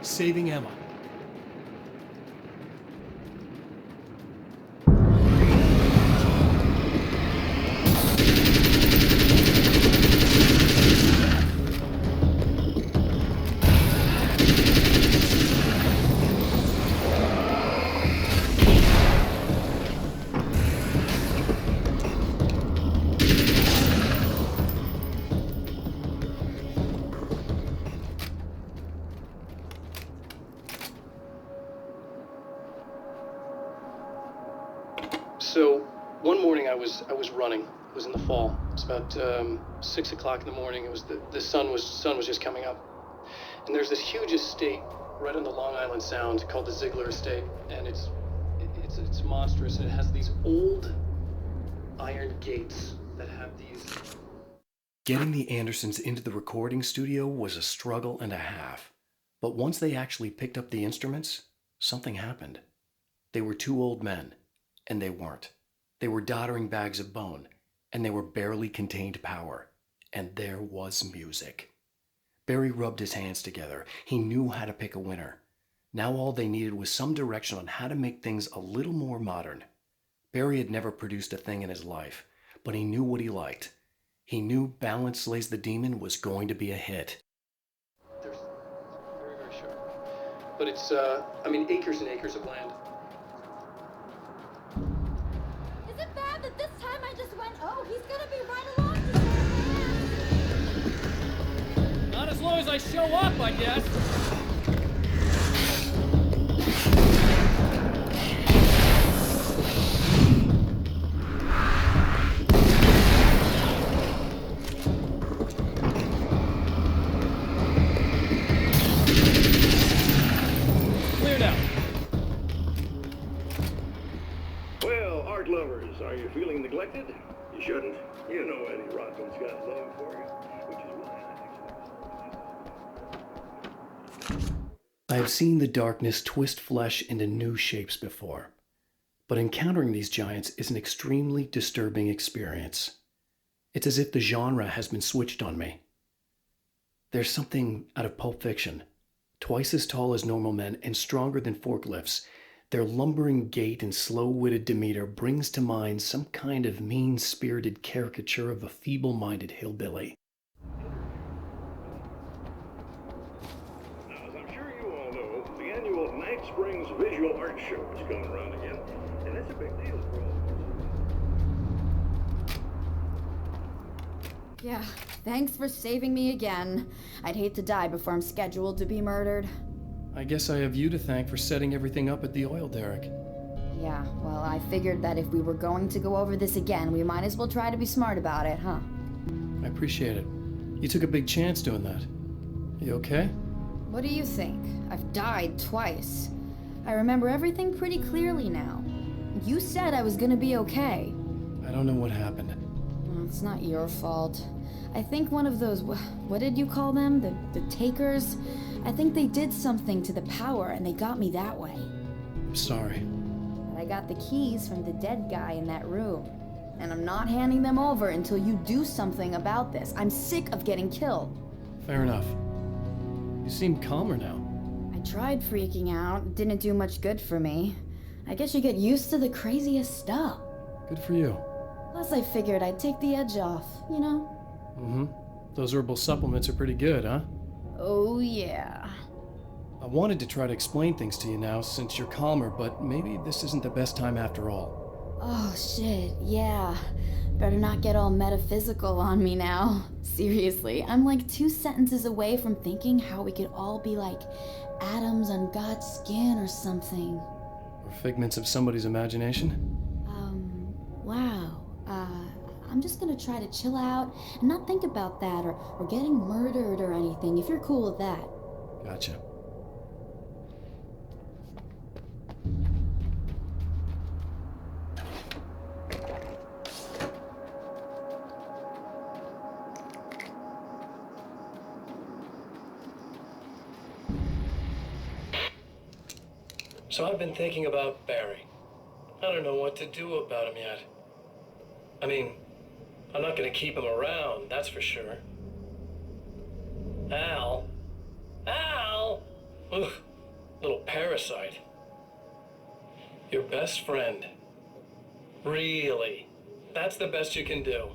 saving Emma. So, one morning I was running. It was in the fall. It's about 6 o'clock in the morning. It was the sun was just coming up. And there's this huge estate right on the Long Island Sound called the Ziegler Estate, and it's monstrous. And it has these old iron gates that have these. Getting the Andersons into the recording studio was a struggle and a half. But once they actually picked up the instruments, something happened. They were two old men. And they weren't. They were doddering bags of bone, and they were barely contained power. And there was music. Barry rubbed his hands together. He knew how to pick a winner. Now all they needed was some direction on how to make things a little more modern. Barry had never produced a thing in his life, but he knew what he liked. He knew Balance Slays the Demon was going to be a hit. There's very, very sharp. But it's, acres and acres of land. Is it bad that this time I just went, oh, he's gonna be right along to Not as long as I show up, I guess. Clear now. Well, art lovers, are you feeling neglected? You shouldn't. You know Eddie Rodman's got love for you, which is why I have seen the darkness twist flesh into new shapes before, but encountering these giants is an extremely disturbing experience. It's as if the genre has been switched on me. There's something out of Pulp Fiction. Twice as tall as normal men and stronger than forklifts, their lumbering gait and slow-witted demeanor brings to mind some kind of mean-spirited caricature of a feeble-minded hillbilly. Now, as I'm sure you all know, the annual Night Springs Visual Art Show is coming around again, and that's a big deal for all of us. Yeah, thanks for saving me again. I'd hate to die before I'm scheduled to be murdered. I guess I have you to thank for setting everything up at the oil derrick. Yeah, well, I figured that if we were going to go over this again, we might as well try to be smart about it, huh? I appreciate it. You took a big chance doing that. You okay? What do you think? I've died twice. I remember everything pretty clearly now. You said I was gonna be okay. I don't know what happened. Well, it's not your fault. I think one of those, what did you call them? The takers? I think they did something to the power and they got me that way. I'm sorry. But I got the keys from the dead guy in that room. And I'm not handing them over until you do something about this. I'm sick of getting killed. Fair enough. You seem calmer now. I tried freaking out. It didn't do much good for me. I guess you get used to the craziest stuff. Good for you. Plus I figured I'd take the edge off, you know? Mm-hmm. Those herbal supplements are pretty good, huh? Oh, yeah. I wanted to try to explain things to you now since you're calmer, but maybe this isn't the best time after all. Oh, shit, yeah. Better not get all metaphysical on me now. Seriously, I'm like 2 sentences away from thinking how we could all be like atoms on God's skin or something. Or figments of somebody's imagination? Wow. I'm just gonna try to chill out and not think about that or getting murdered or anything, if you're cool with that. Gotcha. So I've been thinking about Barry. I don't know what to do about him yet. I mean, I'm not gonna keep him around, that's for sure. Al? Ugh, little parasite. Your best friend. Really? That's the best you can do?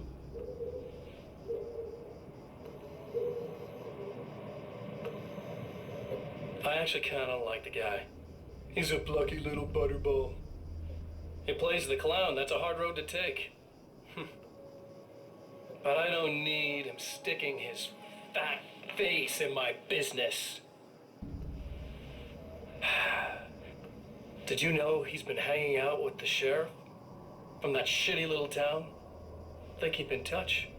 I actually kind of like the guy. He's a plucky little butterball. He plays the clown. That's a hard road to take. But I don't need him sticking his fat face in my business. Did you know he's been hanging out with the sheriff from that shitty little town? They keep in touch.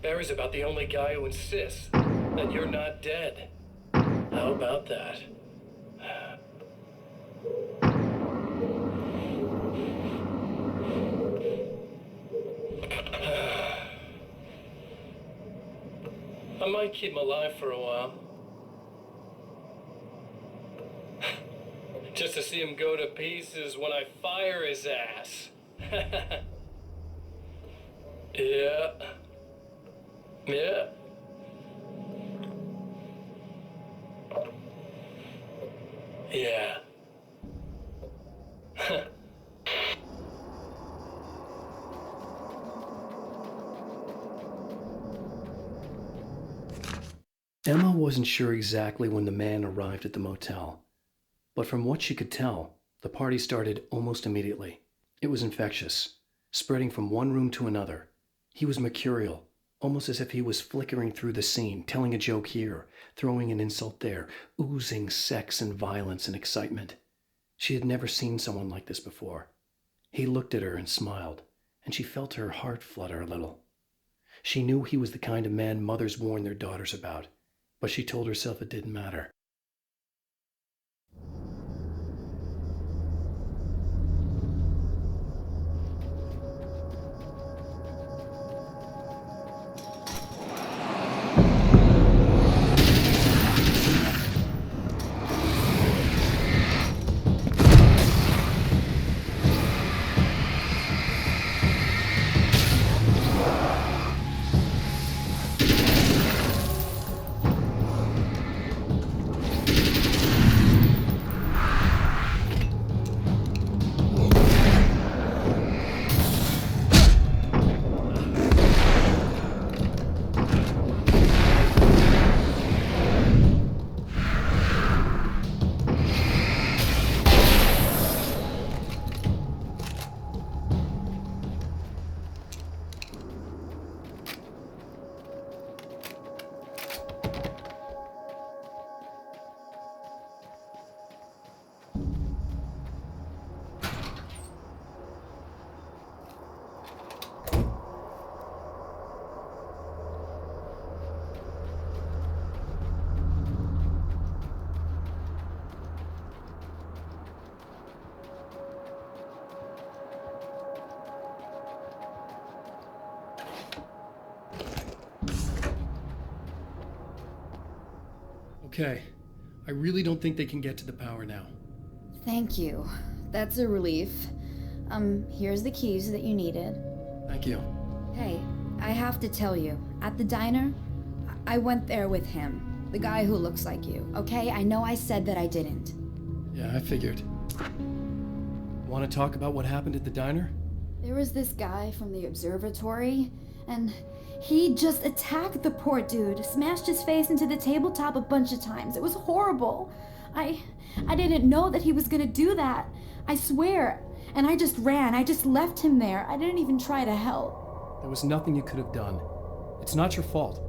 Barry's about the only guy who insists that you're not dead. How about that? I might keep him alive for a while. Just to see him go to pieces when I fire his ass. Yeah. Yeah. Yeah. Emma wasn't sure exactly when the man arrived at the motel, but from what she could tell, the party started almost immediately. It was infectious, spreading from one room to another. He was mercurial, almost as if he was flickering through the scene, telling a joke here, throwing an insult there, oozing sex and violence and excitement. She had never seen someone like this before. He looked at her and smiled, and she felt her heart flutter a little. She knew he was the kind of man mothers warn their daughters about, but she told herself it didn't matter. Okay, I really don't think they can get to the power now. Thank you. That's a relief. Here's the keys that you needed. Thank you. Hey, I have to tell you, at the diner, I went there with him. The guy who looks like you, okay? I know I said that I didn't. Yeah, I figured. Want to talk about what happened at the diner? There was this guy from the observatory, and he just attacked the poor dude, smashed his face into the tabletop a bunch of times. It was horrible. I didn't know that he was gonna do that. I swear. And I just ran. I just left him there. I didn't even try to help. There was nothing you could have done. It's not your fault.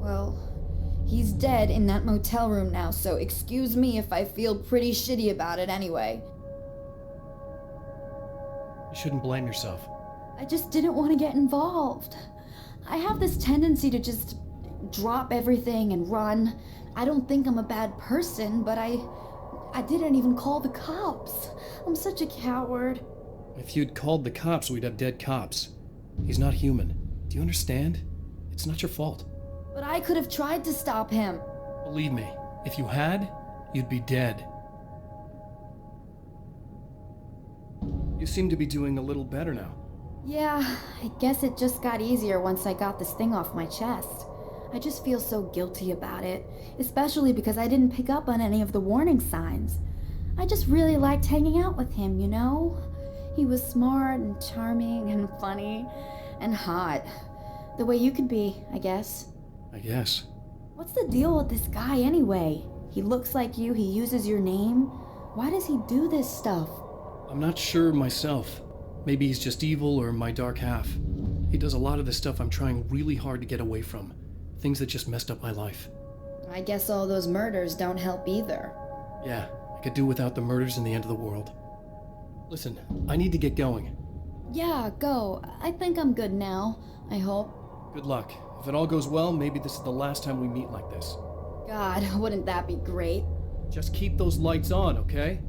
Well, he's dead in that motel room now, so excuse me if I feel pretty shitty about it anyway. You shouldn't blame yourself. I just didn't want to get involved. I have this tendency to just drop everything and run. I don't think I'm a bad person, but I didn't even call the cops. I'm such a coward. If you'd called the cops, we'd have dead cops. He's not human. Do you understand? It's not your fault. But I could have tried to stop him. Believe me, if you had, you'd be dead. You seem to be doing a little better now. Yeah, I guess it just got easier once I got this thing off my chest. I just feel so guilty about it, especially because I didn't pick up on any of the warning signs. I just really liked hanging out with him, you know? He was smart and charming and funny and hot. The way you could be, I guess. I guess. What's the deal with this guy anyway? He looks like you, he uses your name. Why does he do this stuff? I'm not sure myself. Maybe he's just evil or my dark half. He does a lot of the stuff I'm trying really hard to get away from. Things that just messed up my life. I guess all those murders don't help either. Yeah, I could do without the murders and the end of the world. Listen, I need to get going. Yeah, go. I think I'm good now. I hope. Good luck. If it all goes well, maybe this is the last time we meet like this. God, wouldn't that be great? Just keep those lights on, okay?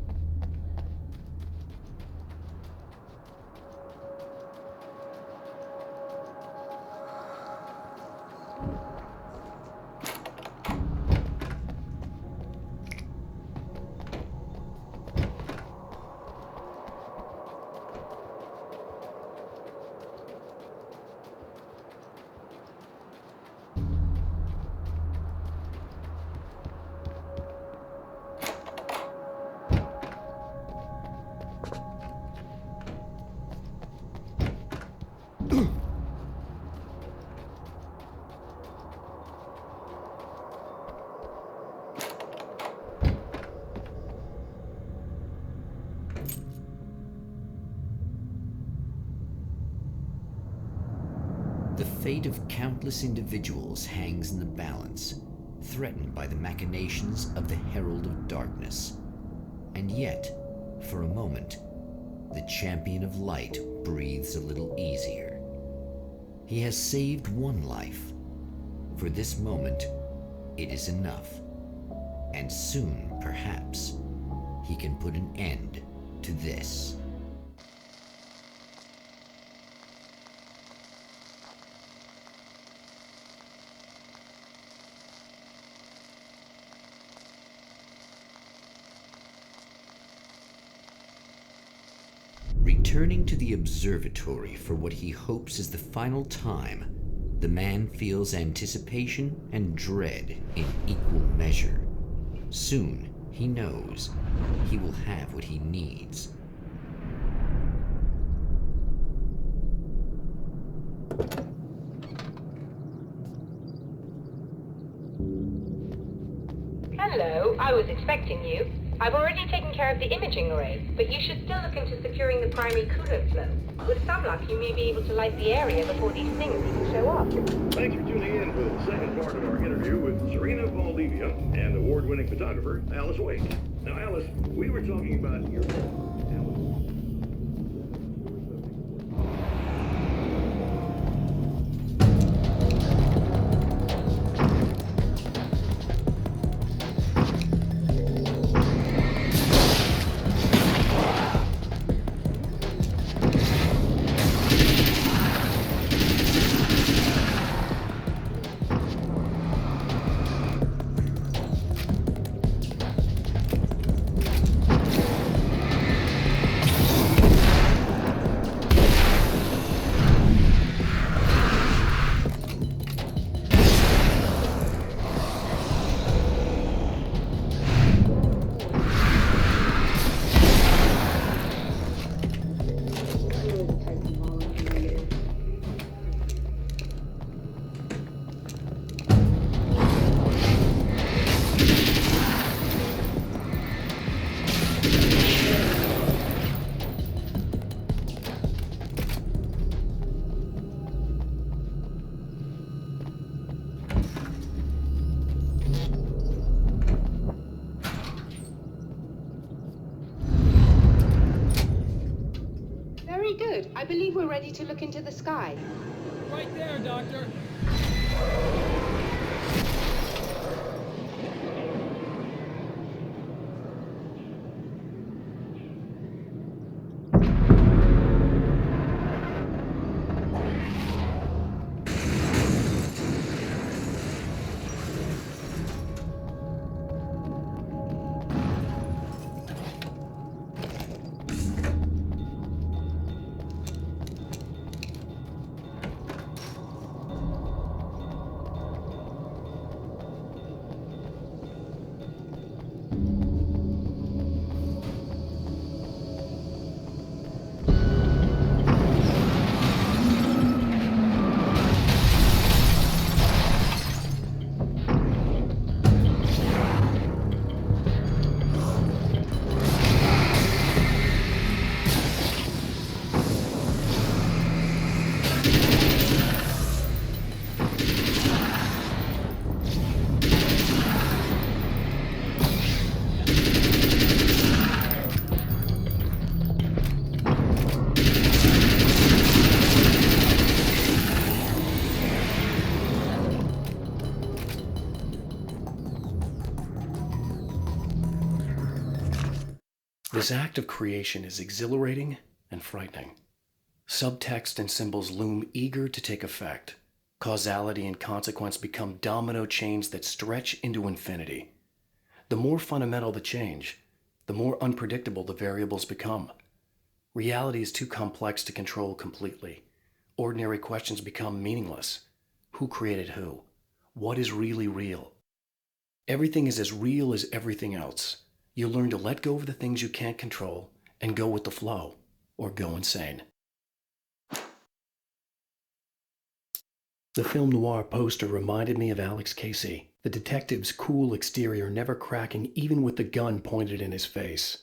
The fate of countless individuals hangs in the balance, threatened by the machinations of the Herald of Darkness. And yet, for a moment, the Champion of Light breathes a little easier. He has saved one life. For this moment, it is enough. And soon, perhaps, he can put an end to this. Returning to the observatory for what he hopes is the final time, the man feels anticipation and dread in equal measure. Soon, he knows, he will have what he needs. Hello, I was expecting you. I've already taken care of the imaging array, but you should still look into securing the primary coolant flow. With some luck, you may be able to light the area before these things even show up. Thanks for tuning in for the second part of our interview with Serena Valdivia and award-winning photographer Alice Wake. Now, Alice, we were talking about your... Very good. I believe we're ready to look into the sky. Right there, Doctor. This act of creation is exhilarating and frightening. Subtext and symbols loom eager to take effect. Causality and consequence become domino chains that stretch into infinity. The more fundamental the change, the more unpredictable the variables become. Reality is too complex to control completely. Ordinary questions become meaningless. Who created who? What is really real? Everything is as real as everything else. You'll learn to let go of the things you can't control and go with the flow, or go insane. The film noir poster reminded me of Alex Casey, the detective's cool exterior never cracking even with the gun pointed in his face.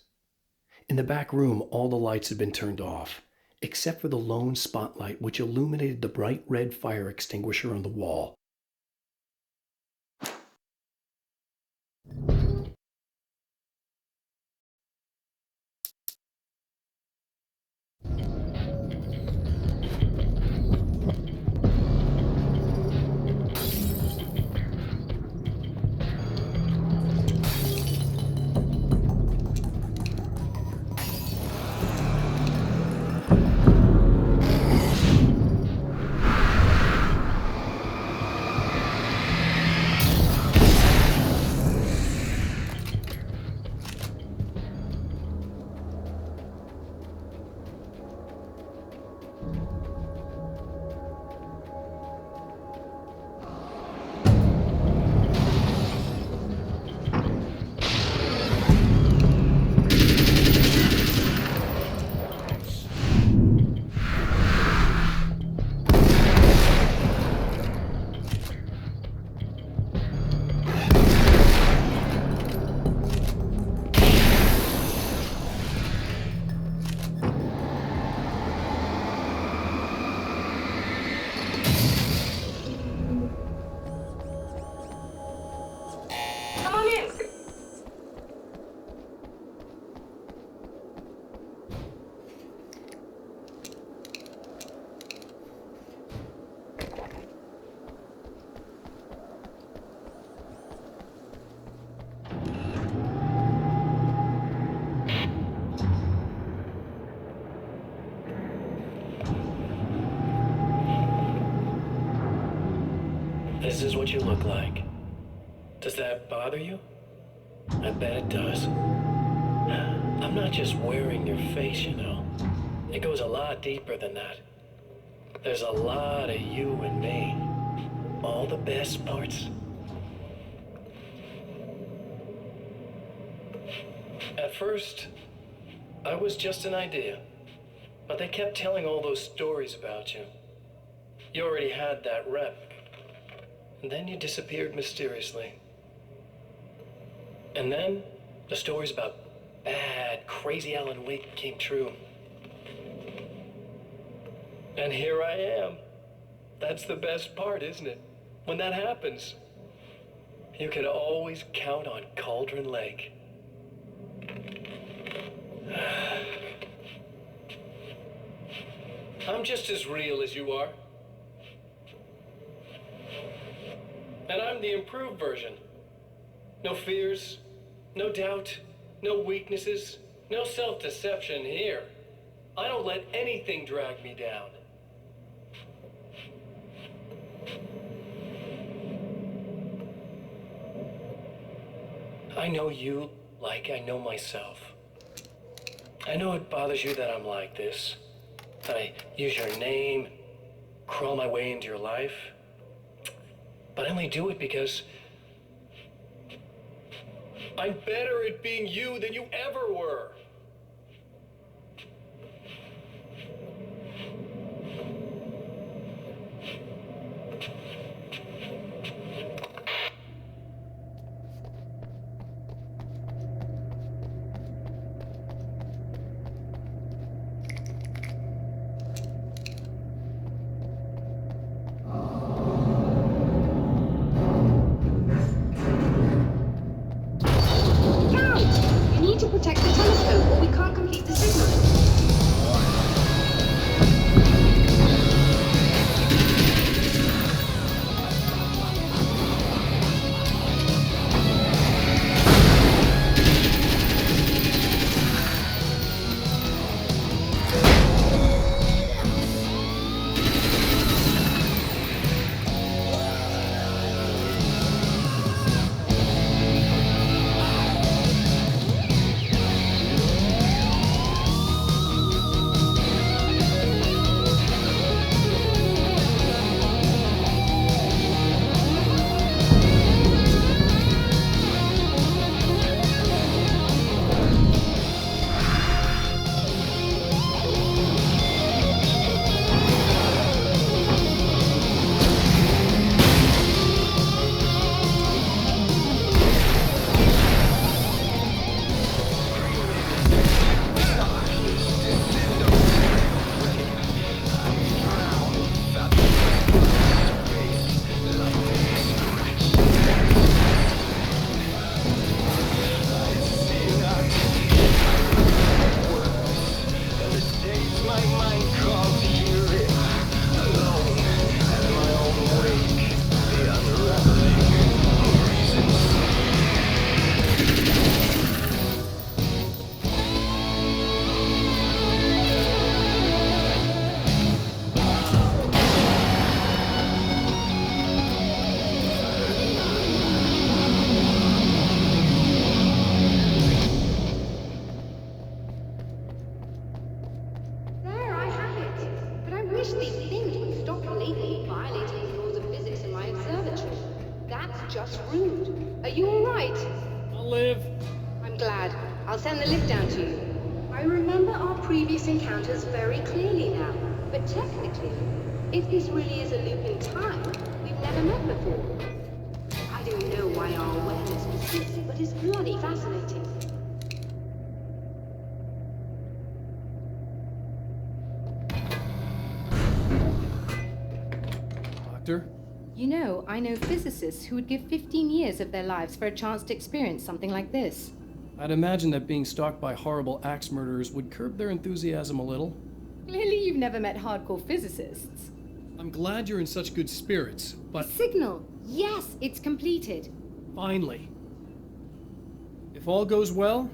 In the back room, all the lights had been turned off, except for the lone spotlight which illuminated the bright red fire extinguisher on the wall. This is what you look like. Does that bother you? I bet it does. I'm not just wearing your face, you know. It goes a lot deeper than that. There's a lot of you and me. All the best parts. At first, I was just an idea. But they kept telling all those stories about you. You already had that rep. And then you disappeared mysteriously. And then the stories about bad, crazy Alan Wake came true. And here I am. That's the best part, isn't it? When that happens, you can always count on Cauldron Lake. I'm just as real as you are. And I'm the improved version. No fears, no doubt, no weaknesses, no self-deception here. I don't let anything drag me down. I know you like I know myself. I know it bothers you that I'm like this, that I use your name, crawl my way into your life. But I only do it because I'm better at being you than you ever were. Protect the telescope. Glad. I'll send the lift down to you. I remember our previous encounters very clearly now, but technically, if this really is a loop in time, we've never met before. I don't know why our awareness persists, but it's bloody fascinating. Doctor? You know, I know physicists who would give 15 years of their lives for a chance to experience something like this. I'd imagine that being stalked by horrible axe murderers would curb their enthusiasm a little. Clearly you've never met hardcore physicists. I'm glad you're in such good spirits, but... Signal! Yes, it's completed. Finally. If all goes well,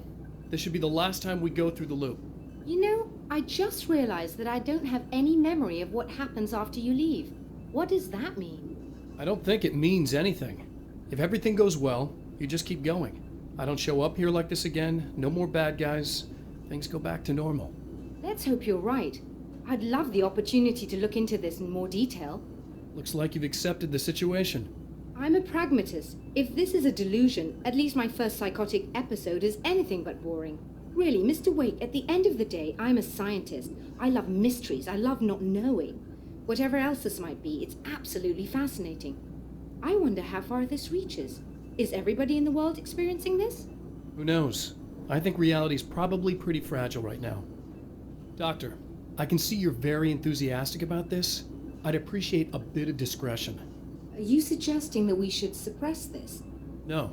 this should be the last time we go through the loop. You know, I just realized that I don't have any memory of what happens after you leave. What does that mean? I don't think it means anything. If everything goes well, you just keep going. I don't show up here like this again, no more bad guys. Things go back to normal. Let's hope you're right. I'd love the opportunity to look into this in more detail. Looks like you've accepted the situation. I'm a pragmatist. If this is a delusion, at least my first psychotic episode is anything but boring. Really, Mr. Wake, at the end of the day, I'm a scientist. I love mysteries. I love not knowing. Whatever else this might be, it's absolutely fascinating. I wonder how far this reaches. Is everybody in the world experiencing this? Who knows? I think reality's probably pretty fragile right now. Doctor, I can see you're very enthusiastic about this. I'd appreciate a bit of discretion. Are you suggesting that we should suppress this? No.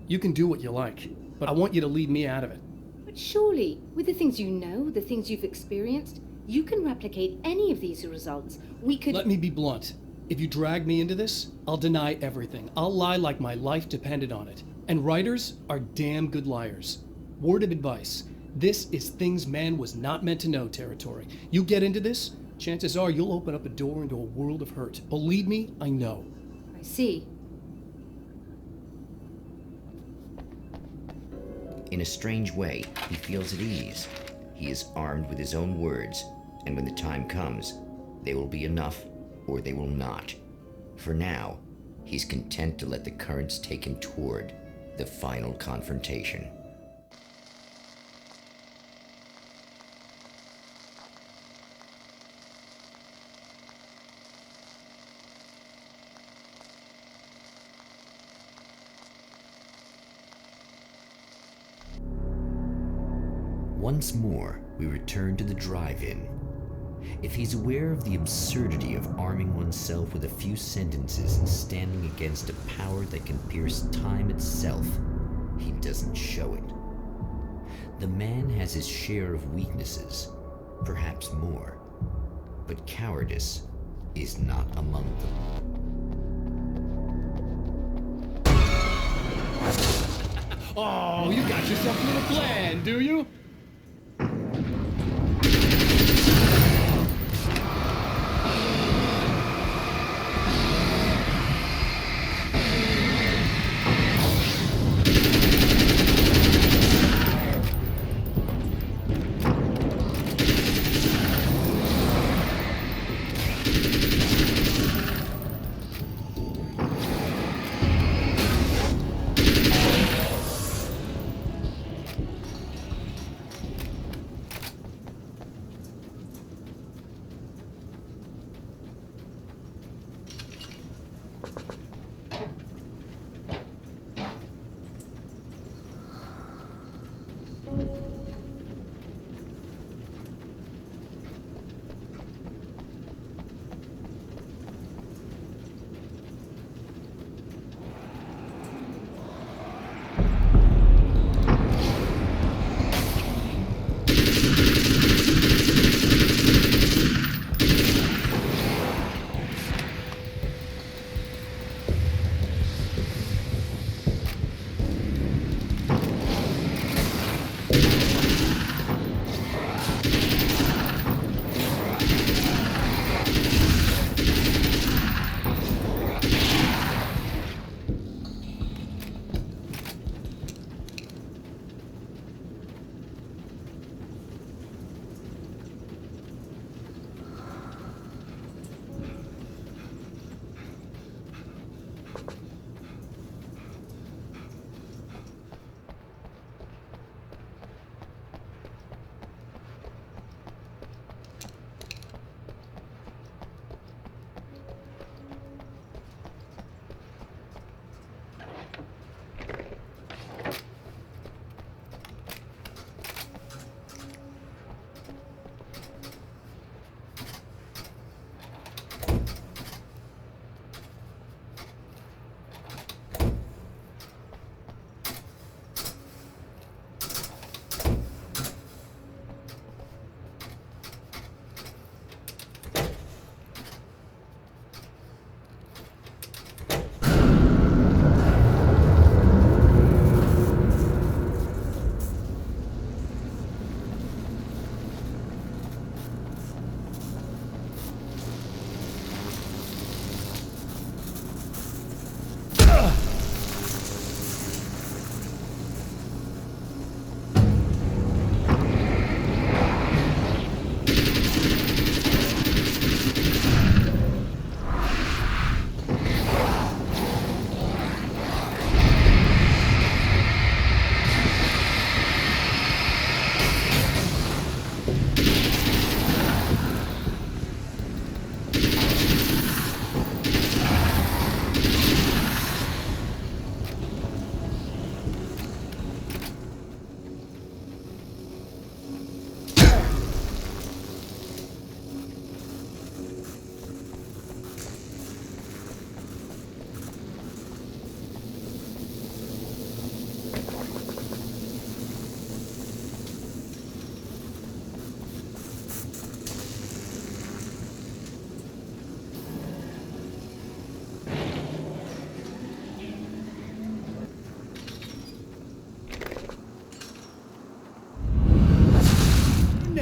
You can do what you like, but I want you to leave me out of it. But surely, with the things you know, the things you've experienced, you can replicate any of these results. We could... Let me be blunt. If you drag me into this, I'll deny everything. I'll lie like my life depended on it. And writers are damn good liars. Word of advice. This is things man was not meant to know territory. You get into this, chances are you'll open up a door into a world of hurt. Believe me, I know. I see. In a strange way, he feels at ease. He is armed with his own words, and when the time comes, they will be enough or they will not. For now, he's content to let the currents take him toward the final confrontation. Once more, we return to the drive-in. If he's aware of the absurdity of arming oneself with a few sentences and standing against a power that can pierce time itself, he doesn't show it. The man has his share of weaknesses, perhaps more, but cowardice is not among them. Oh, you got yourself a little plan, do you?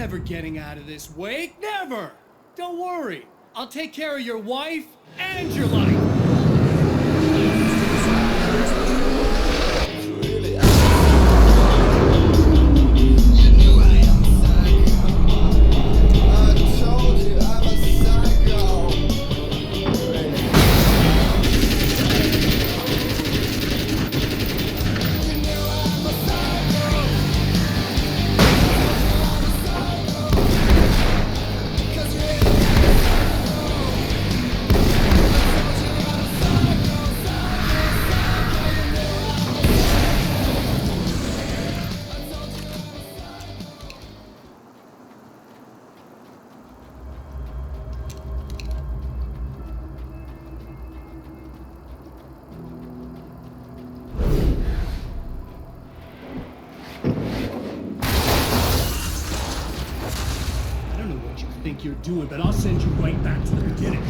never getting out of this, Wake. Never! Don't worry. I'll take care of your wife and your life. Think you're doing, but I'll send you right back to the beginning.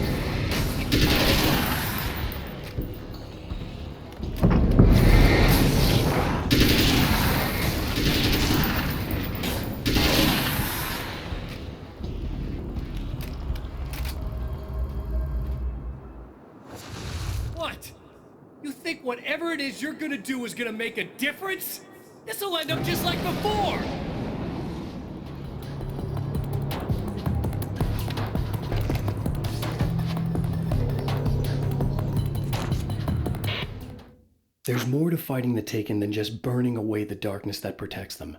What? You think whatever it is you're gonna do is gonna make a difference? This'll end up just like before! There's more to fighting the Taken than just burning away the darkness that protects them.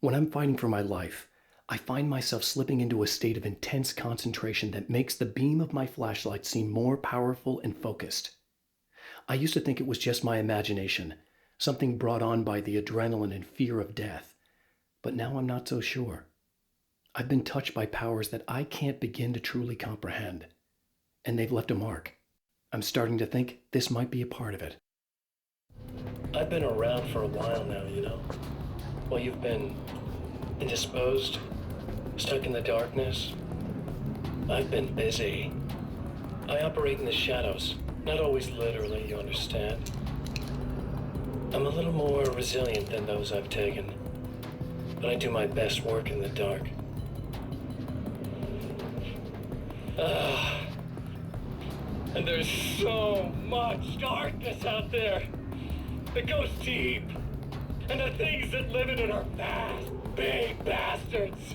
When I'm fighting for my life, I find myself slipping into a state of intense concentration that makes the beam of my flashlight seem more powerful and focused. I used to think it was just my imagination, something brought on by the adrenaline and fear of death, but now I'm not so sure. I've been touched by powers that I can't begin to truly comprehend, and they've left a mark. I'm starting to think this might be a part of it. I've been around for a while now, you know? Well, you've been indisposed, stuck in the darkness. I've been busy. I operate in the shadows, not always literally, you understand? I'm a little more resilient than those I've taken, but I do my best work in the dark. And there's so much darkness out there. It goes deep, and the things that live in it are fast, big bastards.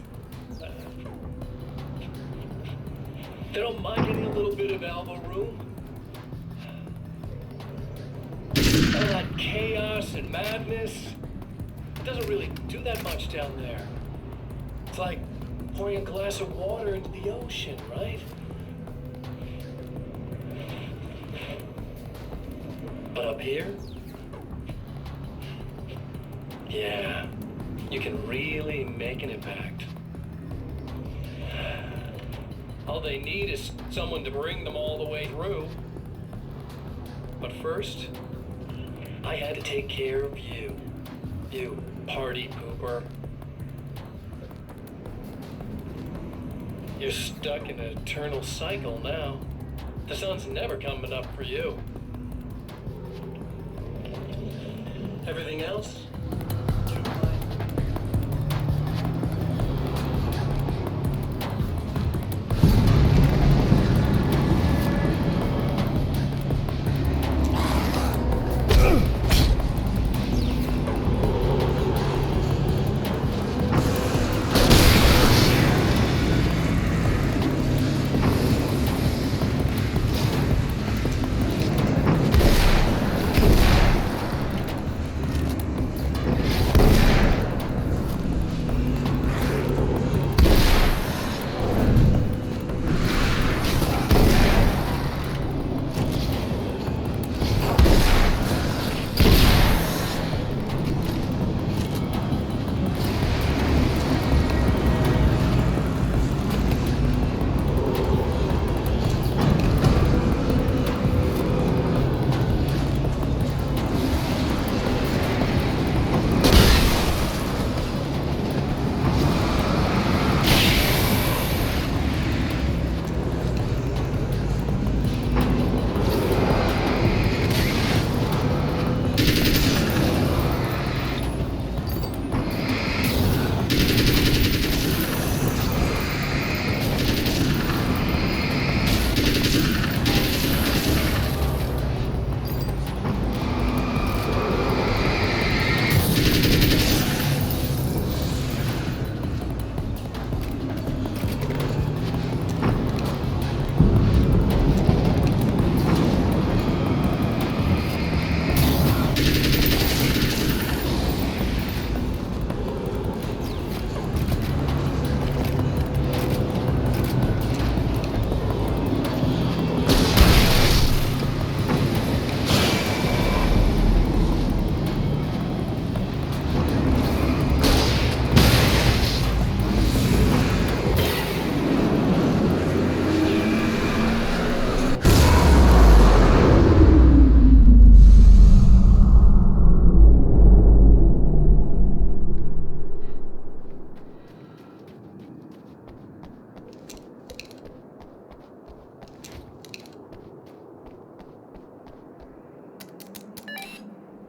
They don't mind getting a little bit of elbow room. All that chaos and madness, it doesn't really do that much down there. It's like pouring a glass of water into the ocean, right? But up here, yeah, you can really make an impact. All they need is someone to bring them all the way through. But first, I had to take care of you. You party pooper. You're stuck in an eternal cycle now. The sun's never coming up for you. Everything else?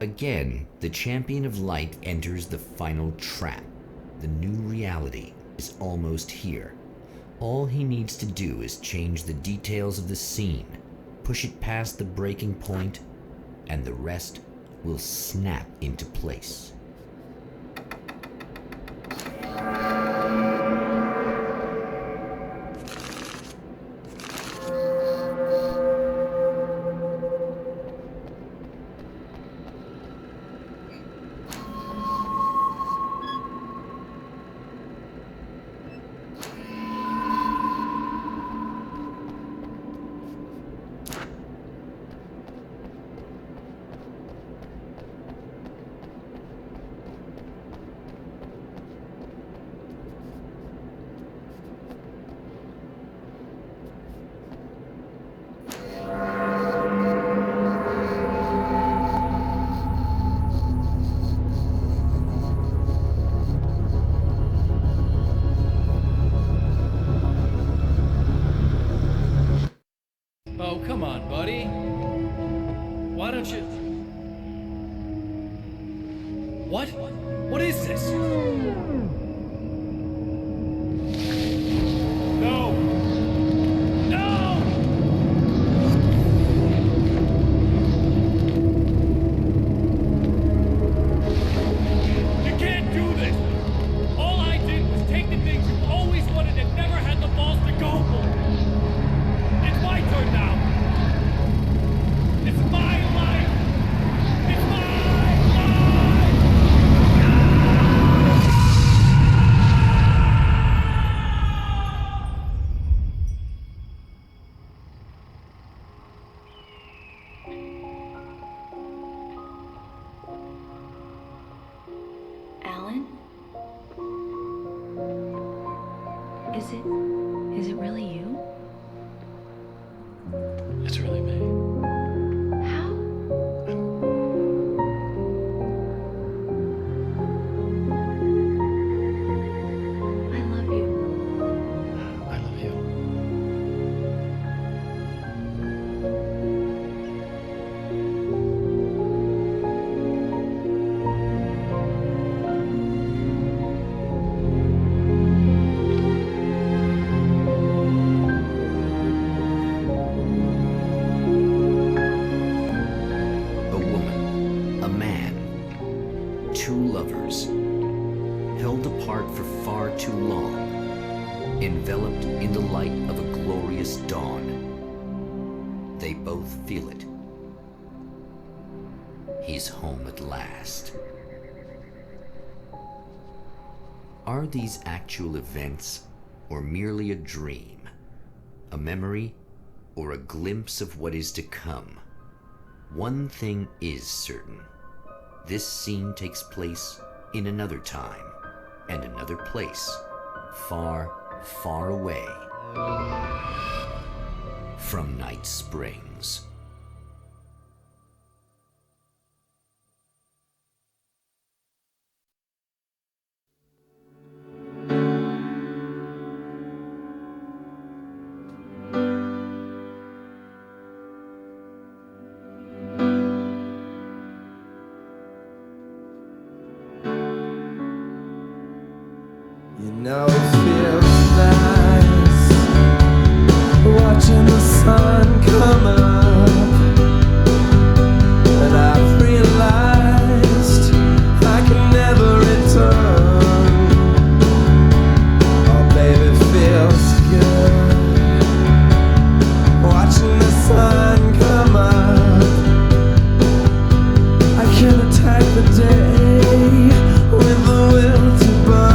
Again, the champion of light enters the final trap. The new reality is almost here. All he needs to do is change the details of the scene, push it past the breaking point, and the rest will snap into place. Oh, come on, buddy. Why don't you... What? What is this? No! No! You can't do this! All I did was take the things you always wanted and never had the balls to go for. It's my turn now. It's my life. It's my life. Alan? Is it really you? It's really me. How? I love you. I love you. A woman, a man, two lovers, held apart for far too long, enveloped in the light of a glorious dawn. They both feel it. He's home at last. Are these actual events, or merely a dream? A memory, or a glimpse of what is to come? One thing is certain. This scene takes place in another time and another place, far, far away from Night Springs. You know it feels nice watching the sun come up, and I've realized I can never return. Oh baby, it feels good watching the sun come up. I can attack the day with the will to burn.